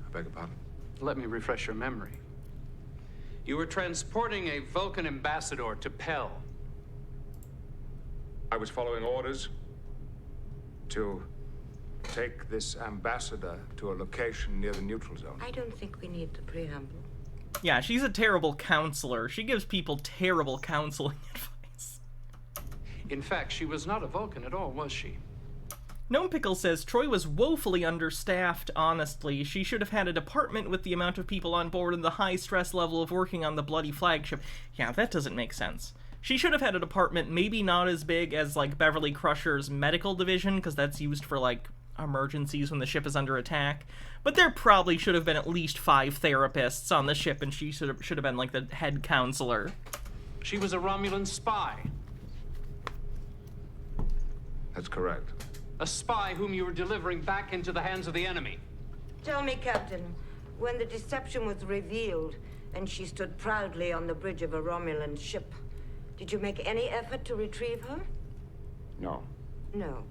I beg your pardon? Let me refresh your memory. You were transporting a Vulcan ambassador to Pell. I was following orders to take this ambassador to a location near the neutral zone. I don't think we need the preamble. Yeah, she's a terrible counselor. She gives people terrible counseling advice. In fact, she was not a Vulcan at all, was she? Gnome Pickle says, Troi was woefully understaffed, honestly. She should have had a department with the amount of people on board and the high stress level of working on the bloody flagship. Yeah, that doesn't make sense. She should have had a department maybe not as big as, like, Beverly Crusher's medical division, because that's used for, like, emergencies when the ship is under attack. But there probably should have been at least 5 therapists on the ship, and she should have been, like, the head counselor. She was a Romulan spy. That's correct. A spy whom you were delivering back into the hands of the enemy. Tell me, Captain, when the deception was revealed and she stood proudly on the bridge of a Romulan ship, did you make any effort to retrieve her? No. No.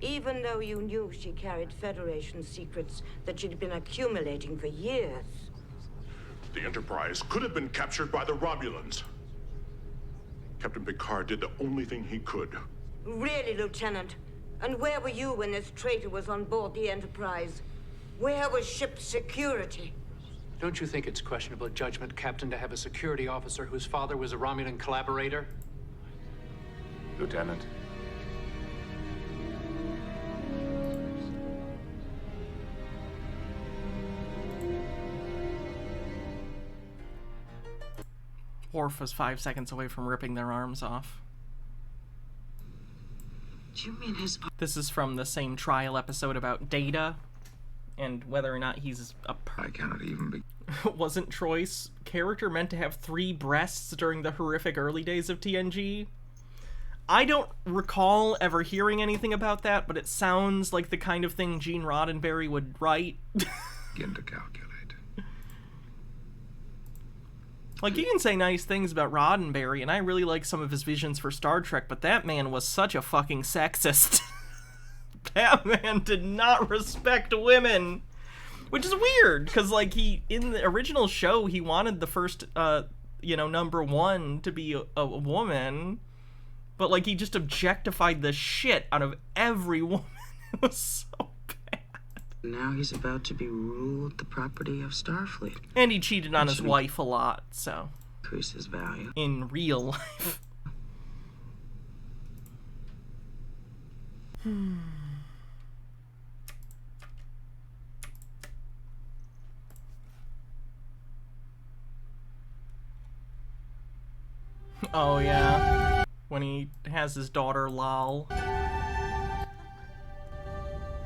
Even though you knew she carried Federation secrets that she'd been accumulating for years. The Enterprise could have been captured by the Romulans. Captain Picard did the only thing he could. Really, Lieutenant? And where were you when this traitor was on board the Enterprise? Where was ship security? Don't you think it's questionable judgment, Captain, to have a security officer whose father was a Romulan collaborator? Lieutenant. Worf was 5 seconds away from ripping their arms off. Do you mean his... This is from the same trial episode about Data, and whether or not he's a... I cannot even be... Wasn't Troy's character meant to have 3 breasts during the horrific early days of TNG? I don't recall ever hearing anything about that, but it sounds like the kind of thing Gene Roddenberry would write. Begin to calculate. Like, you can say nice things about Roddenberry, and I really like some of his visions for Star Trek, but that man was such a fucking sexist. That man did not respect women. Which is weird, because, like, in the original show, he wanted the first, number one to be a woman. But, like, he just objectified the shit out of every woman. It was so bad. Now he's about to be ruled the property of Starfleet. And he cheated on his wife a lot, so. Increase his value. In real life. Oh, yeah. When he has his daughter, Lal.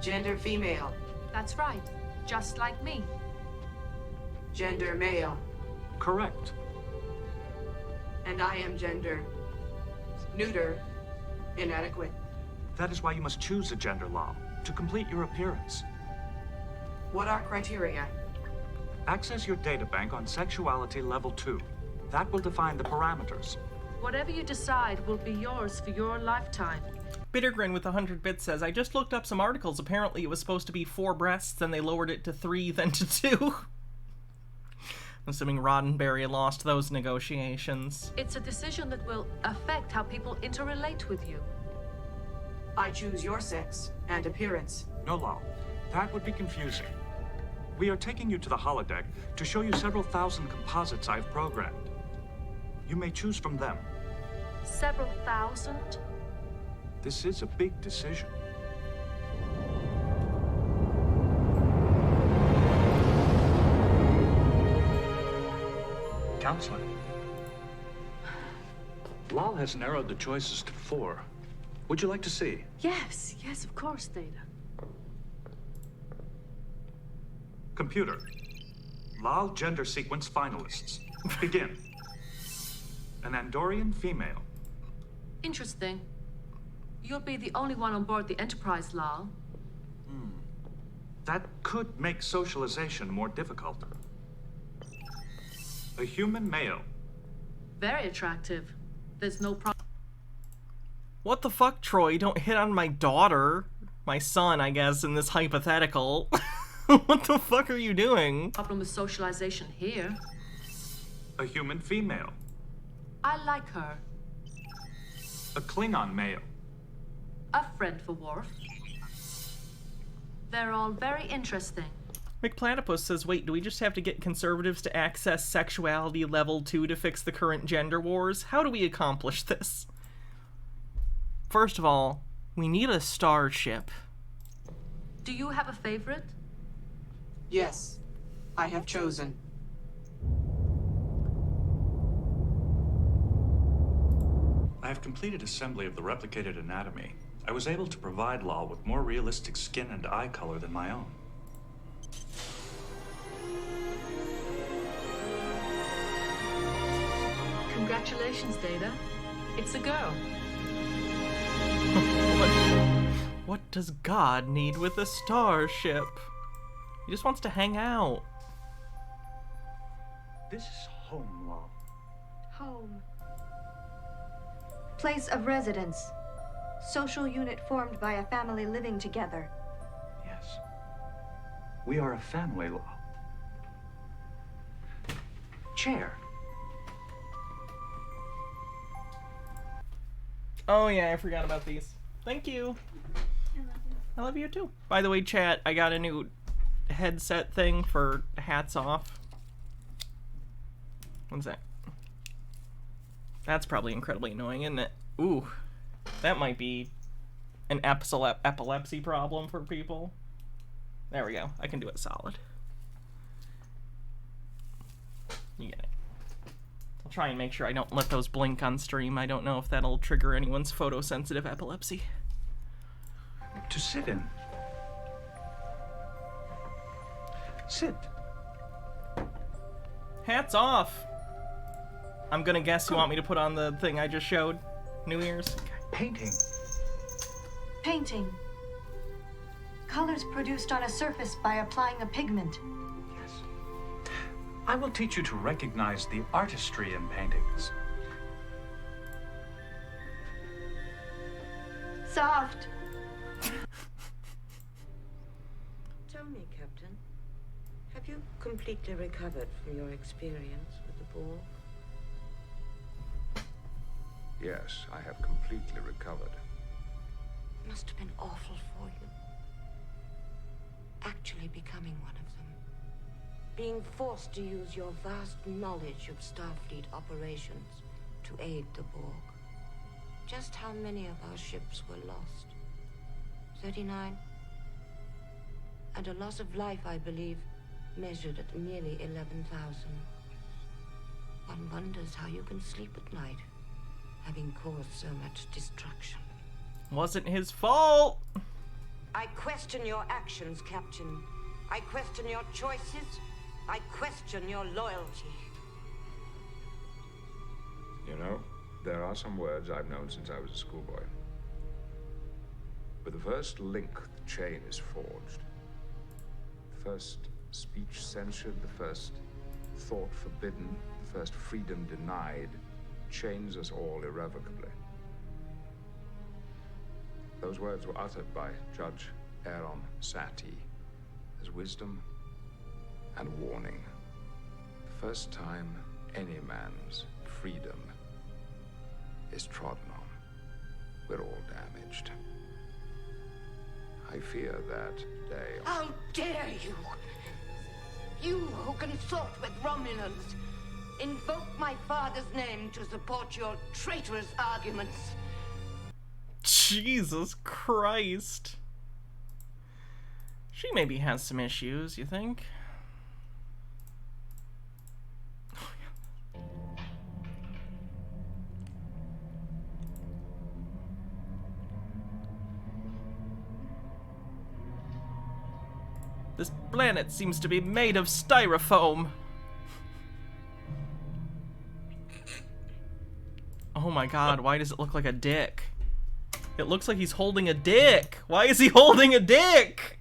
Gender female. That's right. Just like me. Gender male. Correct. And I am gender neuter, inadequate. That is why you must choose a gender, Lal, to complete your appearance. What are criteria? Access your databank on sexuality level 2. That will define the parameters. Whatever you decide will be yours for your lifetime. Bittergrin with 100 bits says, I just looked up some articles. Apparently it was supposed to be 4 breasts, then they lowered it to 3, then to 2. I'm assuming Roddenberry lost those negotiations. It's a decision that will affect how people interrelate with you. I choose your sex and appearance. No, Lal. That would be confusing. We are taking you to the holodeck to show you several thousand composites I've programmed. You may choose from them. Several thousand? This is a big decision. Counselor. Lal has narrowed the choices to 4. Would you like to see? Yes, of course, Data. Computer. Lal gender sequence finalists. Begin. An Andorian female. Interesting. You'll be the only one on board the Enterprise, Lal. That could make socialization more difficult. A human male. Very attractive. There's no problem. What the fuck, Troy? Don't hit on my daughter. My son, I guess, in this hypothetical. What the fuck are you doing? Problem with socialization here. A human female. I like her. A Klingon male. A friend for Worf. They're all very interesting. McPlatypus says, wait, do we just have to get conservatives to access sexuality level 2 to fix the current gender wars? How do we accomplish this? First of all, we need a starship. Do you have a favorite? Yes, I have chosen. I have completed assembly of the replicated anatomy. I was able to provide Lal with more realistic skin and eye color than my own. Congratulations, Data. It's a girl. What does God need with a starship? He just wants to hang out. This is home, Lal. Home. Place of residence. Social unit formed by a family living together. Yes. We are a family, Lal. Chair. Oh yeah, I forgot about these. Thank you. I love you too. By the way, chat, I got a new headset thing for hats off. What's that? That's probably incredibly annoying, isn't it? Ooh, that might be an epilepsy problem for people. There we go. I can do it solid. You get it. I'll try and make sure I don't let those blink on stream. I don't know if that'll trigger anyone's photosensitive epilepsy. To sit in. Sit. Hats off. I'm gonna guess you want me to put on the thing I just showed. New Year's? Okay. painting. Painting. Colors produced on a surface by applying a pigment. Yes. I will teach you to recognize the artistry in paintings. Soft. Tell me, Captain, have you completely recovered from your experience with the Borg? Yes, I have completely recovered. It must have been awful for you. Actually becoming one of them. Being forced to use your vast knowledge of Starfleet operations to aid the Borg. Just how many of our ships were lost? 39? And a loss of life, I believe, measured at nearly 11,000. One wonders how you can sleep at night, having caused so much destruction. Wasn't his fault. I question your actions, Captain. I question your choices. I question your loyalty. You know, there are some words I've known since I was a schoolboy. With the first link, the chain is forged. The first speech censured, the first thought forbidden, the first freedom denied, chains us all irrevocably. Those words were uttered by Judge Aaron Satie as wisdom and warning. The first time any man's freedom is trodden on, we're all damaged. I fear that today... How dare you! You who consort with Romulans, invoke my father's name to support your traitorous arguments. Jesus Christ. She maybe has some issues, you think? This planet seems to be made of styrofoam. Oh my god, why does it look like a dick? It looks like he's holding a dick. Why is he holding a dick?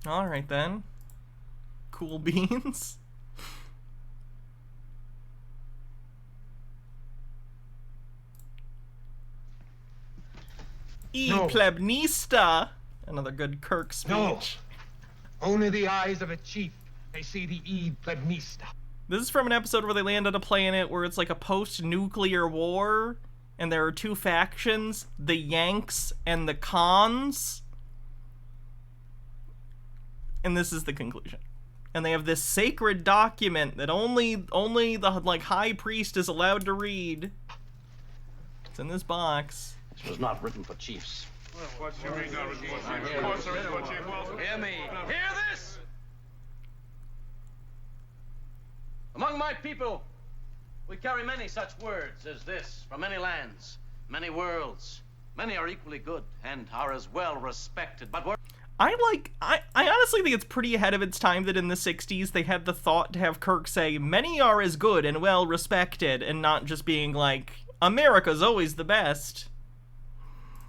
All right then. Cool beans. No. Plebnista. Another good Kirk speech. No. Only the eyes of a chief may see the plebnista. This is from an episode where they land on a planet where it's like a post-nuclear war, and there are two factions, the Yanks and the Khans. And this is the conclusion. And they have this sacred document that only the like high priest is allowed to read. It's in this box. This was not written for chiefs. What you mean not written for chiefs? Of course there is for Chief Wilson. Hear me. Hear this! Among my people, we carry many such words as this from many lands, many worlds. Many are equally good and are as well respected, but we're... I honestly think it's pretty ahead of its time that in the 60s they had the thought to have Kirk say, many are as good and well respected, and not just being like, America's always the best.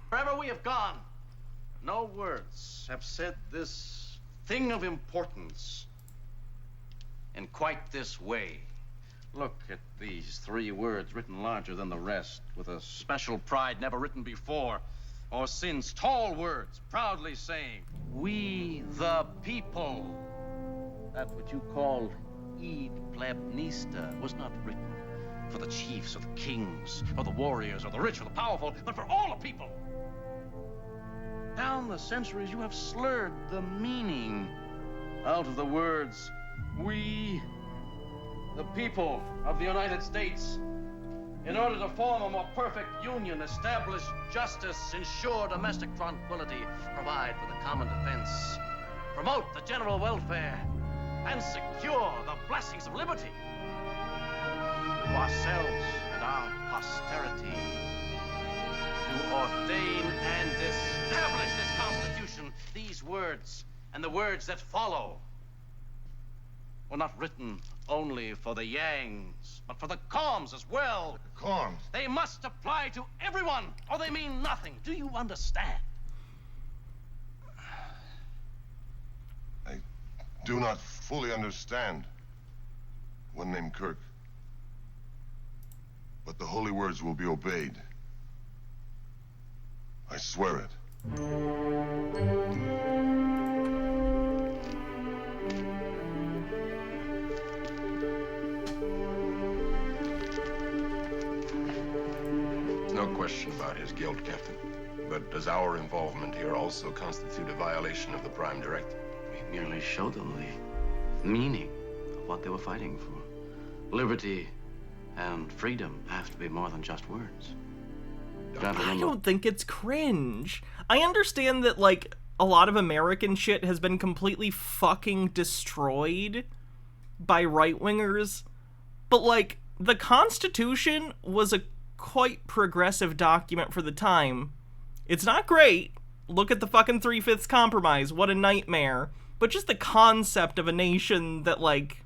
Wherever we have gone, no words have said this thing of importance in quite this way. Look at these 3 words written larger than the rest, with a special pride never written before or since. Tall words, proudly saying, we the people. That what you call Id Plebnista was not written for the chiefs or the kings or the warriors or the rich or the powerful, but for all the people. Down the centuries, you have slurred the meaning out of the words, we, the people of the United States, in order to form a more perfect union, establish justice, ensure domestic tranquility, provide for the common defense, promote the general welfare, and secure the blessings of liberty to ourselves and our posterity. Do to ordain and establish this Constitution, these words and the words that follow were not written only for the Yangs, but for the Coms as well. The Coms? They must apply to everyone, or they mean nothing. Do you understand? I do not fully understand. One named Kirk. But the holy words will be obeyed. I swear it. No question about his guilt, Captain. But does our involvement here also constitute a violation of the Prime Directive? We merely showed them the meaning of what they were fighting for. Liberty and freedom have to be more than just words. I don't think it's cringe. I understand that, like, a lot of American shit has been completely fucking destroyed by right-wingers, but, like, the Constitution was a quite progressive document for the time. It's not great. Look at the fucking 3/5 compromise. What a nightmare. But just the concept of a nation that, like,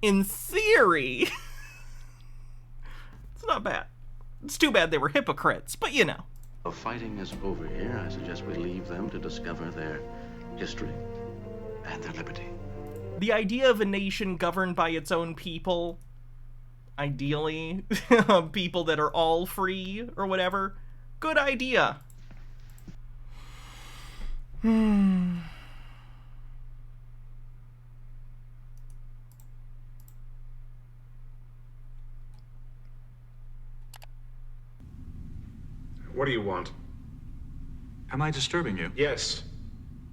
in theory, it's not bad. It's too bad they were hypocrites, but you know. The fighting is over here. I suggest we leave them to discover their history and their liberty. The idea of a nation governed by its own people, ideally, people that are all free or whatever, good idea. What do you want? Am I disturbing you? Yes.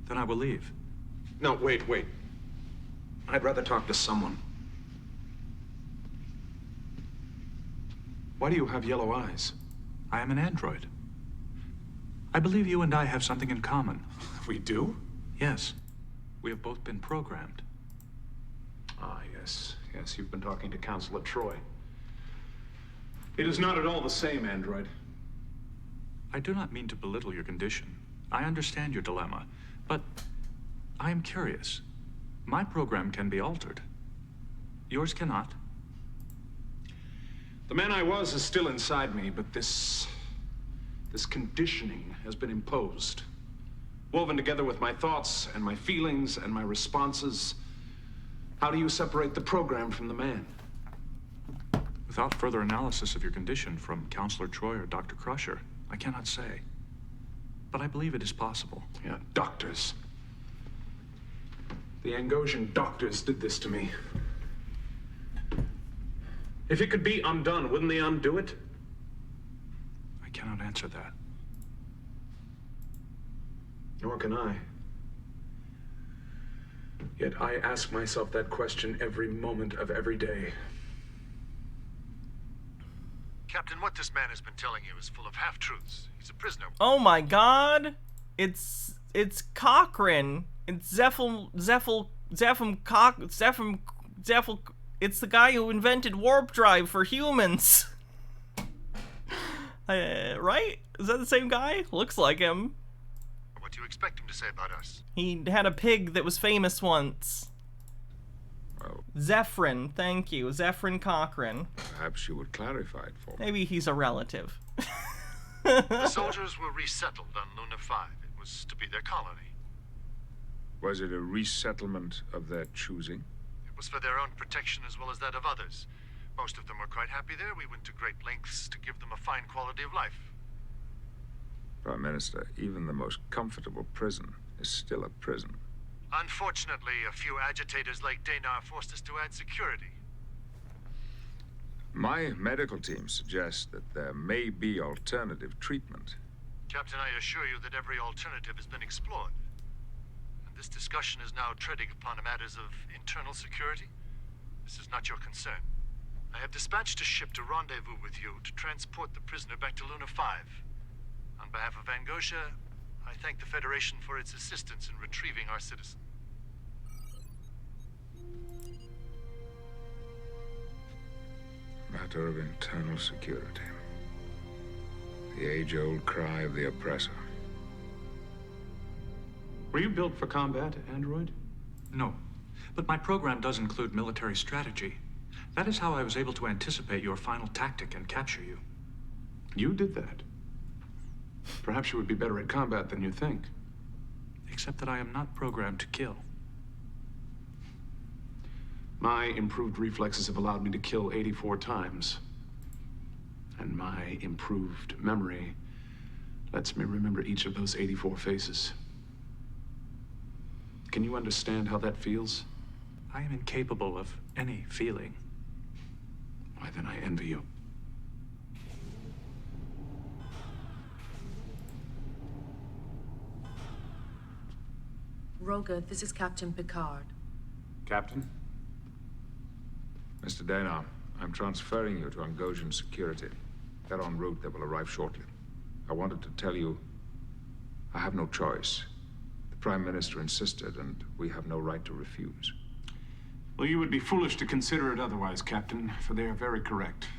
Then I will leave. No, wait. I'd rather talk to someone. Why do you have yellow eyes? I am an android. I believe you and I have something in common. We do? Yes. We have both been programmed. Ah, yes. Yes, you've been talking to Counselor Troy. It is not at all the same, android. I do not mean to belittle your condition. I understand your dilemma, but I am curious. My program can be altered. Yours cannot. The man I was is still inside me, but this conditioning has been imposed. Woven together with my thoughts and my feelings and my responses. How do you separate the program from the man? Without further analysis of your condition from Counselor Troy or Dr. Crusher, I cannot say. But I believe it is possible. Yeah, doctors. The Angosian doctors did this to me. If it could be undone, wouldn't they undo it? I cannot answer that. Nor can I. Yet I ask myself that question every moment of every day. Captain, what this man has been telling you is full of half-truths. He's a prisoner. Oh my god! It's Cochrane. It's it's the guy who invented warp drive for humans. Right? Is that the same guy? Looks like him. What do you expect him to say about us? He had a pig that was famous once. Well, Zephyrin, thank you. Zephyrin Cochrane. Perhaps you would clarify it for me. Maybe he's a relative. The soldiers were resettled on Luna 5. It was to be their colony. Was it a resettlement of their choosing? It was for their own protection as well as that of others. Most of them were quite happy there. We went to great lengths to give them a fine quality of life. Prime Minister, even the most comfortable prison is still a prison. Unfortunately, a few agitators like Danar forced us to add security. My medical team suggests that there may be alternative treatment. Captain, I assure you that every alternative has been explored. And this discussion is now treading upon matters of internal security. This is not your concern. I have dispatched a ship to rendezvous with you to transport the prisoner back to Luna 5. On behalf of Angosha, I thank the Federation for its assistance in retrieving our citizen. Matter of internal security. The age-old cry of the oppressor. Were you built for combat, android? No, but my program does include military strategy. That is how I was able to anticipate your final tactic and capture you. You did that. Perhaps you would be better at combat than you think. Except that I am not programmed to kill. My improved reflexes have allowed me to kill 84 times. And my improved memory lets me remember each of those 84 faces. Can you understand how that feels? I am incapable of any feeling. Why, then I envy you. Roga, this is Captain Picard. Captain? Mr. Dana, I'm transferring you to Angosian security. They're en route. They will arrive shortly. I wanted to tell you, I have no choice. The Prime Minister insisted, and we have no right to refuse. Well, you would be foolish to consider it otherwise, Captain, for they are very correct.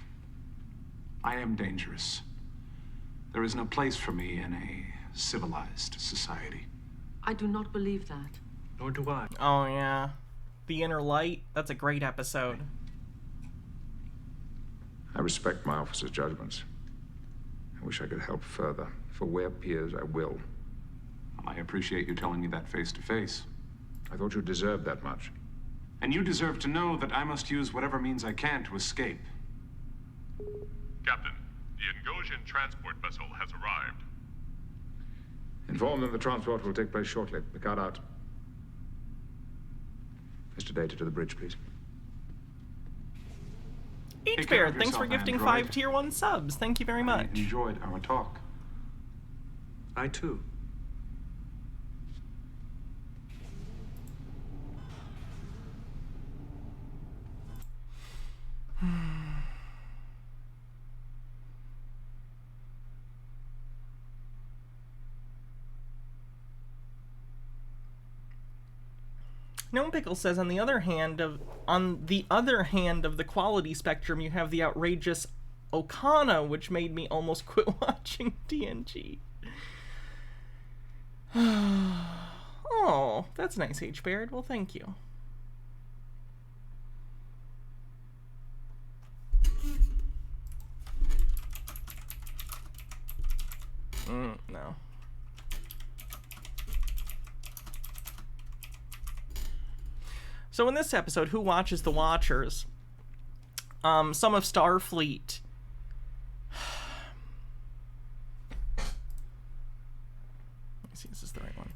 I am dangerous. There is no place for me in a civilized society. I do not believe that. Nor do I. Oh, yeah. The Inner Light. That's a great episode. I respect my officer's judgments. I wish I could help further. For where peers, I will. I appreciate you telling me that face to face. I thought you deserved that much. And you deserve to know that I must use whatever means I can to escape. Captain, the Angosian transport vessel has arrived. Inform them the transport will take place shortly. Picard out. Mr. Data to the bridge, please. H-Bear, thanks for gifting Android. 5 Tier 1 subs. Thank you very much. I enjoyed our talk. I too. Gnome Pickle says, on the other hand of the quality spectrum, you have the outrageous Okana, which made me almost quit watching TNG. Oh, that's nice, H. Baird. Well, thank you. No. So in this episode, who watches the Watchers? Some of Starfleet. Let me see, is this the right one?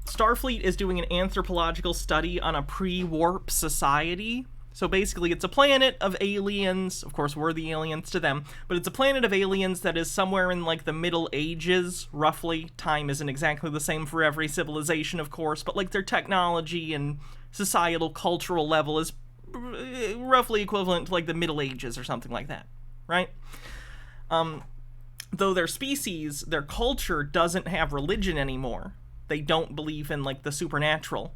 Starfleet is doing an anthropological study on a pre-warp society. So basically, it's a planet of aliens. Of course, we're the aliens to them. But it's a planet of aliens that is somewhere in, like, the Middle Ages, roughly. Time isn't exactly the same for every civilization, of course. But, like, their technology and societal, cultural level is roughly equivalent to, like, the Middle Ages or something like that. Right? Though their species, their culture doesn't have religion anymore. They don't believe in, like, the supernatural.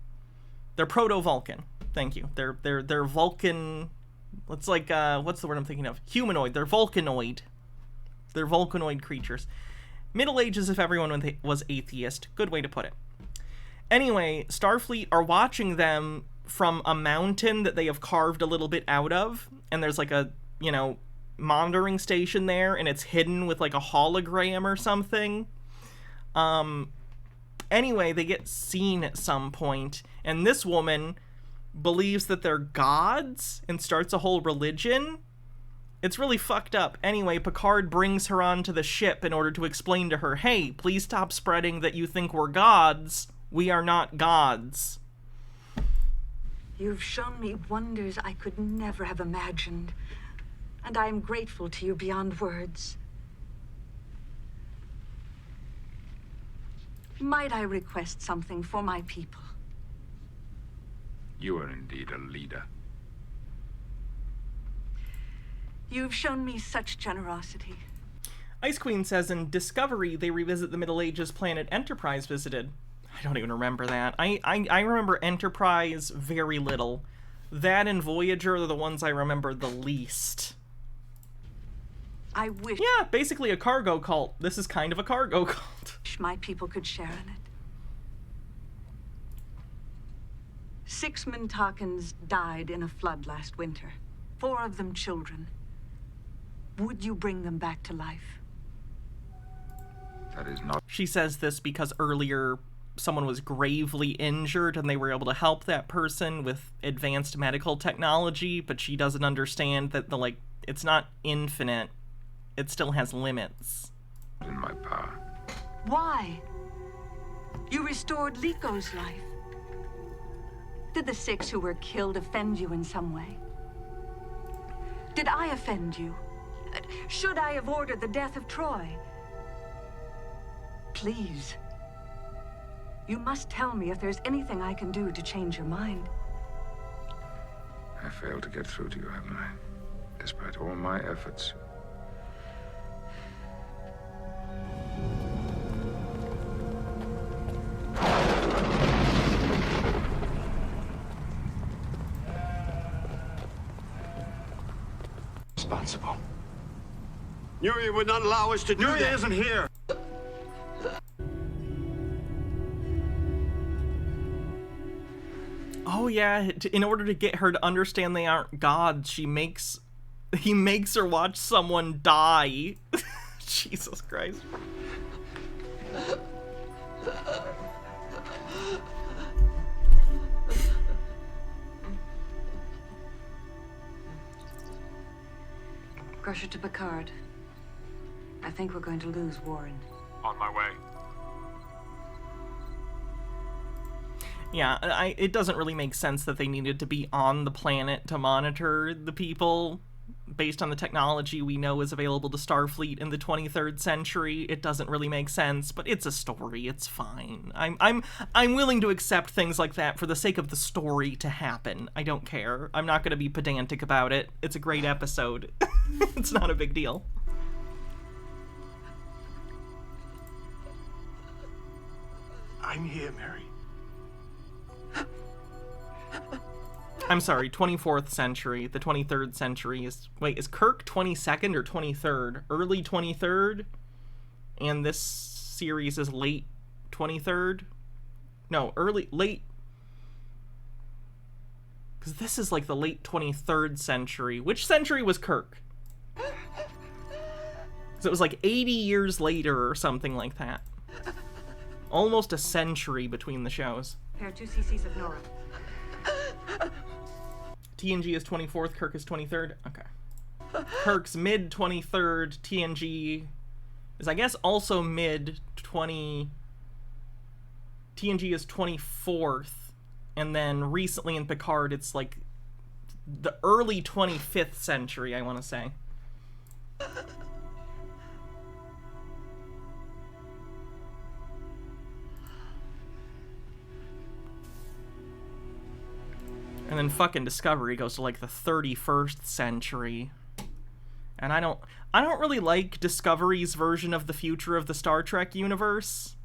They're proto-Vulcan. Thank you. They're Vulcan. It's like what's the word I'm thinking of? Humanoid. They're Vulcanoid. They're Vulcanoid creatures. Middle Ages if everyone was atheist. Good way to put it. Anyway, Starfleet are watching them from a mountain that they have carved a little bit out of, and there's like a, you know, monitoring station there, and it's hidden with like a hologram or something. Anyway, they get seen at some point, and this woman believes that they're gods and starts a whole religion. It's really fucked up. Anyway, Picard brings her onto the ship in order to explain to her, hey, please stop spreading that you think we're gods. We are not gods. You've shown me wonders I could never have imagined, and I am grateful to you beyond words. Might I request something for my people? You are indeed a leader. You've shown me such generosity. Ice Queen says in Discovery they revisit the Middle Ages planet Enterprise visited. I don't even remember that. I remember Enterprise very little. That and Voyager are the ones I remember the least. I wish... Yeah, basically a cargo cult. This is kind of a cargo cult. my people could share in it. 6 Mintakans died in a flood last winter. 4 of them children. Would you bring them back to life? That is not... She says this because earlier someone was gravely injured and they were able to help that person with advanced medical technology, but she doesn't understand that it's not infinite. It still has limits. In my power. Why? You restored Liko's life. Did the 6 who were killed offend you in some way? Did I offend you? Should I have ordered the death of Troy? Please. You must tell me if there's anything I can do to change your mind. I failed to get through to you, haven't I? Despite all my efforts. Responsible. Yuri would not allow us to do that. Yuri isn't here. Oh yeah, in order to get her to understand they aren't gods, he makes her watch someone die. Jesus Christ. Crusher to Picard. I think we're going to lose Warren. On my way. Yeah, it doesn't really make sense that they needed to be on the planet to monitor the people based on the technology we know is available to Starfleet in the 23rd century. It doesn't really make sense, but it's a story. It's fine. I'm willing to accept things like that for the sake of the story to happen. I don't care. I'm not going to be pedantic about it. It's a great episode. It's not a big deal. I'm here, Mary. I'm sorry, 24th century. The 23rd century is... Wait, is Kirk 22nd or 23rd? Early 23rd? And this series is late 23rd? No, late... Because this is like the late 23rd century. Which century was Kirk? Because it was like 80 years later or something like that. Almost a century between the shows. Pair 2 cc's of Nora. TNG is 24th, Kirk is 23rd? Okay. Kirk's mid-23rd, TNG is, I guess, also mid-20... TNG is 24th, and then recently in Picard, it's like the early 25th century, I want to say. And then fucking Discovery goes to like the 31st century. And I don't really like Discovery's version of the future of the Star Trek universe.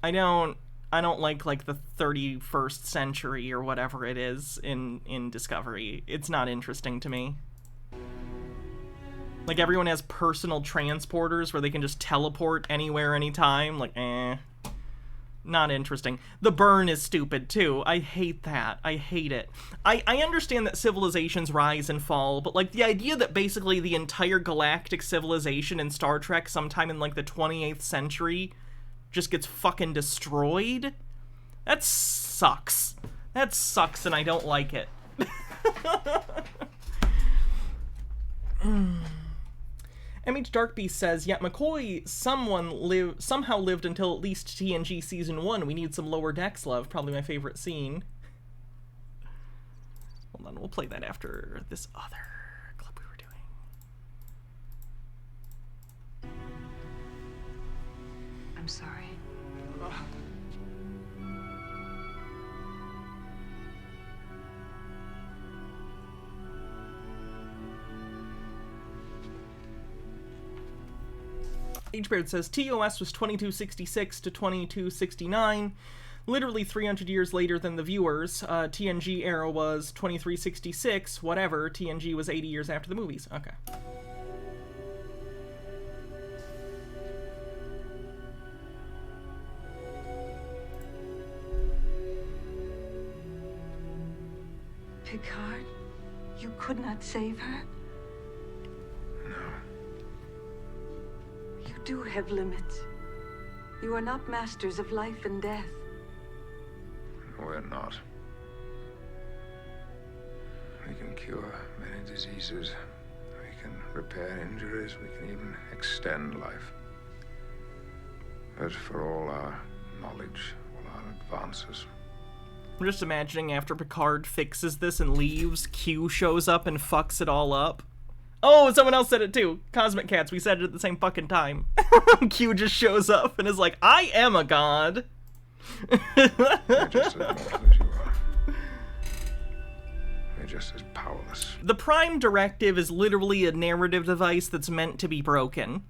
I don't like the 31st century or whatever it is in Discovery. It's not interesting to me. Like, everyone has personal transporters where they can just teleport anywhere, anytime. Like, not interesting. The burn is stupid, too. I hate that. I hate it. I understand that civilizations rise and fall, but, like, the idea that basically the entire galactic civilization in Star Trek sometime in, like, the 28th century just gets fucking destroyed? That sucks. That sucks, and I don't like it. MH Darkbeast says, yet McCoy somehow lived until at least TNG Season 1. We need some Lower Decks love. Probably my favorite scene. Hold on, we'll play that after this other clip we were doing. I'm sorry. H-Beard says, TOS was 2266 to 2269, literally 300 years later than the viewers. TNG era was 2366, whatever. TNG was 80 years after the movies. Okay. Picard, you could not save her? No. You do have limits. You are not masters of life and death. We're not. We can cure many diseases. We can repair injuries. We can even extend life. But for all our knowledge, all our advances, I'm just imagining after Picard fixes this and leaves, Q shows up and fucks it all up. Oh, someone else said it too. Cosmic Cats, we said it at the same fucking time. Q just shows up and is like, I am a god. we're just as mortal as you are. We're just as powerless. The Prime Directive is literally a narrative device that's meant to be broken.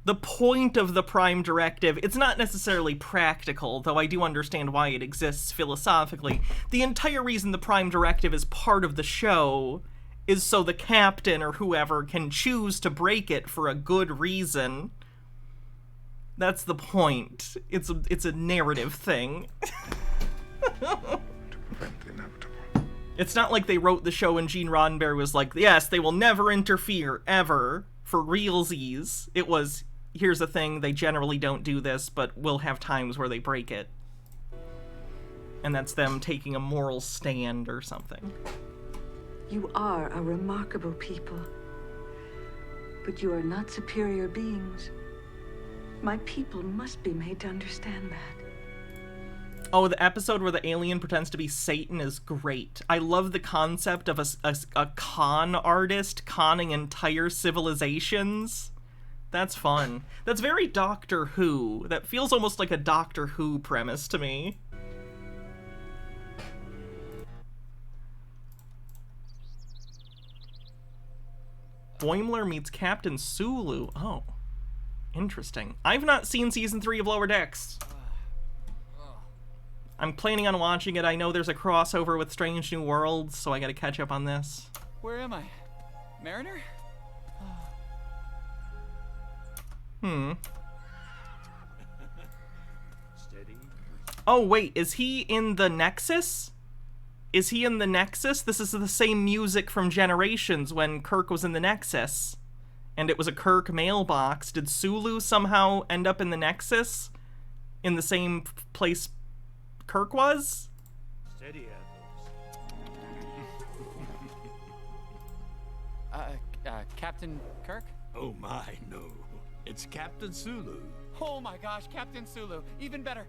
The point of the Prime Directive, it's not necessarily practical, though I do understand why it exists philosophically. The entire reason the Prime Directive is part of the show is so the captain or whoever can choose to break it for a good reason. That's the point. It's a narrative thing. It's not like they wrote the show and Gene Roddenberry was like, yes, they will never interfere, ever, for realsies. It was, here's the thing, they generally don't do this, but we'll have times where they break it. And that's them taking a moral stand or something. You are a remarkable people. But you are not superior beings. My people must be made to understand that. Oh, the episode where the alien pretends to be Satan is great. I love the concept of a con artist conning entire civilizations. That's fun. That's very Doctor Who. That feels almost like a Doctor Who premise to me. Boimler meets Captain Sulu. Oh, interesting. I've not seen season 3 of Lower Decks. I'm planning on watching it. I know there's a crossover with Strange New Worlds, so I gotta catch up on this. Where am I? Mariner? Steady. Oh, wait, is he in the Nexus? Is he in the Nexus? This is the same music from Generations when Kirk was in the Nexus. And it was a Kirk mailbox. Did Sulu somehow end up in the Nexus? In the same place Kirk was? Steady, Captain Kirk? Oh my, no. It's Captain Sulu. Oh my gosh, Captain Sulu. Even better.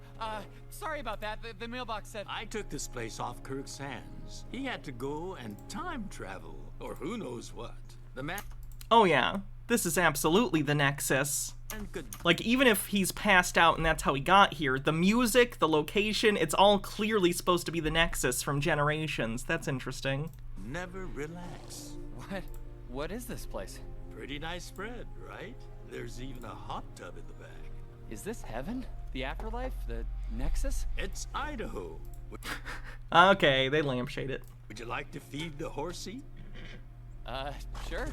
Sorry about that. The mailbox said... I took this place off Kirk's hands. He had to go and time travel, or who knows what. The man... Oh yeah, this is absolutely the Nexus. Like, even if he's passed out and that's how he got here, the music, the location, it's all clearly supposed to be the Nexus from Generations. That's interesting. Never relax. What is this place? Pretty nice spread, right? There's even a hot tub in the back. Is this heaven? The afterlife? The Nexus? It's Idaho. Okay, they lampshade it. Would you like to feed the horsey? Sure.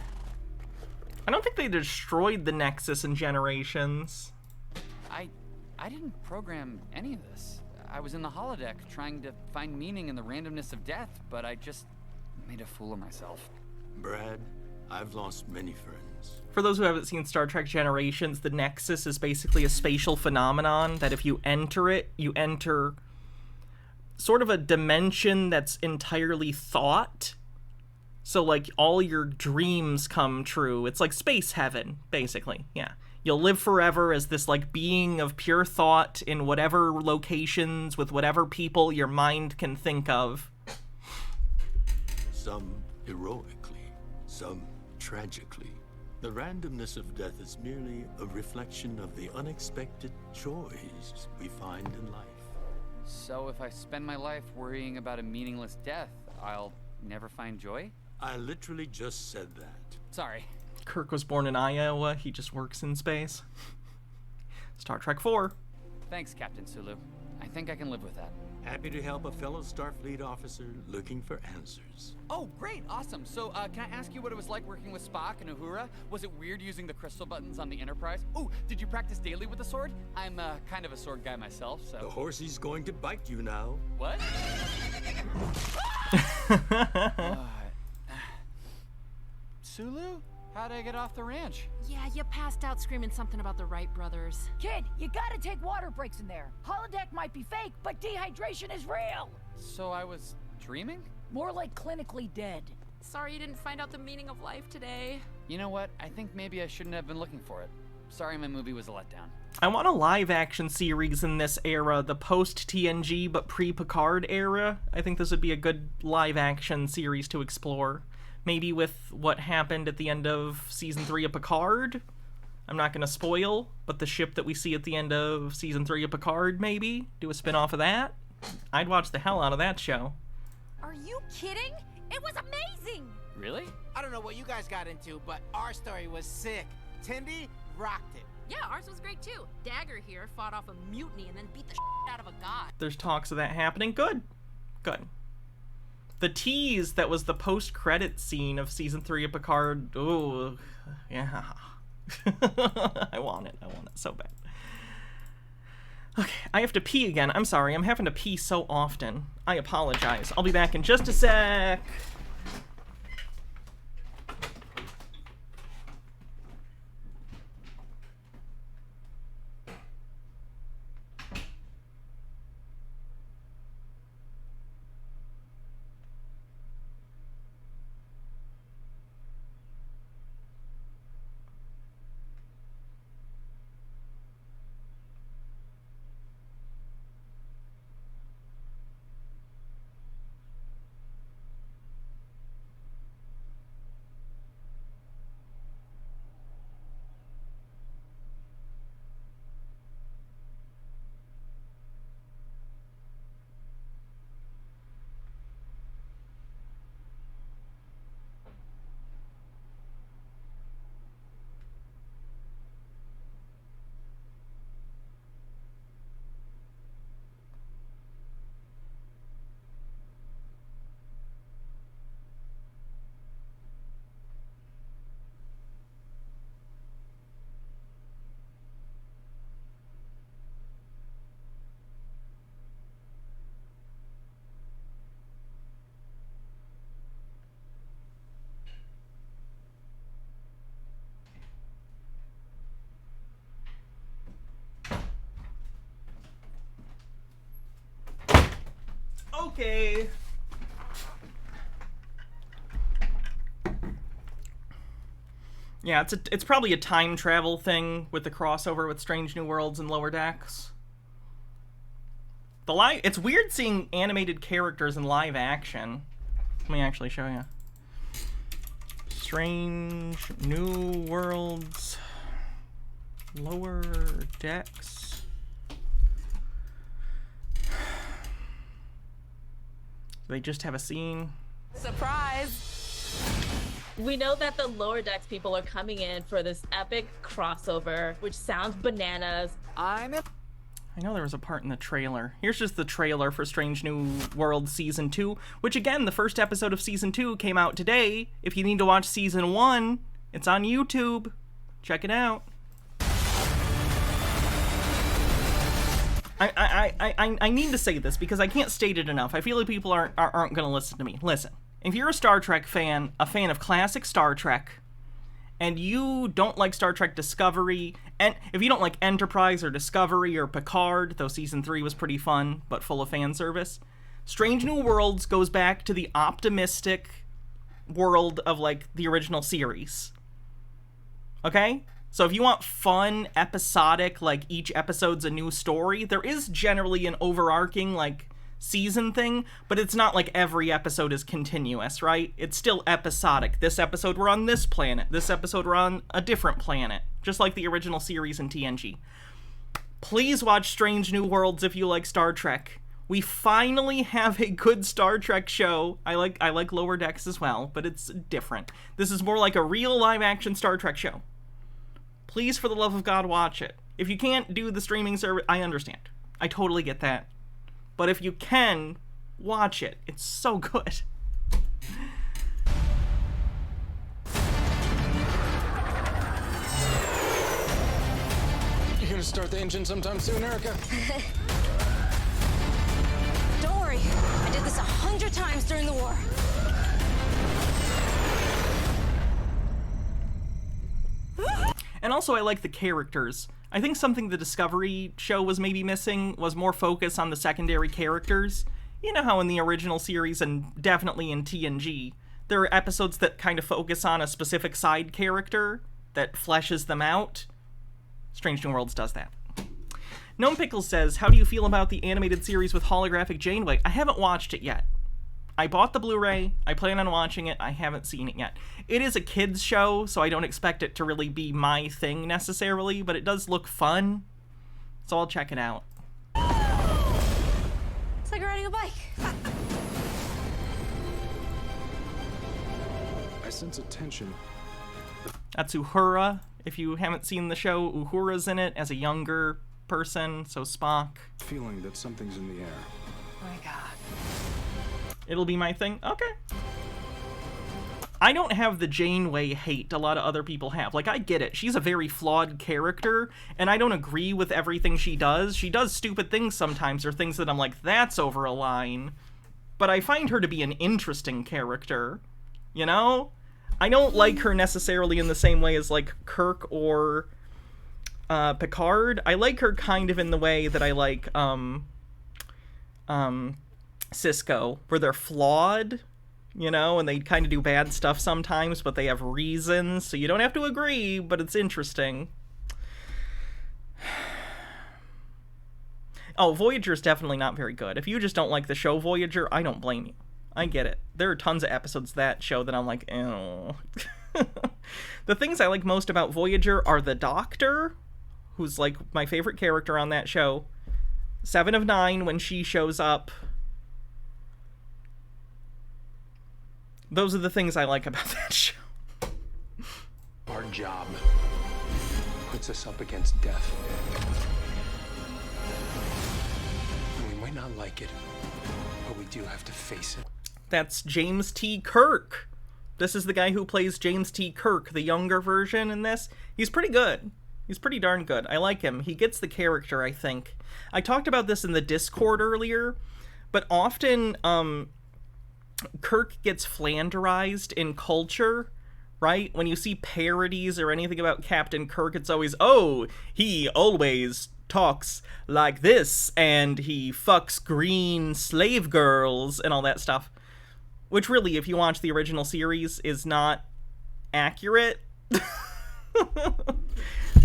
I don't think they destroyed the Nexus in Generations. I didn't program any of this. I was in the holodeck trying to find meaning in the randomness of death, but I just made a fool of myself. Brad, I've lost many friends. For those who haven't seen Star Trek Generations, the Nexus is basically a spatial phenomenon that if you enter it, you enter sort of a dimension that's entirely thought. So, like, all your dreams come true. It's like space heaven, basically, yeah. You'll live forever as this, like, being of pure thought in whatever locations, with whatever people your mind can think of. Some heroically, some tragically. The randomness of death is merely a reflection of the unexpected joys we find in life. So if I spend my life worrying about a meaningless death, I'll never find joy? I literally just said that. Sorry. Kirk was born in Iowa. He just works in space. Star Trek 4. Thanks, Captain Sulu. I think I can live with that. Happy to help a fellow Starfleet officer looking for answers. Oh, great, awesome. So, can I ask you what it was like working with Spock and Uhura? Was it weird using the crystal buttons on the Enterprise? Oh, did you practice daily with the sword? I'm kind of a sword guy myself, so... The horsey's going to bite you now. What? Sulu? How'd I get off the ranch? Yeah, you passed out screaming something about the Wright brothers. Kid, you gotta take water breaks in there. Holodeck might be fake, but dehydration is real. So I was dreaming? More like clinically dead. Sorry you didn't find out the meaning of life today. You know what? I think maybe I shouldn't have been looking for it. Sorry my movie was a letdown. I want a live-action series in this era, the post-TNG but pre-Picard era. I think this would be a good live-action series to explore. Maybe with what happened at the end of Season 3 of Picard. I'm not going to spoil, but the ship that we see at the end of Season 3 of Picard, maybe? Do a spin-off of that? I'd watch the hell out of that show. Are you kidding? It was amazing! Really? I don't know what you guys got into, but our story was sick. Tendi rocked it. Yeah, ours was great too. Dagger here fought off a mutiny and then beat the shit out of a god. There's talks of that happening. Good. Good. The tease that was the post-credit scene of Season 3 of Picard, ooh, yeah. I want it so bad. Okay, I have to pee again. I'm sorry, I'm having to pee so often. I apologize. I'll be back in just a sec. Okay. Yeah, it's probably a time travel thing with the crossover with Strange New Worlds and Lower Decks. It's weird seeing animated characters in live action. Let me actually show you. Strange New Worlds, Lower Decks. They just have a scene. Surprise! We know that the Lower Decks people are coming in for this epic crossover, which sounds bananas. I know there was a part in the trailer. Here's just the trailer for Strange New Worlds Season 2, which again, the first episode of Season 2 came out today. If you need to watch Season 1, it's on YouTube. Check it out. I need to say this because I can't state it enough. I feel like people aren't going to listen to me. Listen, if you're a Star Trek fan, a fan of classic Star Trek, and you don't like Star Trek Discovery, and if you don't like Enterprise or Discovery or Picard, though Season 3 was pretty fun, but full of fan service, Strange New Worlds goes back to the optimistic world of, like, the original series. Okay? So if you want fun, episodic, like, each episode's a new story, there is generally an overarching, like, season thing, but it's not like every episode is continuous, right? It's still episodic. This episode we're on this planet. This episode we're on a different planet. Just like the original series in TNG. Please watch Strange New Worlds if you like Star Trek. We finally have a good Star Trek show. I like Lower Decks as well, but it's different. This is more like a real live-action Star Trek show. Please, for the love of God, watch it. If you can't do the streaming service, I understand. I totally get that. But if you can, watch it. It's so good. You gonna start the engine sometime soon, Erica? Don't worry. I did this 100 times during the war. And also, I like the characters. I think something the Discovery show was maybe missing was more focus on the secondary characters. You know how in the original series, and definitely in TNG, there are episodes that kind of focus on a specific side character that fleshes them out. Strange New Worlds does that. Gnome Pickles says, how do you feel about the animated series with holographic Janeway? I haven't watched it yet. I bought the Blu-ray. I plan on watching it. I haven't seen it yet. It is a kids show, so I don't expect it to really be my thing necessarily, but it does look fun, so I'll check it out. It's like riding a bike. I sense a tension. That's Uhura. If you haven't seen the show, Uhura's in it as a younger person, so Spock. Feeling that something's in the air. Oh my god. It'll be my thing? Okay. I don't have the Janeway hate a lot of other people have. Like, I get it. She's a very flawed character, and I don't agree with everything she does. She does stupid things sometimes, or things that I'm like, that's over a line. But I find her to be an interesting character, you know? I don't like her necessarily in the same way as, like, Kirk or Picard. I like her kind of in the way that I like, Cisco, where they're flawed, you know, and they kind of do bad stuff sometimes, but they have reasons, so you don't have to agree, but it's interesting. Oh, Voyager's definitely not very good. If you just don't like the show Voyager, I don't blame you. I get it. There are tons of episodes of that show that I'm like, ew. The things I like most about Voyager are the Doctor, who's like my favorite character on that show. 7 of 9 when she shows up. Those are the things I like about that show. Our job puts us up against death. And we might not like it, but we do have to face it. That's James T. Kirk. This is the guy who plays James T. Kirk, the younger version in this. He's pretty good. He's pretty darn good. I like him. He gets the character, I think. I talked about this in the Discord earlier, but often, Kirk gets flanderized in culture, right? When you see parodies or anything about Captain Kirk, it's always, oh, he always talks like this, and he fucks green slave girls, and all that stuff. Which really, if you watch the original series, is not accurate.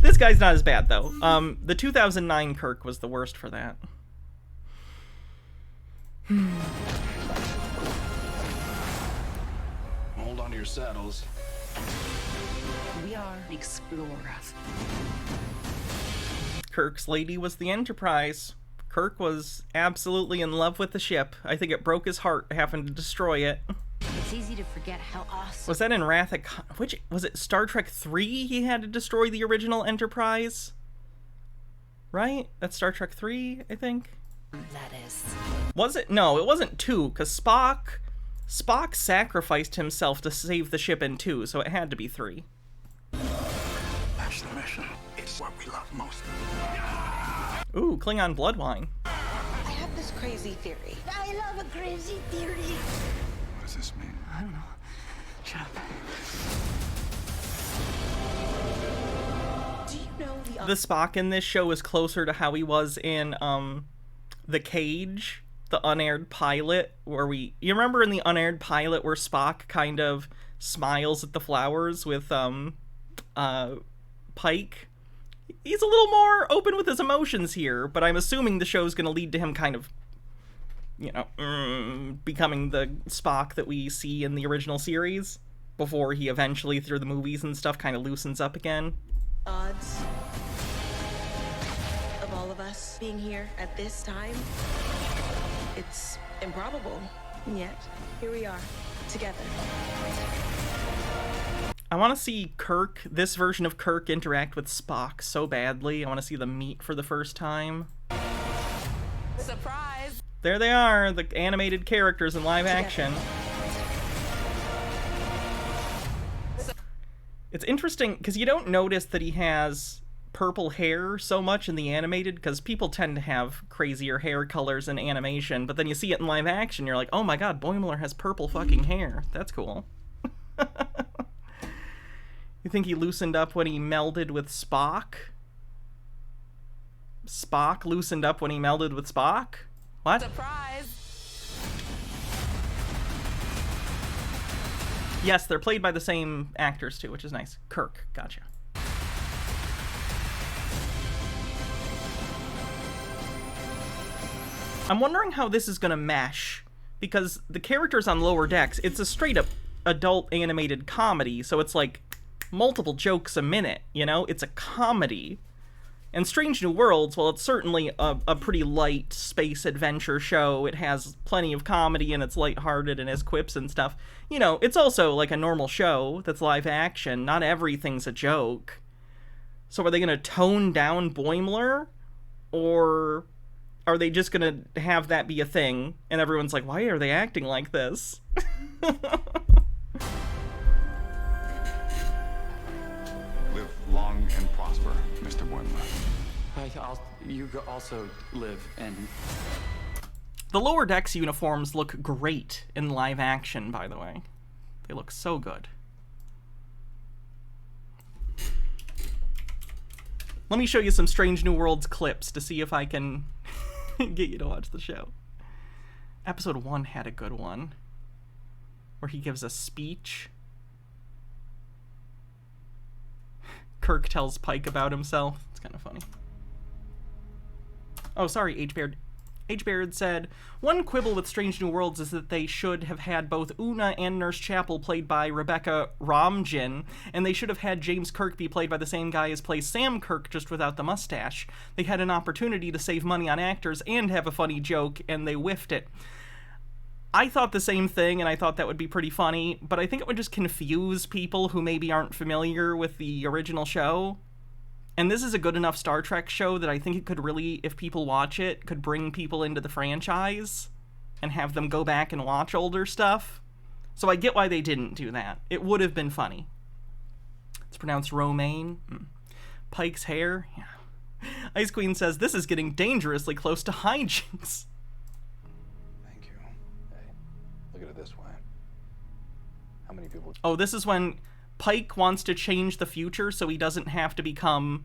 This guy's not as bad, though. The 2009 Kirk was the worst for that. Hold on to your saddles. We are explorers. Kirk's lady was the Enterprise. Kirk was absolutely in love with the ship. I think it broke his heart having to destroy it. It's easy to forget how awesome. Was that in Wrath of Khan? Which was it? Star Trek 3? He had to destroy the original Enterprise, right? That's Star Trek 3, I think. That is. Was it? No, it wasn't 2, because Spock sacrificed himself to save the ship in 2, so it had to be 3. That's the mission. It's what we love most. Ooh, Klingon blood wine. I have this crazy theory. I love a crazy theory. What does this mean? I don't know. Shut up. Do you know The Spock in this show is closer to how he was in The Cage, the unaired pilot, where you remember in the unaired pilot where Spock kind of smiles at the flowers with Pike? He's a little more open with his emotions here, but I'm assuming the show's going to lead to him kind of, you know, becoming the Spock that we see in the original series before he eventually, through the movies and stuff, kind of loosens up again. Odds of all of us being here at this time? It's improbable, and yet here we are, together. I want to see Kirk, this version of Kirk, interact with Spock so badly. I want to see them meet for the first time. Surprise! There they are, the animated characters in live action. It's interesting, because you don't notice that he has purple hair so much in the animated, because people tend to have crazier hair colors in animation, but then you see it in live action, you're like, oh my god, Boimler has purple fucking hair. That's cool. You think he loosened up when he melded with Spock? Spock loosened up when he melded with Spock? What? Surprise! Yes, they're played by the same actors too, which is nice. Kirk, gotcha. I'm wondering how this is gonna mesh, because the characters on Lower Decks, it's a straight up adult animated comedy, so it's like multiple jokes a minute, you know? It's a comedy. And Strange New Worlds, well, it's certainly a pretty light space adventure show. It has plenty of comedy and it's lighthearted and has quips and stuff. You know, it's also like a normal show that's live action. Not everything's a joke. So are they going to tone down Boimler? Or are they just going to have that be a thing? And everyone's like, why are they acting like this? Live long and prosper, Mr. Boimler. You also live and... The Lower Decks uniforms look great in live action, by the way. They look so good. Let me show you some Strange New Worlds clips to see if I can get you to watch the show. Episode 1 had a good one, where he gives a speech. Kirk tells Pike about himself. It's kind of funny. Oh, sorry, H. Baird. H. Baird said, one quibble with Strange New Worlds is that they should have had both Una and Nurse Chapel played by Rebecca Romijn, and they should have had James Kirk be played by the same guy as plays Sam Kirk, just without the mustache. They had an opportunity to save money on actors and have a funny joke, and they whiffed it. I thought the same thing, and I thought that would be pretty funny, but I think it would just confuse people who maybe aren't familiar with the original show. And this is a good enough Star Trek show that I think it could really, if people watch it, could bring people into the franchise and have them go back and watch older stuff. So I get why they didn't do that. It would have been funny. It's pronounced romaine. Pike's hair. Yeah. Ice Queen says, this is getting dangerously close to hijinks. Thank you. Hey, look at it this way. How many people... Oh, this is when Pike wants to change the future so he doesn't have to become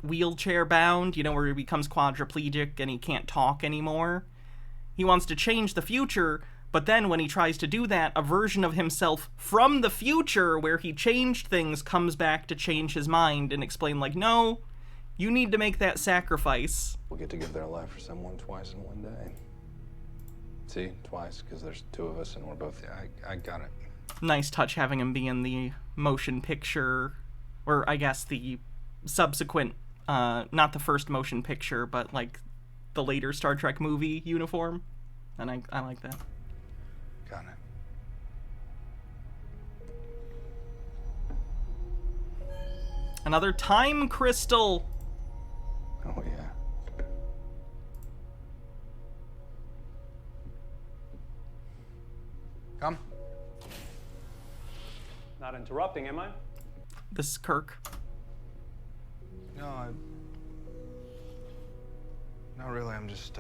wheelchair bound, you know, where he becomes quadriplegic and he can't talk anymore. He wants to change the future, but then when he tries to do that, a version of himself from the future where he changed things comes back to change his mind and explain, like, no, you need to make that sacrifice. We'll get to give their life for someone twice in one day. See, twice, because there's two of us and we're both... I got it. Nice touch having him be in the motion picture, or I guess the subsequent, not the first motion picture, but like the later Star Trek movie uniform. And I like that. Got it. Another time crystal. Oh, yeah. Come. Not interrupting, am I? This is Kirk. No, not really. I'm just,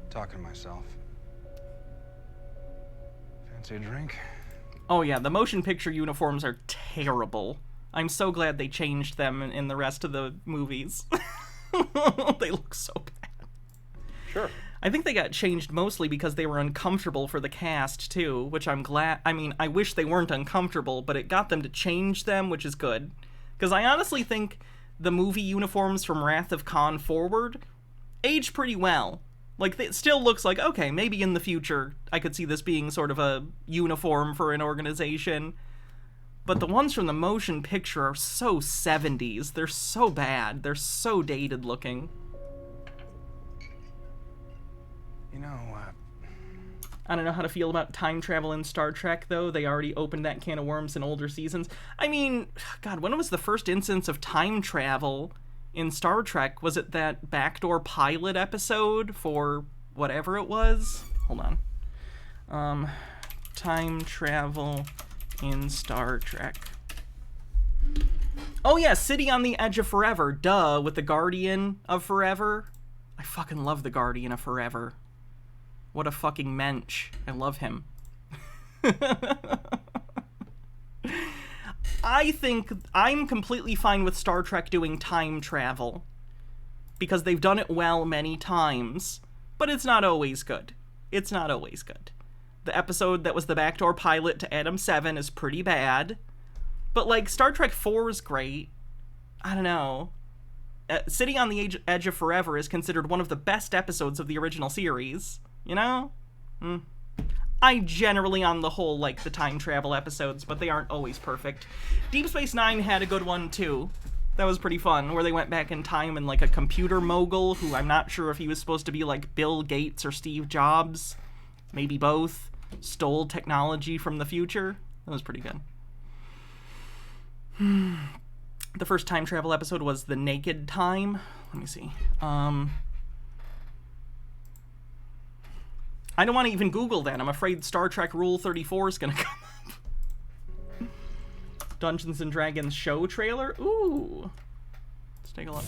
talking to myself. Fancy a drink? Oh yeah, the motion picture uniforms are terrible. I'm so glad they changed them in the rest of the movies. They look so bad. Sure. I think they got changed mostly because they were uncomfortable for the cast, too, which I'm glad... I mean, I wish they weren't uncomfortable, but it got them to change them, which is good. Because I honestly think the movie uniforms from Wrath of Khan forward age pretty well. Like, it still looks like, okay, maybe in the future I could see this being sort of a uniform for an organization. But the ones from the motion picture are so 70s. They're so bad. They're so dated looking. You know, I don't know how to feel about time travel in Star Trek, though. They already opened that can of worms in older seasons. I mean, God, when was the first instance of time travel in Star Trek? Was it that backdoor pilot episode for whatever it was? Hold on. Time travel in Star Trek. Oh yeah, City on the Edge of Forever. Duh, with the Guardian of Forever. I fucking love the Guardian of Forever. What a fucking mensch. I love him. I think I'm completely fine with Star Trek doing time travel, because they've done it well many times, but it's not always good. It's not always good. The episode that was the backdoor pilot to Adam 7 is pretty bad, but like Star Trek 4 is great. I don't know. City on the Edge of Forever is considered one of the best episodes of the original series, you know? I generally, on the whole, like the time travel episodes, but they aren't always perfect. Deep Space Nine had a good one, too. That was pretty fun, where they went back in time and, like, a computer mogul, who I'm not sure if he was supposed to be, like, Bill Gates or Steve Jobs, maybe both, stole technology from the future. That was pretty good. The first time travel episode was The Naked Time. Let me see. I don't want to even Google that. I'm afraid Star Trek Rule 34 is going to come up. Dungeons & Dragons show trailer? Ooh. Let's take a look.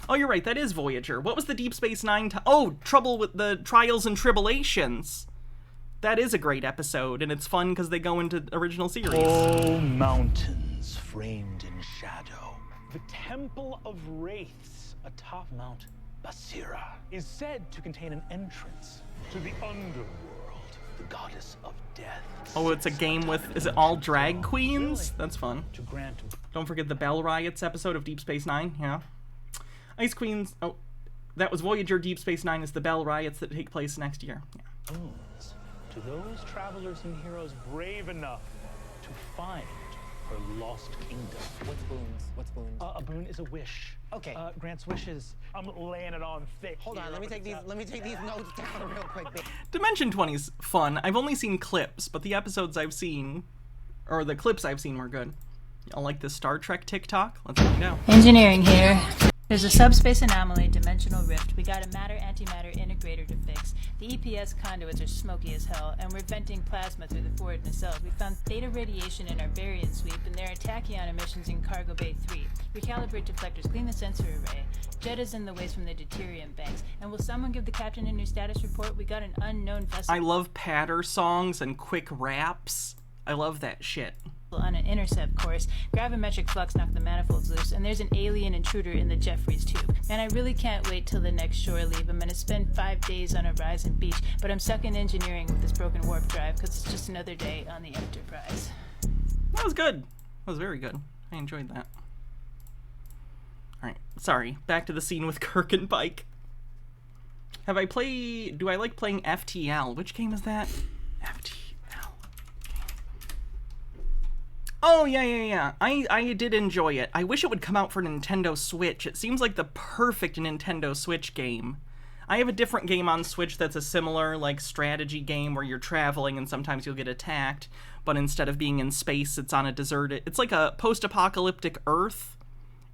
Oh, you're right. That is Voyager. What was the Deep Space Nine Oh, Trouble with the Trials and Tribulations. That is a great episode, and it's fun because they go into original series. Oh, mountains framed in shadow. The Temple of Wraiths atop Mount Basira is said to contain an entrance to the underworld. The goddess of death. Oh, it's a game with, is it all drag queens? That's fun. Don't forget the Bell Riots episode of Deep Space Nine, yeah. Ice Queens, oh, that was Voyager. Deep Space Nine is the Bell Riots that take place next year. Yeah. Boons to those travelers and heroes brave enough to find her lost kingdom. What's boons? What's boons? A boon is a wish. Okay. Grants wishes. I'm laying it on thick. Hold on, let me take these notes down real quick. Dimension 20's fun. I've only seen clips, but the episodes I've seen, or the clips I've seen, were good. Y'all like this Star Trek TikTok? Let's find out. Engineering here. There's a subspace anomaly, dimensional rift. We got a matter-antimatter integrator to fix. The EPS conduits are smoky as hell, and we're venting plasma through the forward nacelle. We found theta radiation in our variant sweep, and there are tachyon emissions in Cargo Bay 3. Recalibrate deflectors, clean the sensor array. Jet is in the waste from the deuterium banks. And will someone give the captain a new status report? We got an unknown vessel. I love patter songs and quick raps. I love that shit. On an intercept course, gravimetric flux knocked the manifolds loose, and there's an alien intruder in the Jeffries tube. And I really can't wait till the next shore leave. I'm gonna spend 5 days on Horizon Beach, but I'm stuck in engineering with this broken warp drive because it's just another day on the Enterprise. That was good. That was very good. I enjoyed that. Alright, sorry. Back to the scene with Kirk and Pike. Do I like playing FTL? Which game is that? FTL. Oh, yeah. I did enjoy it. I wish it would come out for Nintendo Switch. It seems like the perfect Nintendo Switch game. I have a different game on Switch that's a similar, like, strategy game where you're traveling and sometimes you'll get attacked, but instead of being in space, it's on a deserted... It's like a post-apocalyptic Earth,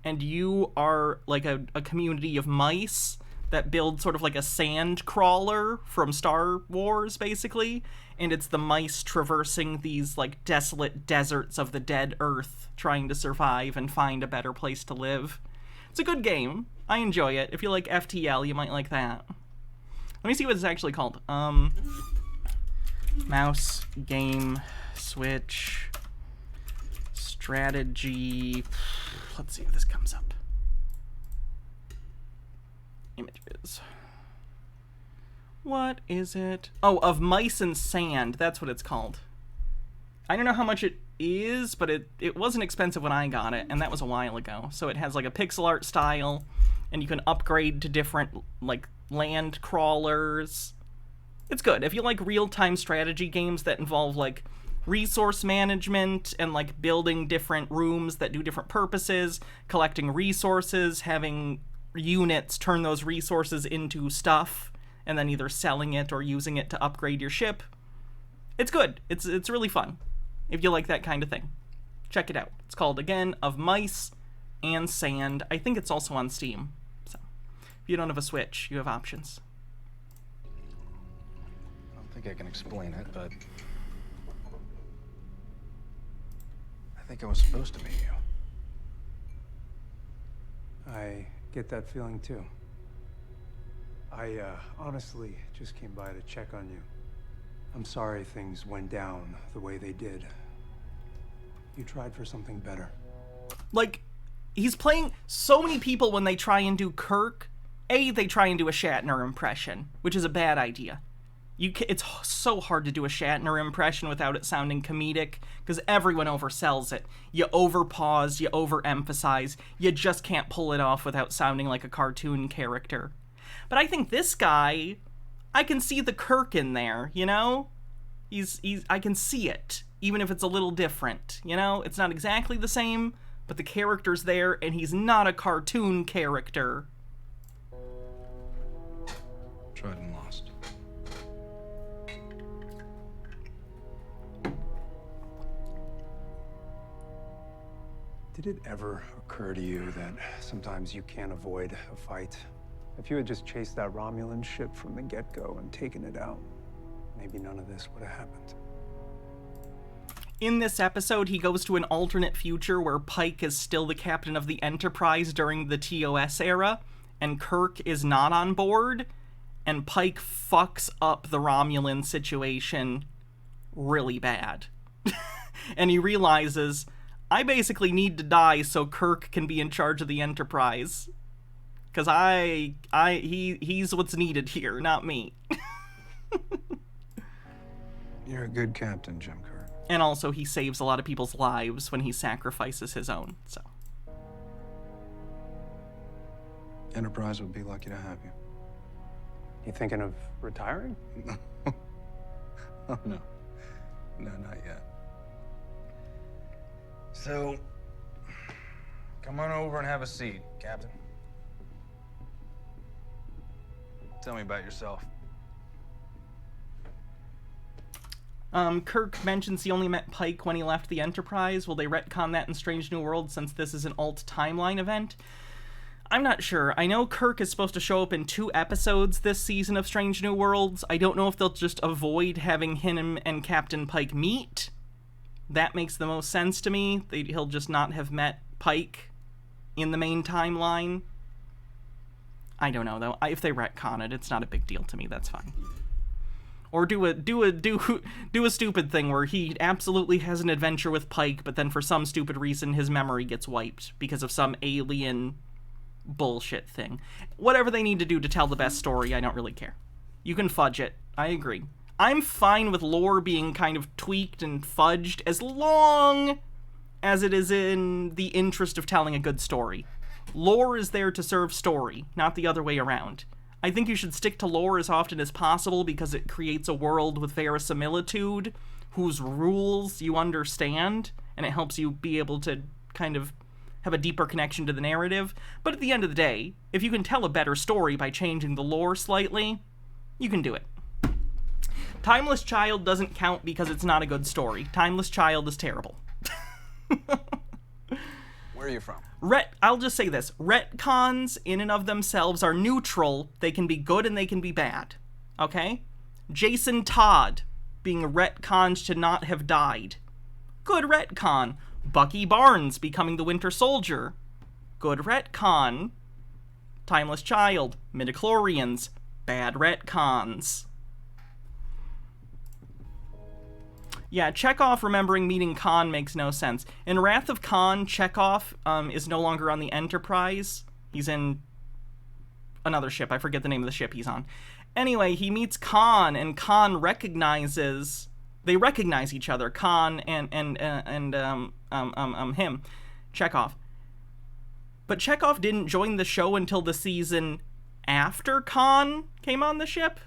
and you are, like, a community of mice that build sort of like a sand crawler from Star Wars, basically. And it's the mice traversing these, like, desolate deserts of the dead Earth, trying to survive and find a better place to live. It's a good game. I enjoy it. If you like FTL, you might like that. Let me see what it's actually called. Mouse, game, Switch, strategy. Let's see if this comes up. Images. What is it? Oh, Of Mice and Sand. That's what it's called. I don't know how much it is, but it wasn't expensive when I got it, and that was a while ago. So it has like a pixel art style, and you can upgrade to different like land crawlers. It's good. If you like real-time strategy games that involve like resource management and like building different rooms that do different purposes, collecting resources, having units turn those resources into stuff, and then either selling it or using it to upgrade your ship. It's good. It's really fun. If you like that kind of thing. Check it out. It's called, again, Of Mice and Sand. I think it's also on Steam. So, if you don't have a Switch, you have options. I don't think I can explain it, but I think I was supposed to meet you. I get that feeling too. I honestly just came by to check on you. I'm sorry things went down the way they did. You tried for something better. Like, he's playing so many people when they try and do Kirk. They try and do a Shatner impression, which is a bad idea. It's so hard to do a Shatner impression without it sounding comedic, because everyone oversells it. You overpause, you overemphasize, you just can't pull it off without sounding like a cartoon character. But I think this guy, I can see the Kirk in there, you know? I can see it, even if it's a little different, you know? It's not exactly the same, but the character's there, and he's not a cartoon character. Tried and lost. Did it ever occur to you that sometimes you can't avoid a fight? If you had just chased that Romulan ship from the get-go and taken it out, maybe none of this would have happened. In this episode, he goes to an alternate future where Pike is still the captain of the Enterprise during the TOS era, and Kirk is not on board, and Pike fucks up the Romulan situation really bad. And he realizes, I basically need to die so Kirk can be in charge of the Enterprise. Because he's what's needed here, not me. You're a good captain, Jim Kirk. And also, he saves a lot of people's lives when he sacrifices his own, so. Enterprise would be lucky to have you. You thinking of retiring? Oh, no. No, not yet. So, come on over and have a seat, Captain. Tell me about yourself. Kirk mentions he only met Pike when he left the Enterprise. Will they retcon that in Strange New Worlds since this is an alt timeline event? I'm not sure. I know Kirk is supposed to show up in 2 episodes this season of Strange New Worlds. I don't know if they'll just avoid having him and Captain Pike meet. That makes the most sense to me. He'll just not have met Pike in the main timeline. I don't know, though. If they retcon it, it's not a big deal to me. That's fine. Or do a stupid thing where he absolutely has an adventure with Pike, but then for some stupid reason his memory gets wiped because of some alien bullshit thing. Whatever they need to do to tell the best story, I don't really care. You can fudge it. I agree. I'm fine with lore being kind of tweaked and fudged as long as it is in the interest of telling a good story. Lore is there to serve story, not the other way around. I think you should stick to lore as often as possible because it creates a world with verisimilitude, whose rules you understand, and it helps you be able to kind of have a deeper connection to the narrative. But at the end of the day, if you can tell a better story by changing the lore slightly, you can do it. Timeless Child doesn't count because it's not a good story. Timeless Child is terrible. Where are you from? I'll just say this. Retcons, in and of themselves, are neutral. They can be good and they can be bad. Okay? Jason Todd being retconned to not have died. Good retcon. Bucky Barnes becoming the Winter Soldier. Good retcon. Timeless Child. Midichlorians. Bad retcons. Yeah, Chekhov remembering meeting Khan makes no sense. In Wrath of Khan, Chekhov is no longer on the Enterprise. He's in another ship. I forget the name of the ship he's on. Anyway, he meets Khan, and Khan recognizes... They recognize each other, Khan and him, Chekhov. But Chekhov didn't join the show until the season after Khan came on the ship.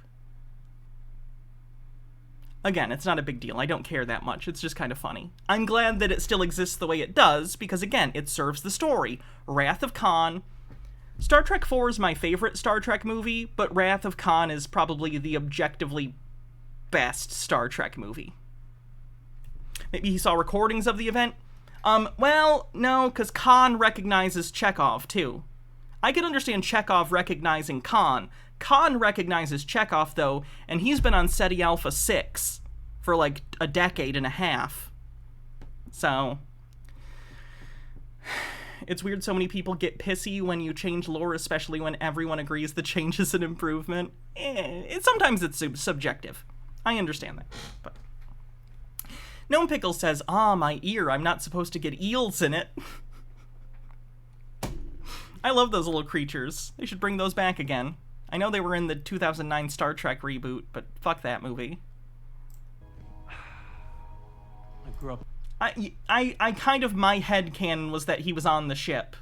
Again, it's not a big deal. I don't care that much. It's just kind of funny. I'm glad that it still exists the way it does, because again, it serves the story. Wrath of Khan. Star Trek IV is my favorite Star Trek movie, but Wrath of Khan is probably the objectively best Star Trek movie. Maybe he saw recordings of the event? Well, no, because Khan recognizes Chekhov, too. I could understand Chekhov recognizing Khan. Khan recognizes Chekhov, though, and he's been on Ceti Alpha 6 for like a decade and a half. So, it's weird so many people get pissy when you change lore, especially when everyone agrees the change is an improvement. Sometimes it's subjective. I understand that. But Gnome Pickle says, "Ah, my ear, I'm not supposed to get eels in it." I love those little creatures. They should bring those back again. I know they were in the 2009 Star Trek reboot, but fuck that movie. I grew up... I kind of, my headcanon was that he was on the ship,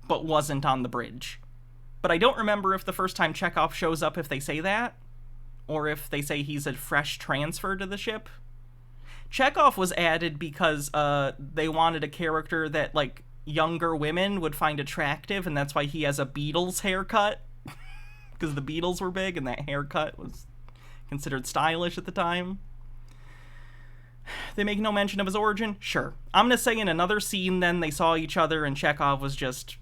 but wasn't on the bridge. But I don't remember if the first time Chekhov shows up if they say that, or if they say he's a fresh transfer to the ship. Chekhov was added because they wanted a character that, like, younger women would find attractive, and that's why he has a Beatles haircut. Because the Beatles were big, and that haircut was considered stylish at the time. They make no mention of his origin? Sure. I'm gonna say in another scene then they saw each other and Chekhov was just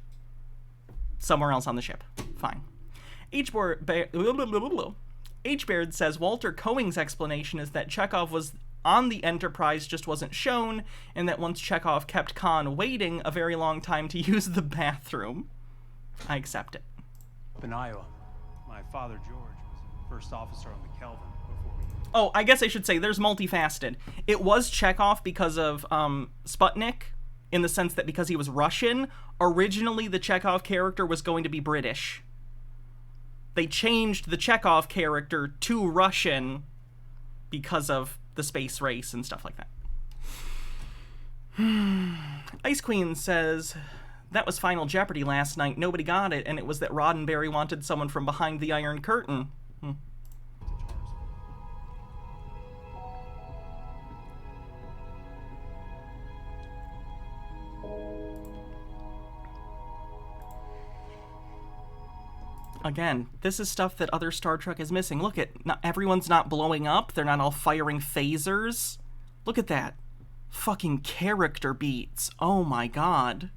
somewhere else on the ship. Fine. H. Baird says Walter Coing's explanation is that Chekhov was on the Enterprise, just wasn't shown, and that once Chekhov kept Khan waiting a very long time to use the bathroom. I accept it. In Iowa. My father, George, was first officer on the Kelvin before we... Oh, I guess I should say there's multifaceted. It was Chekhov because of Sputnik, in the sense that because he was Russian, originally the Chekhov character was going to be British. They changed the Chekhov character to Russian because of the space race and stuff like that. Ice Queen says, that was Final Jeopardy last night. Nobody got it, and it was that Roddenberry wanted someone from behind the Iron Curtain. Again, this is stuff that other Star Trek is missing. Look at, not everyone's not blowing up. They're not all firing phasers. Look at that. Fucking character beats. Oh my god.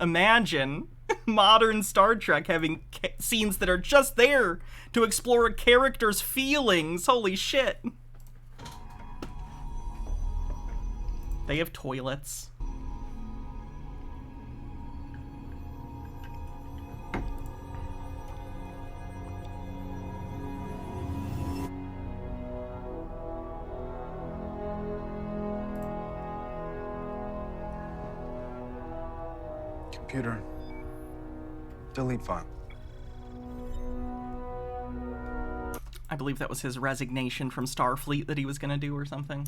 Imagine modern Star Trek having scenes that are just there to explore a character's feelings. Holy shit. They have toilets. Computer, delete file. I believe that was his resignation from Starfleet that he was gonna do or something.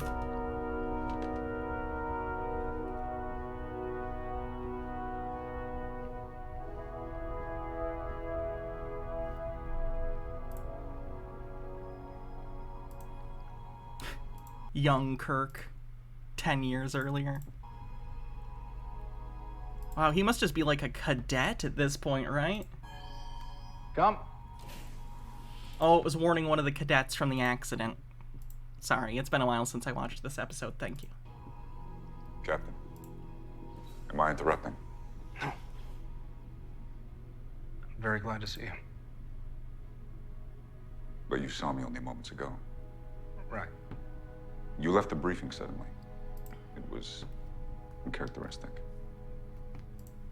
Young Kirk, 10 years earlier. Wow, he must just be like a cadet at this point, right? Come. Oh, it was warning one of the cadets from the accident. Sorry, it's been a while since I watched this episode. Thank you. Captain, am I interrupting? No. I'm very glad to see you. But you saw me only moments ago. Right. You left the briefing suddenly. It was uncharacteristic.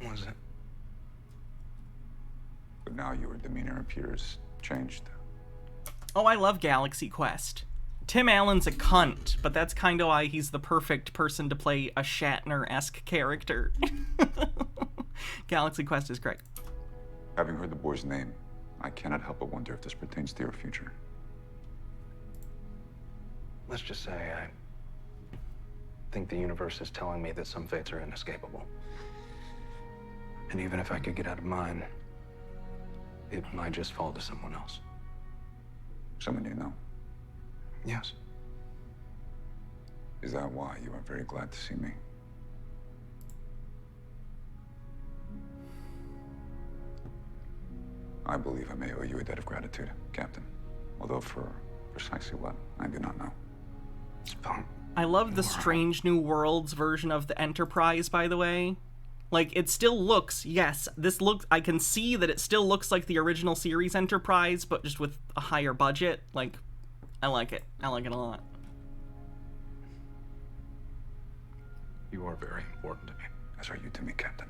Was it? But now your demeanor appears changed. Oh, I love Galaxy Quest. Tim Allen's a cunt, but that's kind of why he's the perfect person to play a Shatner-esque character. Galaxy Quest is great. Having heard the boy's name, I cannot help but wonder if this pertains to your future. Let's just say I think the universe is telling me that some fates are inescapable. And even if I could get out of mine, it might just fall to someone else. Someone you know? Yes. Is that why you are very glad to see me? I believe I may owe you a debt of gratitude, Captain. Although for precisely what, I do not know. I love the Strange New Worlds version of the Enterprise, by the way. Like, it still looks, yes, this looks, I can see that it still looks like the original series Enterprise, but just with a higher budget. Like, I like it. I like it a lot. You are very important to me. As are you to me, Captain.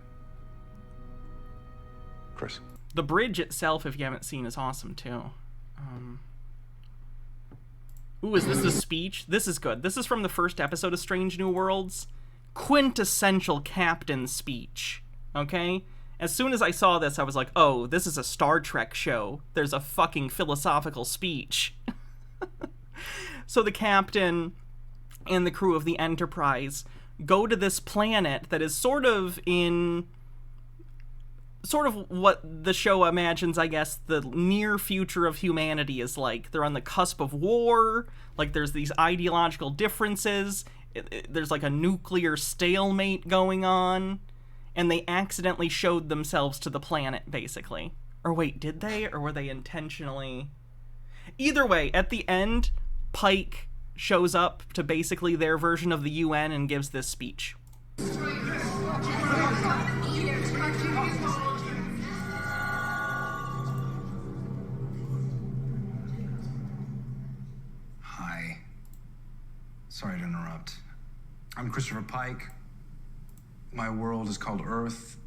Chris. The bridge itself, if you haven't seen, is awesome, too. Ooh, is this a speech? This is good. This is from the first episode of Strange New Worlds. Quintessential captain speech. Okay? As soon as I saw this, I was like, oh, this is a Star Trek show. There's a fucking philosophical speech. So the captain and the crew of the Enterprise go to this planet that is sort of what the show imagines, I guess, the near future of humanity is like. They're on the cusp of war, like there's these ideological differences, there's like a nuclear stalemate going on, and they accidentally showed themselves to the planet, basically. Or wait, did they? Or were they intentionally? Either way, at the end, Pike shows up to basically their version of the UN and gives this speech. Hi. Sorry to interrupt. I'm Christopher Pike. My world is called Earth.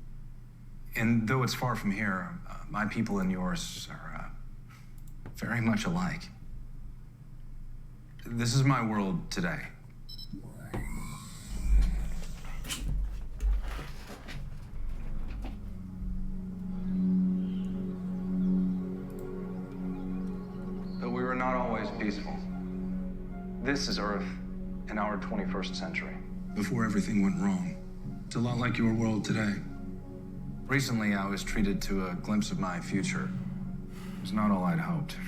And though it's far from here, my people and yours are very much alike. This is my world today. But we were not always peaceful. This is Earth in our 21st century. Before everything went wrong. It's a lot like your world today. Recently, I was treated to a glimpse of my future. It was not all I'd hoped.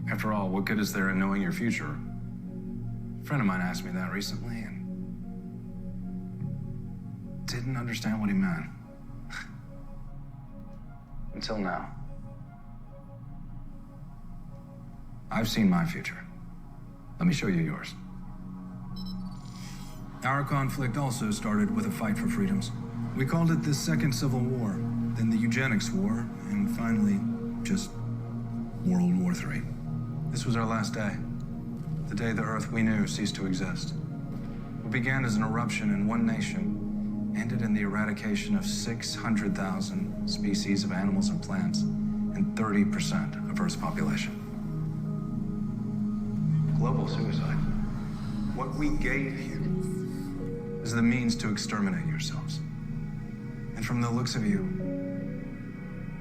After all, what good is there in knowing your future? A friend of mine asked me that recently and didn't understand what he meant. Until now. I've seen my future. Let me show you yours. Our conflict also started with a fight for freedoms. We called it the Second Civil War, then the Eugenics War, and finally, just World War III. This was our last day. The day the Earth we knew ceased to exist. What began as an eruption in one nation ended in the eradication of 600,000 species of animals and plants and 30% of Earth's population. Global suicide. What we gave you is the means to exterminate yourselves. And from the looks of you,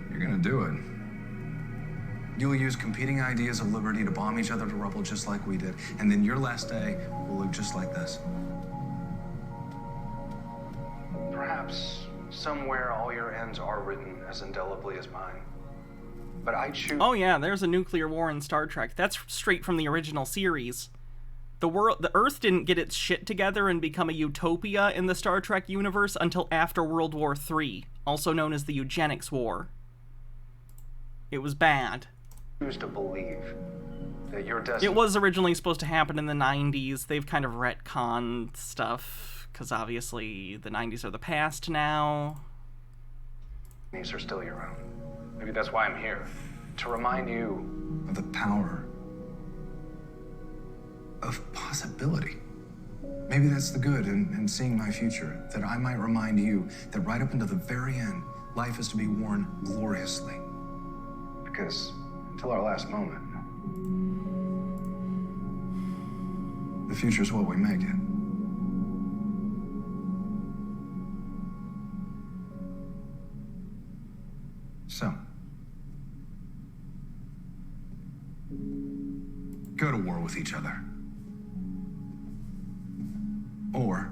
you're gonna do it. You'll use competing ideas of liberty to bomb each other to rubble just like we did. And then your last day will look just like this. Perhaps somewhere all your ends are written as indelibly as mine. But I choose... Oh yeah, there's a nuclear war in Star Trek. That's straight from the original series. The Earth didn't get its shit together and become a utopia in the Star Trek universe until after World War III, also known as the Eugenics War. It was bad. Choose to believe that your destiny... It was originally supposed to happen in the 90s. They've kind of retconned stuff, because obviously the 90s are the past now. These are still your own. Maybe that's why I'm here. To remind you of the power of possibility. Maybe that's the good in seeing my future, that I might remind you that right up until the very end, life is to be worn gloriously. Because until our last moment, the future's what we make it. So, go to war with each other. Or...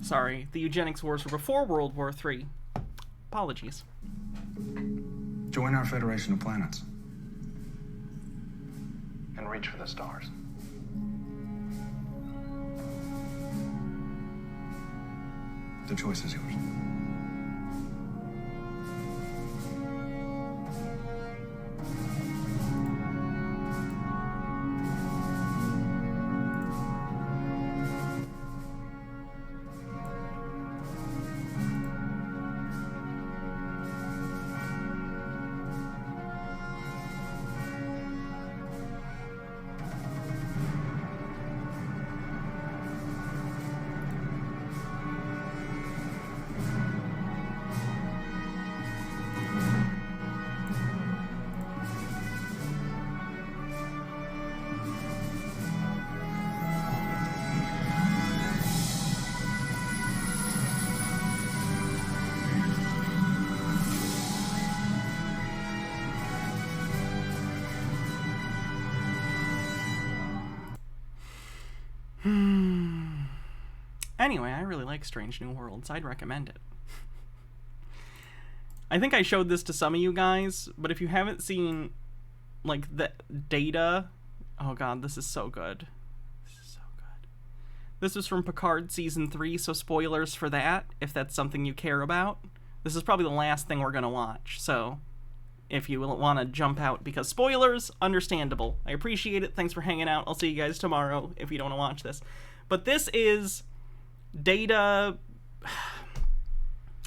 Sorry, the Eugenics Wars were before World War III. Apologies. Join our Federation of Planets. And reach for the stars. The choice is yours. Anyway, I really like Strange New Worlds. I'd recommend it. I think I showed this to some of you guys, but if you haven't seen, like, the Data... Oh god, this is so good. This is so good. This was from Picard Season 3, so spoilers for that, if that's something you care about. This is probably the last thing we're gonna watch, so if you want to jump out because spoilers, understandable. I appreciate it. Thanks for hanging out. I'll see you guys tomorrow if you don't want to watch this. But this is Data...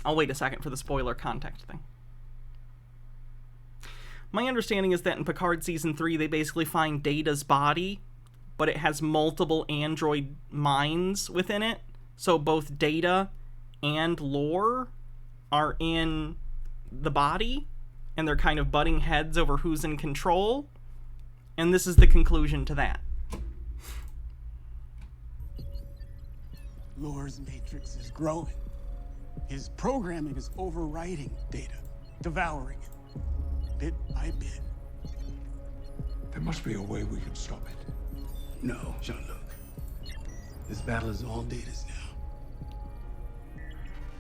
I'll wait a second for the spoiler context thing. My understanding is that in Picard Season 3, they basically find Data's body, but it has multiple android minds within it. So both Data and Lore are in the body, and they're kind of butting heads over who's in control. And this is the conclusion to that. Lore's matrix is growing. His programming is overriding Data, devouring it, bit by bit. There must be a way we can stop it. No, Jean-Luc. This battle is all Data's now.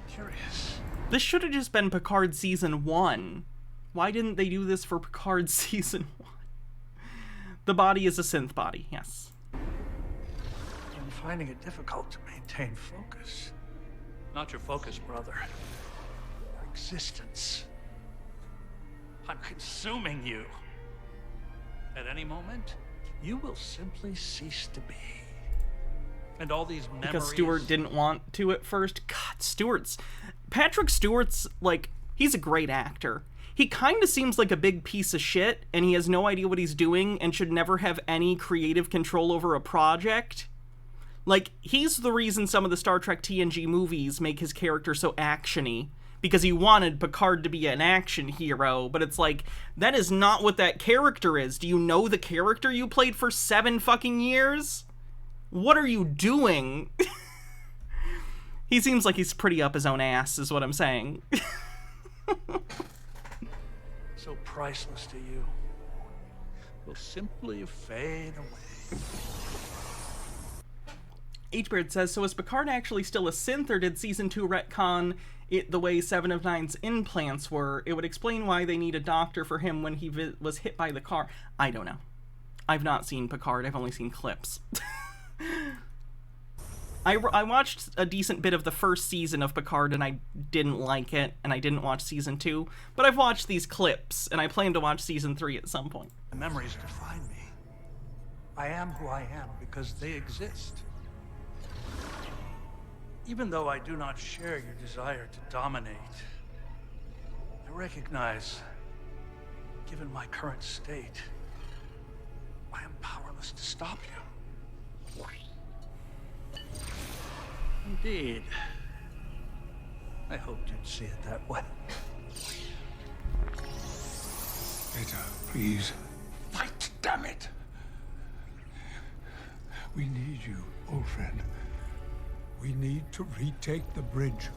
Curious. This should have just been Picard Season 1. Why didn't they do this for Picard Season 1? The body is a synth body, yes. I'm finding it difficult to maintain focus. Not your focus, brother. Your existence. I'm consuming you. At any moment, you will simply cease to be. And all these memories... Because Stewart didn't want to at first. God, Patrick Stewart's, like, he's a great actor. He kind of seems like a big piece of shit, and he has no idea what he's doing and should never have any creative control over a project. Like, he's the reason some of the Star Trek TNG movies make his character so action-y, because he wanted Picard to be an action hero, but it's like, that is not what that character is. Do you know the character you played for 7 fucking years? What are you doing? He seems like he's pretty up his own ass, is what I'm saying. So priceless to you will simply fade away. H-Beard says, so is Picard actually still a synth, or did Season 2 retcon it the way 7 of 9's implants were? It would explain why they need a doctor for him when he was hit by the car. I don't know. I've not seen Picard. I've only seen clips. I watched a decent bit of the first season of Picard, and I didn't like it, and I didn't watch Season 2. But I've watched these clips, and I plan to watch Season 3 at some point. The memories define me. I am who I am because they exist. Even though I do not share your desire to dominate, I recognize, given my current state, I am powerless to stop you. Indeed. I hoped you'd see it that way. Data, please. Fight, damn it! We need you, old friend. We need to retake the bridge.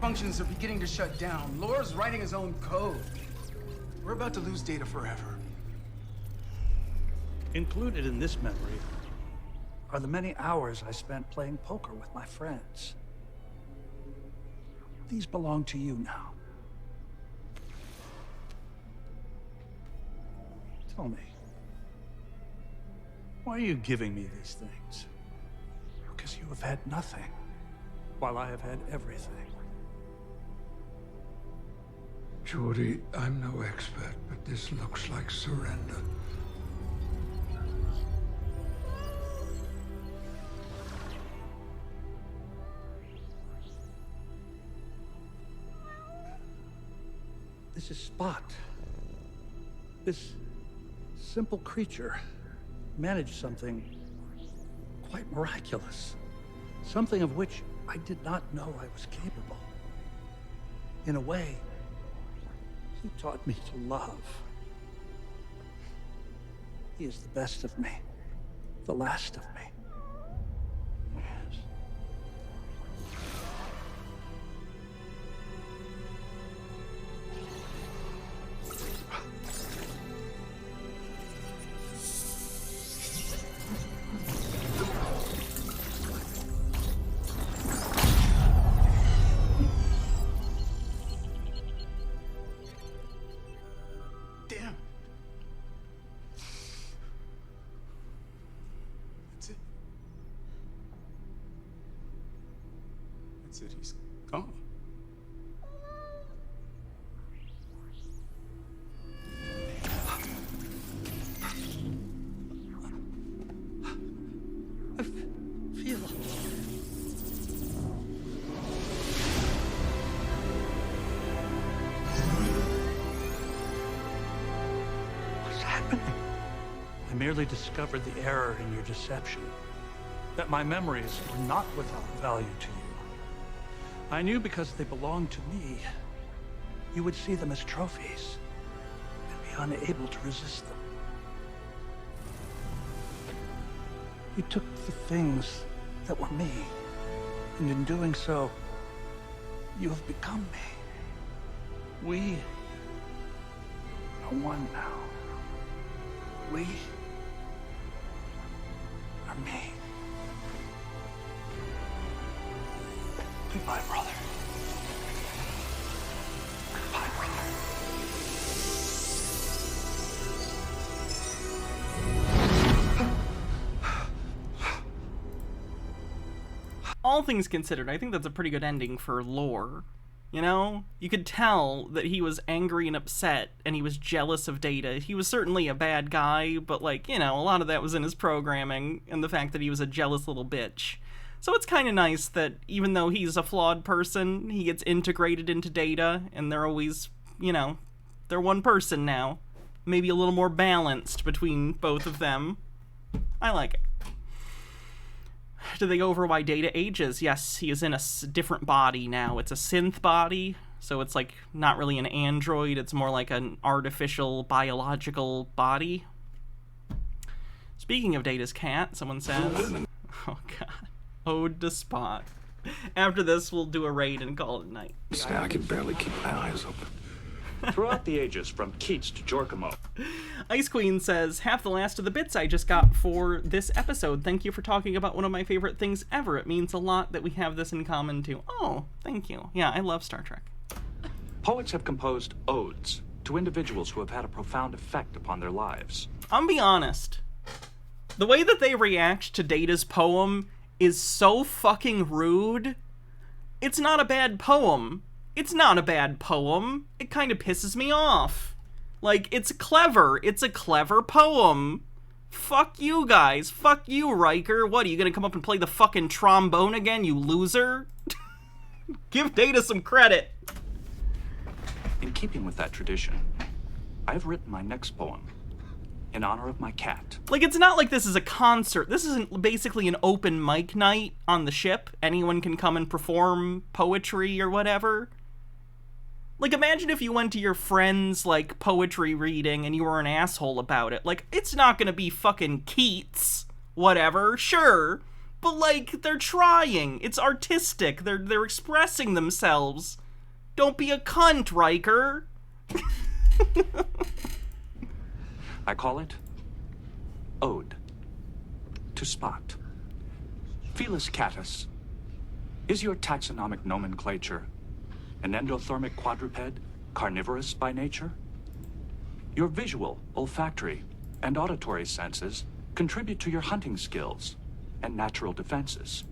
Functions are beginning to shut down. Lore's writing his own code. We're about to lose Data forever. Included in this memory are the many hours I spent playing poker with my friends. These belong to you now. Tell me, why are you giving me these things? Because you have had nothing, while I have had everything. Geordi, I'm no expert, but this looks like surrender. This is Spot. This simple creature managed something quite miraculous. Something of which I did not know I was capable. In a way, he taught me to love. He is the best of me, the last of me. Yes. That's it. He's gone. Feel. What's happening? I merely discovered the error in your deception. That my memories were not without value to you. I knew because they belonged to me, you would see them as trophies and be unable to resist them. You took the things that were me, and in doing so, you have become me. We are one now. We are me. Goodbye, brother. Goodbye, brother. All things considered, I think that's a pretty good ending for Lore. You know? You could tell that he was angry and upset, and he was jealous of Data. He was certainly a bad guy, but, like, you know, a lot of that was in his programming, and the fact that he was a jealous little bitch. So it's kind of nice that even though he's a flawed person, he gets integrated into Data, and they're always, you know, they're one person now. Maybe a little more balanced between both of them. I like it. Did they go over why Data ages? Yes, he is in a different body now. It's a synth body, so it's like not really an android. It's more like an artificial biological body. Speaking of Data's cat, someone says. Oh god. Ode to Spot. After this, we'll do a raid and call it a night. I can barely keep my eyes open. Throughout the ages, from Keats to Jorkamo. Ice Queen says, half the last of the bits I just got for this episode. Thank you for talking about one of my favorite things ever. It means a lot that we have this in common, too. Oh, thank you. Yeah, I love Star Trek. Poets have composed odes to individuals who have had a profound effect upon their lives. I'm be honest. The way that they react to Data's poem is so fucking rude. It's not a bad poem. It's not a bad poem. It kind of pisses me off. Like, it's clever. It's a clever poem. Fuck you guys. Fuck you, Riker. What, are you gonna come up and play the fucking trombone again, you loser? Give Data some credit. In keeping with that tradition, I've written my next poem in honor of my cat. Like, it's not like this is a concert. This isn't basically an open mic night on the ship. Anyone can come and perform poetry or whatever. Like, imagine if you went to your friend's, like, poetry reading and you were an asshole about it. Like, it's not gonna be fucking Keats. Whatever, sure. But, like, they're trying. It's artistic. They're expressing themselves. Don't be a cunt, Riker. I call it Ode to Spot. Felis catus. Is your taxonomic nomenclature an endothermic quadruped, carnivorous by nature? Your visual, olfactory, and auditory senses contribute to your hunting skills and natural defenses.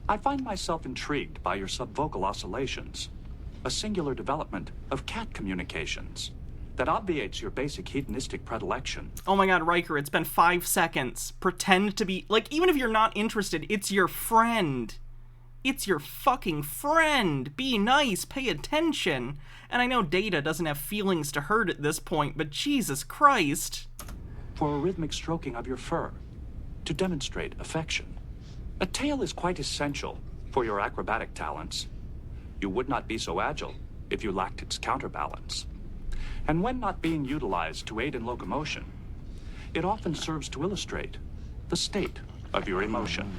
I find myself intrigued by your subvocal oscillations, a singular development of cat communications that obviates your basic hedonistic predilection. Oh my god, Riker, it's been 5 seconds. Pretend to be... Like, even if you're not interested, it's your friend. It's your fucking friend. Be nice, pay attention. And I know Data doesn't have feelings to hurt at this point, but Jesus Christ. For a rhythmic stroking of your fur, to demonstrate affection. A tail is quite essential for your acrobatic talents. You would not be so agile if you lacked its counterbalance. And when not being utilized to aid in locomotion, it often serves to illustrate the state of your emotion.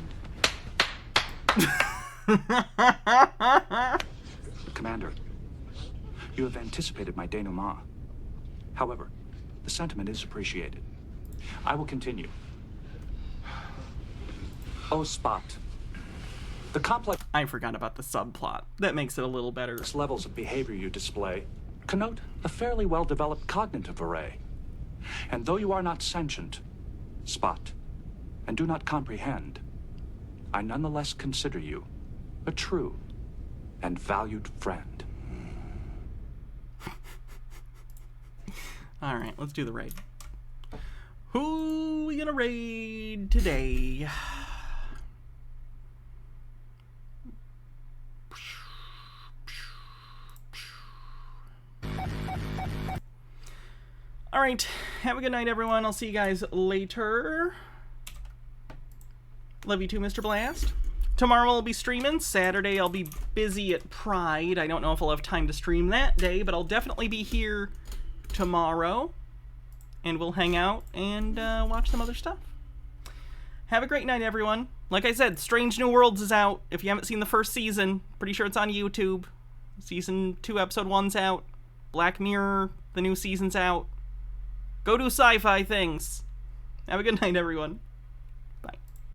Commander, you have anticipated my denouement. However, the sentiment is appreciated. I will continue. Oh, Spot. The complex... I forgot about the subplot. That makes it a little better. ...levels of behavior you display connote a fairly well-developed cognitive array. And though you are not sentient, Spot, and do not comprehend, I nonetheless consider you a true and valued friend. Alright, let's do the raid. Who we gonna raid today? Alright, have a good night, everyone. I'll see you guys later. Love you too, Mr. Blast. Tomorrow I'll be streaming. Saturday I'll be busy at Pride. I don't know if I'll have time to stream that day, but I'll definitely be here tomorrow. And we'll hang out and watch some other stuff. Have a great night, everyone. Like I said, Strange New Worlds is out. If you haven't seen the first season, pretty sure it's on YouTube. Season 2, Episode 1's out. Black Mirror, the new season's out. Go do sci-fi things. Have a good night, everyone.